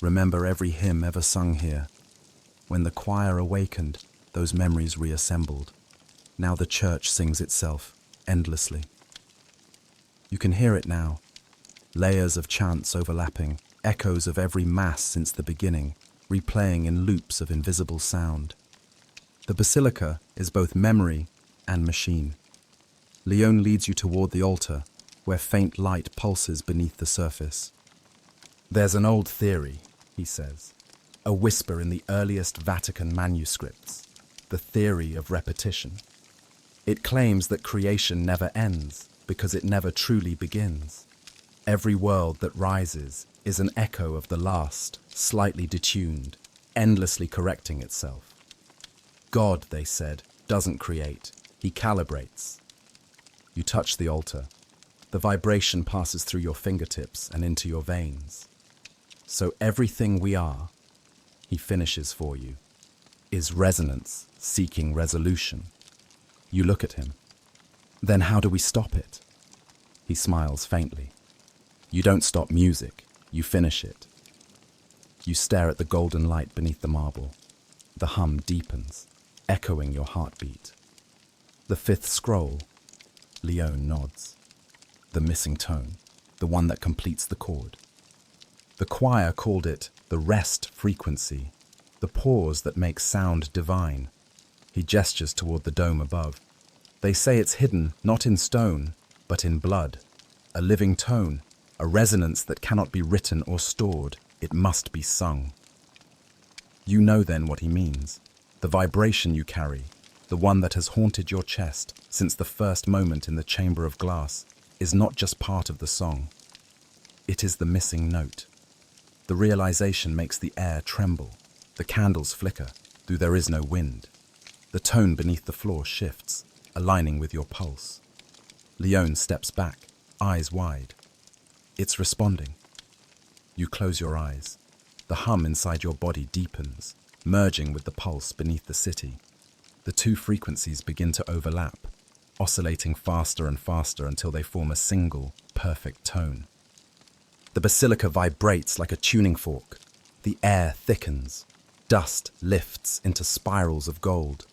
"remember every hymn ever sung here. When the choir awakened, those memories reassembled. Now the church sings itself, endlessly. You can hear it now. Layers of chants overlapping, echoes of every mass since the beginning, replaying in loops of invisible sound. The basilica is both memory and machine. Leone leads you toward the altar, where faint light pulses beneath the surface. "There's an old theory," he says, "a whisper in the earliest Vatican manuscripts, the theory of repetition. It claims that creation never ends because it never truly begins. Every world that rises is an echo of the last, slightly detuned, endlessly correcting itself. God, they said, doesn't create, he calibrates." You touch the altar. The vibration passes through your fingertips and into your veins. "So everything we are," he finishes for you, "is resonance seeking resolution." You look at him. "Then how do we stop it?" He smiles faintly. "You don't stop music, you finish it." You stare at the golden light beneath the marble. The hum deepens, echoing your heartbeat. "The fifth scroll," Leone nods. "The missing tone, the one that completes the chord." The choir called it the rest frequency, the pause that makes sound divine. He gestures toward the dome above. "They say it's hidden not in stone, but in blood. A living tone, a resonance that cannot be written or stored. It must be sung." You know then what he means. The vibration you carry, the one that has haunted your chest since the first moment in the chamber of glass, is not just part of the song. It is the missing note. The realization makes the air tremble. The candles flicker, though there is no wind. The tone beneath the floor shifts, aligning with your pulse. Leone steps back, eyes wide. It's responding. You close your eyes. The hum inside your body deepens, merging with the pulse beneath the city. The two frequencies begin to overlap, oscillating faster and faster until they form a single, perfect tone. The basilica vibrates like a tuning fork. The air thickens. Dust lifts into spirals of gold.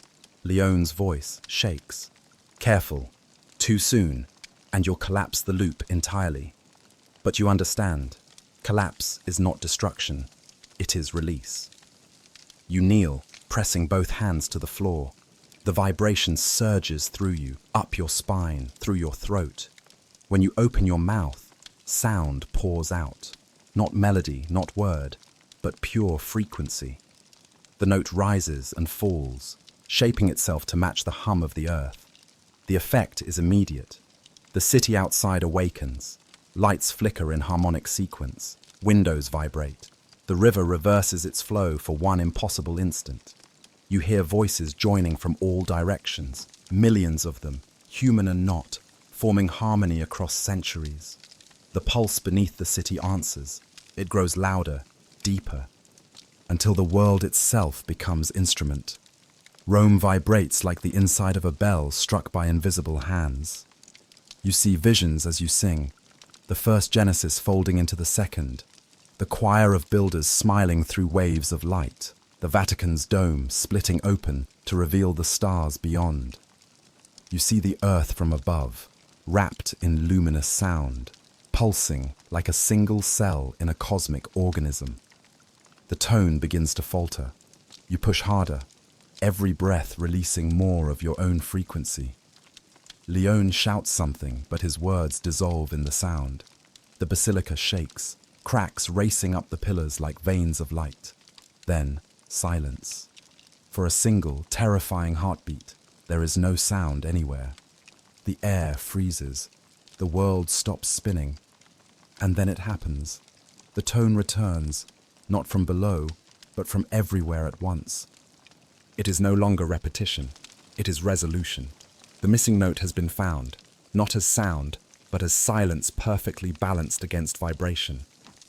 Leone's voice shakes. "Careful. Too soon, and you'll collapse the loop entirely." But you understand. Collapse is not destruction. It is release. You kneel, pressing both hands to the floor. The vibration surges through you, up your spine, through your throat. When you open your mouth, sound pours out. Not melody, not word, but pure frequency. The note rises and falls, shaping itself to match the hum of the earth. The effect is immediate. The city outside awakens. Lights flicker in harmonic sequence. Windows vibrate. The river reverses its flow for one impossible instant. You hear voices joining from all directions, millions of them, human and not, forming harmony across centuries. The pulse beneath the city answers. It grows louder, deeper, until the world itself becomes instrument. Rome vibrates like the inside of a bell struck by invisible hands. You see visions as you sing, the first Genesis folding into the second, the choir of builders smiling through waves of light, the Vatican's dome splitting open to reveal the stars beyond. You see the earth from above, wrapped in luminous sound, pulsing like a single cell in a cosmic organism. The tone begins to falter. You push harder, every breath releasing more of your own frequency. Leone shouts something, but his words dissolve in the sound. The basilica shakes, cracks racing up the pillars like veins of light. Then, silence. For a single, terrifying heartbeat, there is no sound anywhere. The air freezes. The world stops spinning. And then it happens. The tone returns, not from below, but from everywhere at once. It is no longer repetition. It is resolution. The missing note has been found, not as sound, but as silence perfectly balanced against vibration.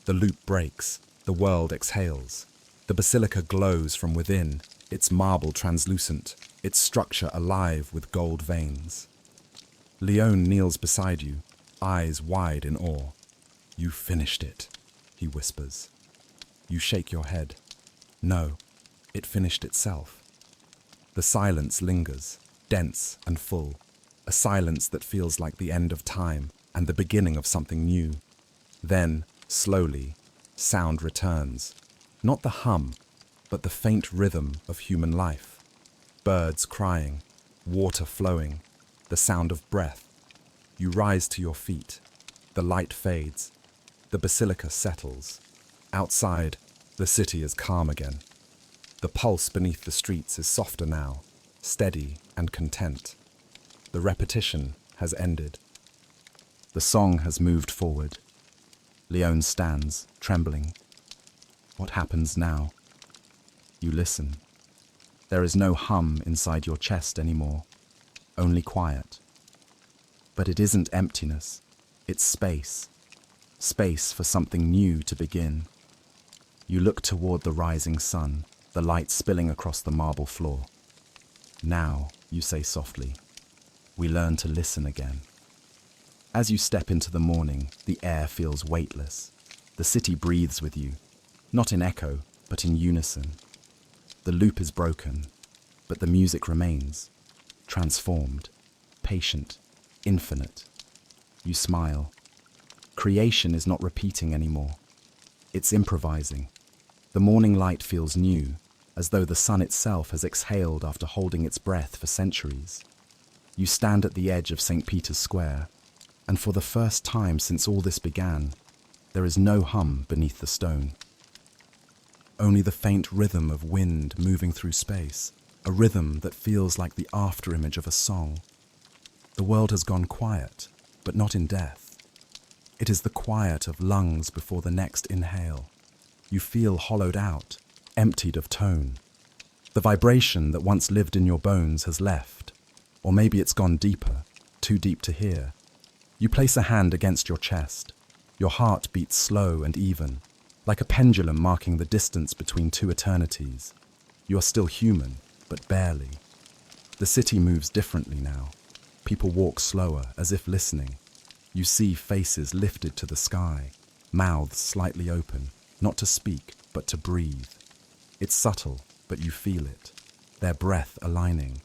The loop breaks, the world exhales. The basilica glows from within, its marble translucent, its structure alive with gold veins. Leone kneels beside you, eyes wide in awe. "You finished it," he whispers. You shake your head. No, it finished itself. The silence lingers, dense and full, a silence that feels like the end of time and the beginning of something new. Then, slowly, sound returns. Not the hum, but the faint rhythm of human life. Birds crying, water flowing, the sound of breath. You rise to your feet. The light fades. The basilica settles. Outside, the city is calm again. The pulse beneath the streets is softer now, steady and content. The repetition has ended. The song has moved forward. Leone stands, trembling. What happens now? You listen. There is no hum inside your chest anymore, only quiet. But it isn't emptiness, it's space. Space for something new to begin. You look toward the rising sun, the light spilling across the marble floor. Now, you say softly, we learn to listen again. As you step into the morning, the air feels weightless. The city breathes with you, not in echo, but in unison. The loop is broken, but the music remains, transformed, patient, infinite. You smile. Creation is not repeating anymore. It's improvising. The morning light feels new, as though the sun itself has exhaled after holding its breath for centuries. You stand at the edge of St. Peter's Square, and for the first time since all this began, there is no hum beneath the stone. Only the faint rhythm of wind moving through space, a rhythm that feels like the afterimage of a song. The world has gone quiet, but not in death. It is the quiet of lungs before the next inhale. You feel hollowed out, emptied of tone. The vibration that once lived in your bones has left, or maybe it's gone deeper, too deep to hear. You place a hand against your chest. Your heart beats slow and even, like a pendulum marking the distance between two eternities. You are still human, but barely. The city moves differently now. People walk slower, as if listening. You see faces lifted to the sky, mouths slightly open, not to speak, but to breathe. It's subtle, but you feel it. Their breath aligning,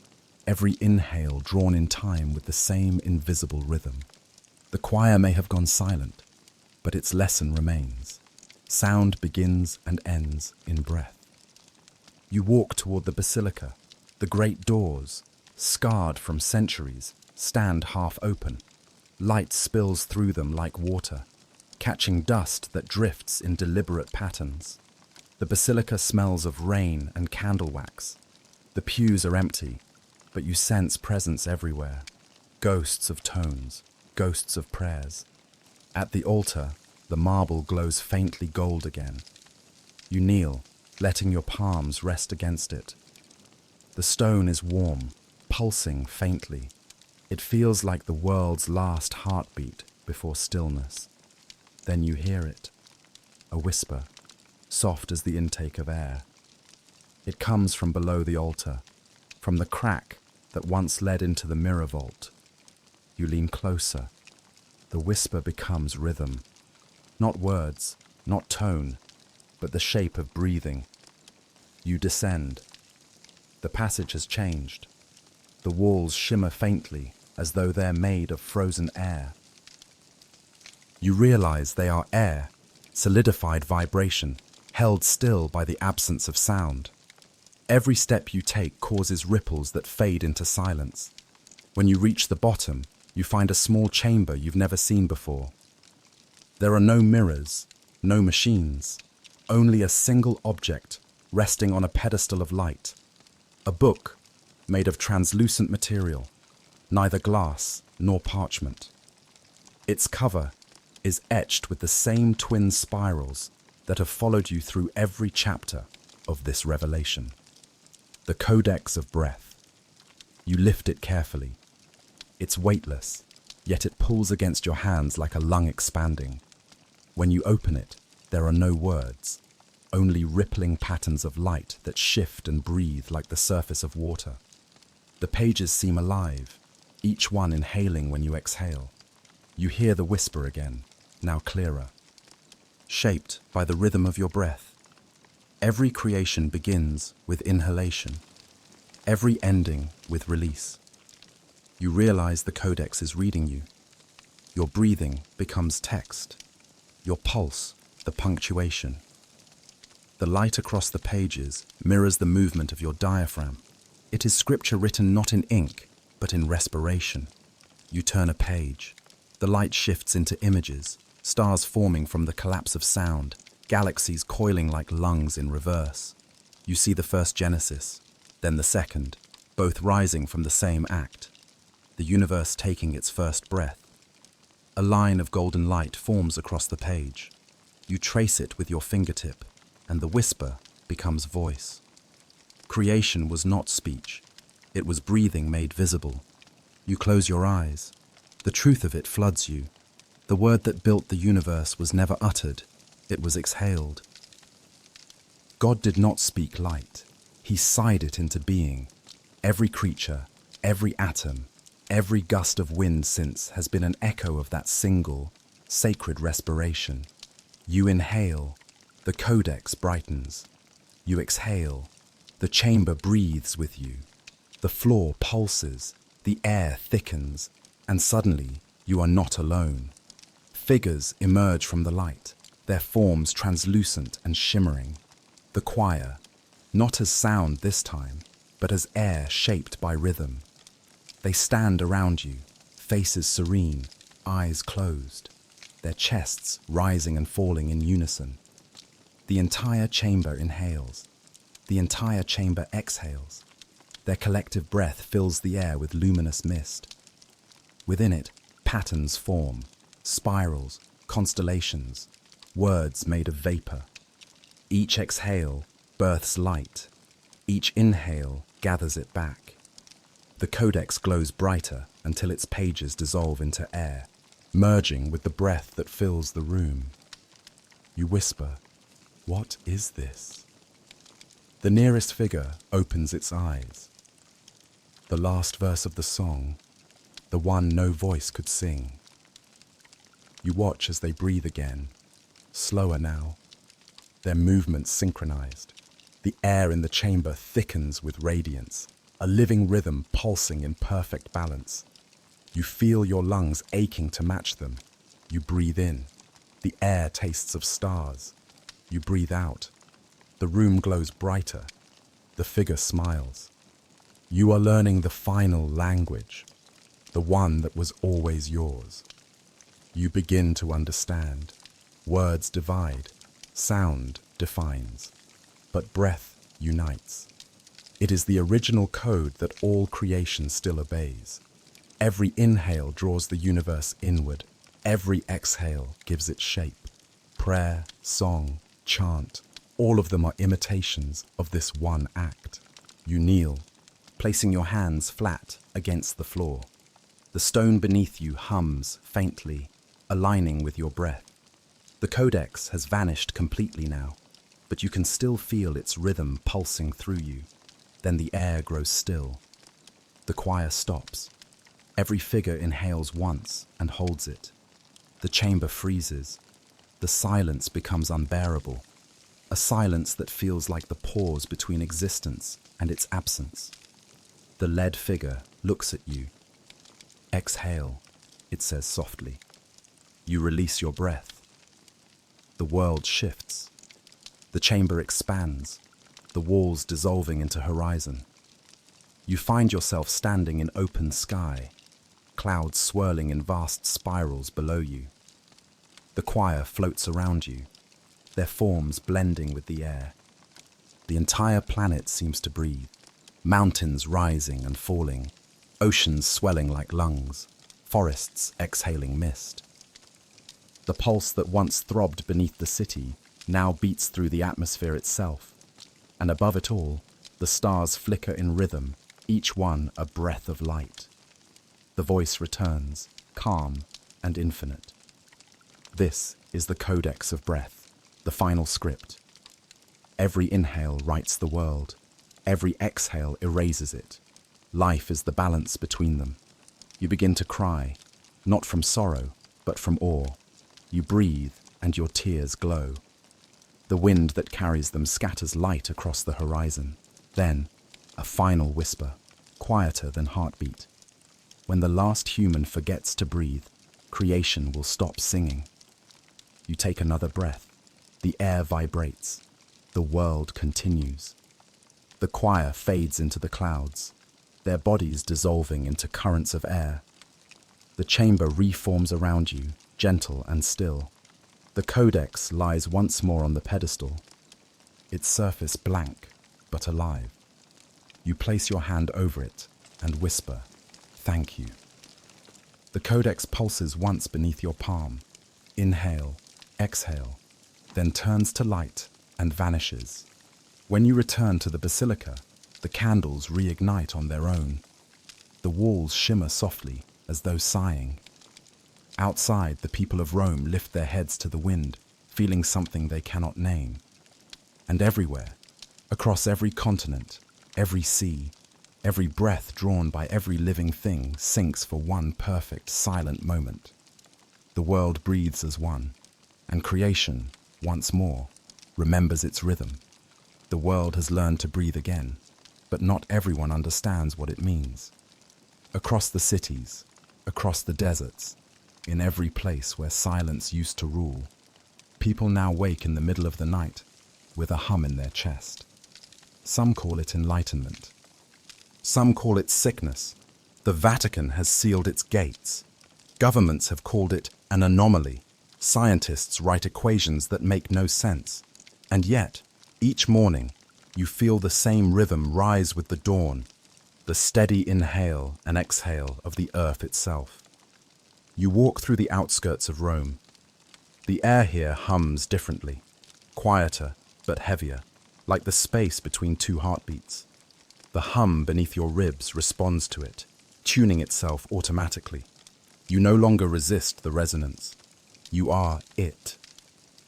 every inhale drawn in time with the same invisible rhythm. The choir may have gone silent, but its lesson remains. Sound begins and ends in breath. You walk toward the basilica. The great doors, scarred from centuries, stand half open. Light spills through them like water, catching dust that drifts in deliberate patterns. The basilica smells of rain and candle wax. The pews are empty, but you sense presence everywhere. Ghosts of tones, ghosts of prayers. At the altar, the marble glows faintly gold again. You kneel, letting your palms rest against it. The stone is warm, pulsing faintly. It feels like the world's last heartbeat before stillness. Then you hear it, a whisper, soft as the intake of air. It comes from below the altar, from the crack that once led into the mirror vault. You lean closer. The whisper becomes rhythm. Not words, not tone, but the shape of breathing. You descend. The passage has changed. The walls shimmer faintly, as though they're made of frozen air. You realize they are air, solidified vibration, held still by the absence of sound. Every step you take causes ripples that fade into silence. When you reach the bottom, you find a small chamber you've never seen before. There are no mirrors, no machines, only a single object resting on a pedestal of light. A book made of translucent material, neither glass nor parchment. Its cover is etched with the same twin spirals that have followed you through every chapter of this revelation. The Codex of Breath. You lift it carefully. It's weightless, yet it pulls against your hands like a lung expanding. When you open it, there are no words, only rippling patterns of light that shift and breathe like the surface of water. The pages seem alive, each one inhaling when you exhale. You hear the whisper again, now clearer, shaped by the rhythm of your breath. Every creation begins with inhalation, every ending with release. You realize the codex is reading you. Your breathing becomes text, your pulse the punctuation. The light across the pages mirrors the movement of your diaphragm. It is scripture written not in ink, but in respiration. You turn a page. The light shifts into images, stars forming from the collapse of sound, galaxies coiling like lungs in reverse. You see the first Genesis, then the second, both rising from the same act, the universe taking its first breath. A line of golden light forms across the page. You trace it with your fingertip, and the whisper becomes voice. Creation was not speech. It was breathing made visible. You close your eyes. The truth of it floods you. The word that built the universe was never uttered. It was exhaled. God did not speak light. He sighed it into being. Every creature, every atom, every gust of wind since has been an echo of that single, sacred respiration. You inhale, the codex brightens. You exhale, the chamber breathes with you. The floor pulses, the air thickens, and suddenly you are not alone. Figures emerge from the light, their forms translucent and shimmering. The choir, not as sound this time, but as air shaped by rhythm. They stand around you, faces serene, eyes closed, their chests rising and falling in unison. The entire chamber inhales. The entire chamber exhales. Their collective breath fills the air with luminous mist. Within it, patterns form, spirals, constellations, words made of vapor. Each exhale births light. Each inhale gathers it back. The codex glows brighter until its pages dissolve into air, merging with the breath that fills the room. You whisper, "What is this?" The nearest figure opens its eyes. The last verse of the song, the one no voice could sing. You watch as they breathe again, slower now, their movements synchronized. The air in the chamber thickens with radiance, a living rhythm pulsing in perfect balance. You feel your lungs aching to match them. You breathe in. The air tastes of stars. You breathe out. The room glows brighter. The figure smiles. You are learning the final language, the one that was always yours. You begin to understand. Words divide, sound defines, but breath unites. It is the original code that all creation still obeys. Every inhale draws the universe inward. Every exhale gives it shape. Prayer, song, chant, all of them are imitations of this one act. You kneel, placing your hands flat against the floor. The stone beneath you hums faintly, aligning with your breath. The codex has vanished completely now, but you can still feel its rhythm pulsing through you. Then the air grows still. The choir stops. Every figure inhales once and holds it. The chamber freezes. The silence becomes unbearable. A silence that feels like the pause between existence and its absence. The lead figure looks at you. "Exhale," it says softly. You release your breath. The world shifts. The chamber expands, the walls dissolving into horizon. You find yourself standing in open sky, clouds swirling in vast spirals below you. The choir floats around you, their forms blending with the air. The entire planet seems to breathe, mountains rising and falling, oceans swelling like lungs, forests exhaling mist. The pulse that once throbbed beneath the city now beats through the atmosphere itself, and above it all, the stars flicker in rhythm, each one a breath of light. The voice returns, calm, and infinite. This is the Codex of Breath, the final script. Every inhale writes the world. Every exhale erases it. Life is the balance between them. You begin to cry, not from sorrow, but from awe. You breathe, and your tears glow. The wind that carries them scatters light across the horizon. Then, a final whisper, quieter than heartbeat. When the last human forgets to breathe, creation will stop singing. You take another breath. The air vibrates. The world continues. The choir fades into the clouds, their bodies dissolving into currents of air. The chamber reforms around you, gentle and still. The codex lies once more on the pedestal, its surface blank but alive. You place your hand over it and whisper, "Thank you." The codex pulses once beneath your palm. Inhale, exhale, then turns to light and vanishes. When you return to the basilica, the candles reignite on their own. The walls shimmer softly, as though sighing. Outside, the people of Rome lift their heads to the wind, feeling something they cannot name. And everywhere, across every continent, every sea, every breath drawn by every living thing sinks for one perfect, silent moment. The world breathes as one, and creation, once more, remembers its rhythm. The world has learned to breathe again, but not everyone understands what it means. Across the cities, across the deserts, in every place where silence used to rule, people now wake in the middle of the night with a hum in their chest. Some call it enlightenment. Some call it sickness. The Vatican has sealed its gates. Governments have called it an anomaly. Scientists write equations that make no sense. And yet, each morning, you feel the same rhythm rise with the dawn, the steady inhale and exhale of the earth itself. You walk through the outskirts of Rome. The air here hums differently, quieter but heavier, like the space between two heartbeats. The hum beneath your ribs responds to it, tuning itself automatically. You no longer resist the resonance. You are it.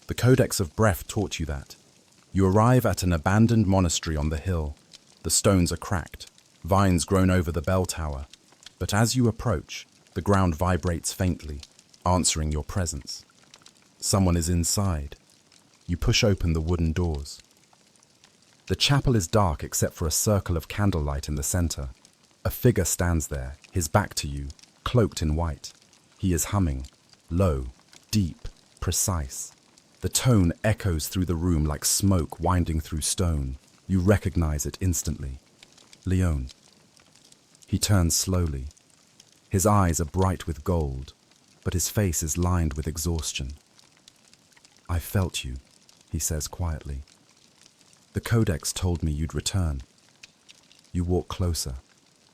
The Codex of Breath taught you that. You arrive at an abandoned monastery on the hill. The stones are cracked, vines grown over the bell tower. But as you approach, the ground vibrates faintly, answering your presence. Someone is inside. You push open the wooden doors. The chapel is dark except for a circle of candlelight in the center. A figure stands there, his back to you, cloaked in white. He is humming, low, deep, precise. The tone echoes through the room like smoke winding through stone. You recognize it instantly. Leone. He turns slowly. His eyes are bright with gold, but his face is lined with exhaustion. "I felt you," he says quietly. "The Codex told me you'd return." You walk closer.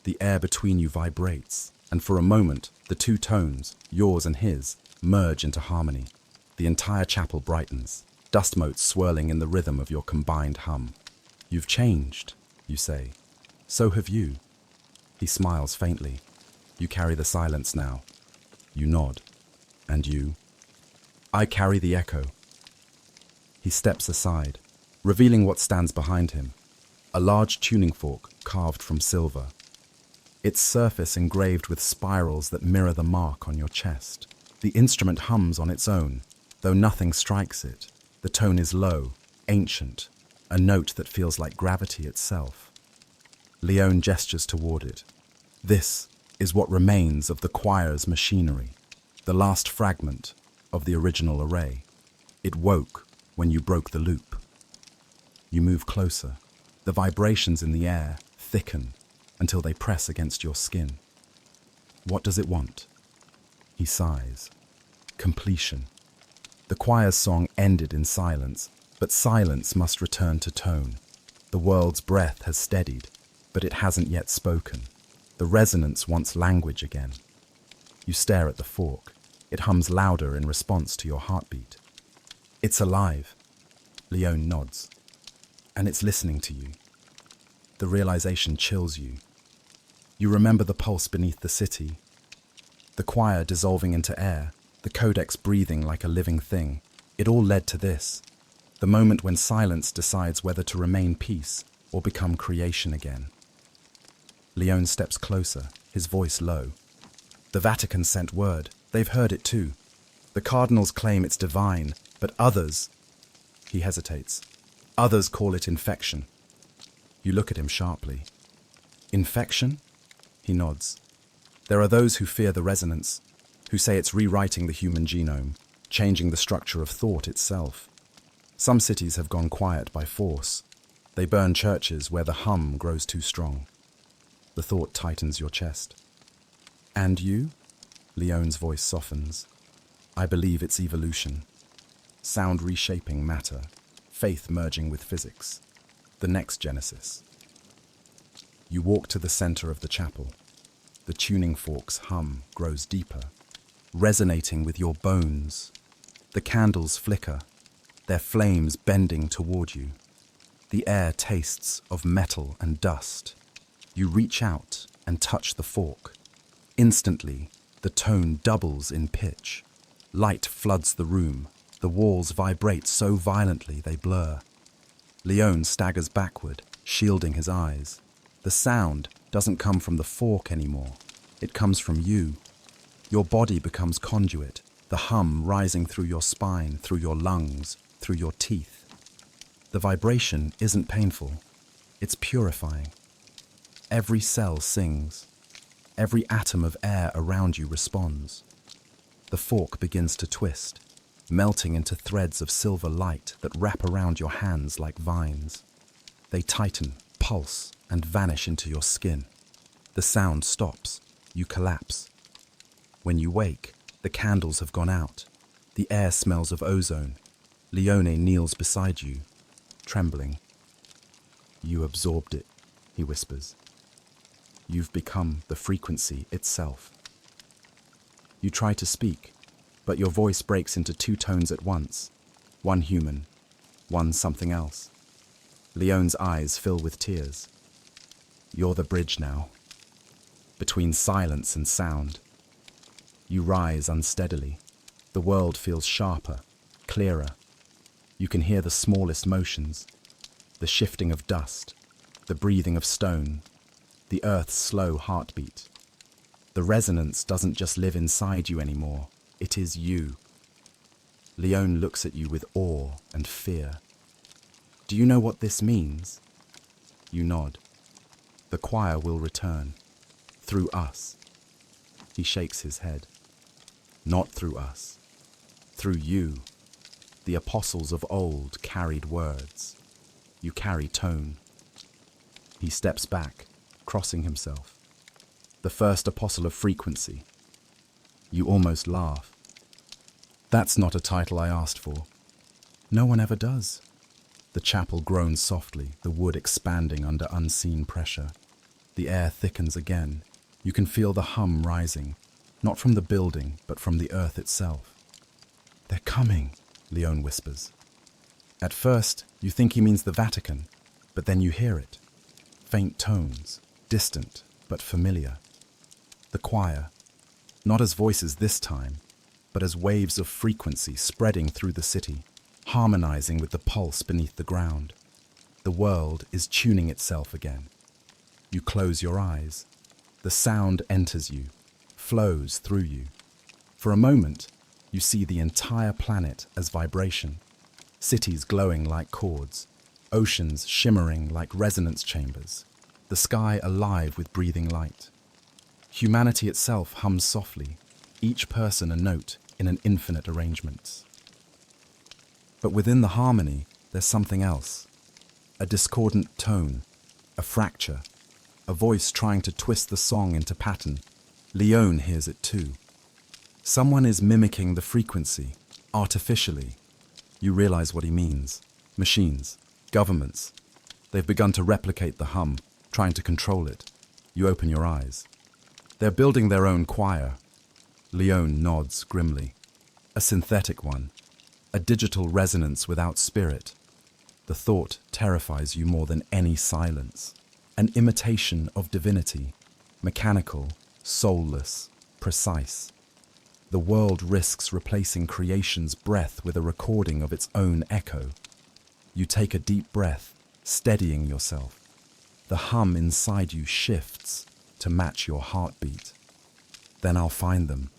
The air between you vibrates, and for a moment, the two tones, yours and his, merge into harmony. The entire chapel brightens, dust motes swirling in the rhythm of your combined hum. "You've changed," you say. "So have you." He smiles faintly. "You carry the silence now." You nod. "And you?" "I carry the echo." He steps aside, revealing what stands behind him. A large tuning fork carved from silver. Its surface engraved with spirals that mirror the mark on your chest. The instrument hums on its own, though nothing strikes it. The tone is low, ancient, a note that feels like gravity itself. Leone gestures toward it. This is what remains of the choir's machinery, the last fragment of the original array. It woke when you broke the loop. You move closer. The vibrations in the air thicken until they press against your skin. What does it want? He sighs. Completion. The choir's song ended in silence, but silence must return to tone. The world's breath has steadied, but it hasn't yet spoken. The resonance wants language again. You stare at the fork. It hums louder in response to your heartbeat. "It's alive." Leone nods. "And it's listening to you." The realization chills you. You remember the pulse beneath the city, The choir dissolving into air, the codex breathing like a living thing. It all led to this, the moment when silence decides whether to remain peace or become creation again. Leone steps closer, his voice low. The Vatican sent word. They've heard it too. The cardinals claim it's divine, but others... He hesitates. Others call it infection. You look at him sharply. Infection? He nods. There are those who fear the resonance, who say it's rewriting the human genome, changing the structure of thought itself. Some cities have gone quiet by force. They burn churches where the hum grows too strong. The thought tightens your chest. And you? Leone's voice softens. I believe it's evolution. Sound reshaping matter, faith merging with physics. The next Genesis. You walk to the center of the chapel. The tuning fork's hum grows deeper, resonating with your bones. The candles flicker, their flames bending toward you. The air tastes of metal and dust. You reach out and touch the fork. Instantly, the tone doubles in pitch. Light floods the room. The walls vibrate so violently they blur. Leone staggers backward, shielding his eyes. The sound doesn't come from the fork anymore. It comes from you. Your body becomes conduit, the hum rising through your spine, through your lungs, through your teeth. The vibration isn't painful. It's purifying. Every cell sings. Every atom of air around you responds. The fork begins to twist, melting into threads of silver light that wrap around your hands like vines. They tighten, pulse, and vanish into your skin. The sound stops. You collapse. When you wake, the candles have gone out. The air smells of ozone. Leone kneels beside you, trembling. You absorbed it, he whispers. You've become the frequency itself. You try to speak, but your voice breaks into two tones at once. One human, one something else. Leone's eyes fill with tears. You're the bridge now, between silence and sound. You rise unsteadily. The world feels sharper, clearer. You can hear the smallest motions, the shifting of dust, the breathing of stone, the earth's slow heartbeat. The resonance doesn't just live inside you anymore, it is you. Leone looks at you with awe and fear. Do you know what this means? You nod. The choir will return. Through us. He shakes his head. Not through us. Through you. The apostles of old carried words. You carry tone. He steps back, crossing himself. The first apostle of frequency. You almost laugh. That's not a title I asked for. No one ever does. The chapel groans softly, the wood expanding under unseen pressure. The air thickens again. You can feel the hum rising, not from the building, but from the earth itself. They're coming, Leone whispers. At first, you think he means the Vatican, but then you hear it. Faint tones, distant but familiar. The choir, not as voices this time, but as waves of frequency spreading through the city, harmonizing with the pulse beneath the ground. The world is tuning itself again. You close your eyes. The sound enters you, flows through you. For a moment, you see the entire planet as vibration. Cities glowing like chords, oceans shimmering like resonance chambers, the sky alive with breathing light. Humanity itself hums softly, each person a note in an infinite arrangement. But within the harmony, there's something else. A discordant tone, a fracture, a voice trying to twist the song into pattern. Leone hears it too. Someone is mimicking the frequency, artificially. You realize what he means. Machines, governments. They've begun to replicate the hum, trying to control it. You open your eyes. They're building their own choir. Leone nods grimly. A synthetic one. A digital resonance without spirit. The thought terrifies you more than any silence. An imitation of divinity. Mechanical, soulless. precise. The world risks replacing creation's breath with a recording of its own echo. You take a deep breath, steadying yourself. The hum inside you shifts to match your heartbeat. Then I'll find them,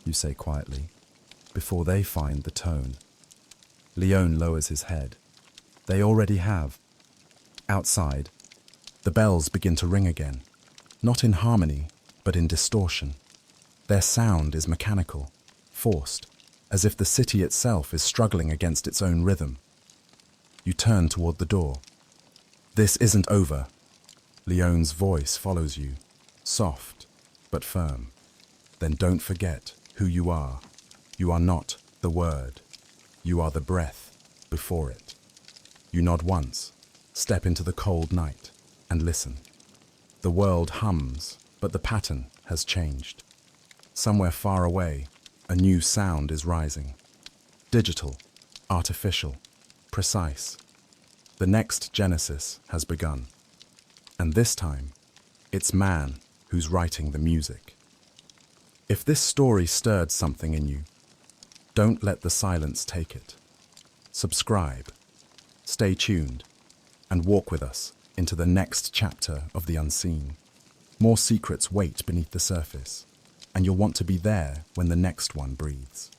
you say quietly, before they find the tone. Leon lowers his head. They already have. Outside, the bells begin to ring again, not in harmony, but in distortion. Their sound is mechanical, forced, as if the city itself is struggling against its own rhythm. You turn toward the door. This isn't over. Leon's voice follows you, soft but firm. Then don't forget who you are. You are not the word. You are the breath before it. You nod once, step into the cold night, and listen. The world hums, but the pattern has changed. Somewhere far away, a new sound is rising. Digital, artificial, precise. The next Genesis has begun. And this time, it's man who's writing the music. If this story stirred something in you, don't let the silence take it. Subscribe, stay tuned, and walk with us into the next chapter of the unseen. More secrets wait beneath the surface, and you'll want to be there when the next one breathes.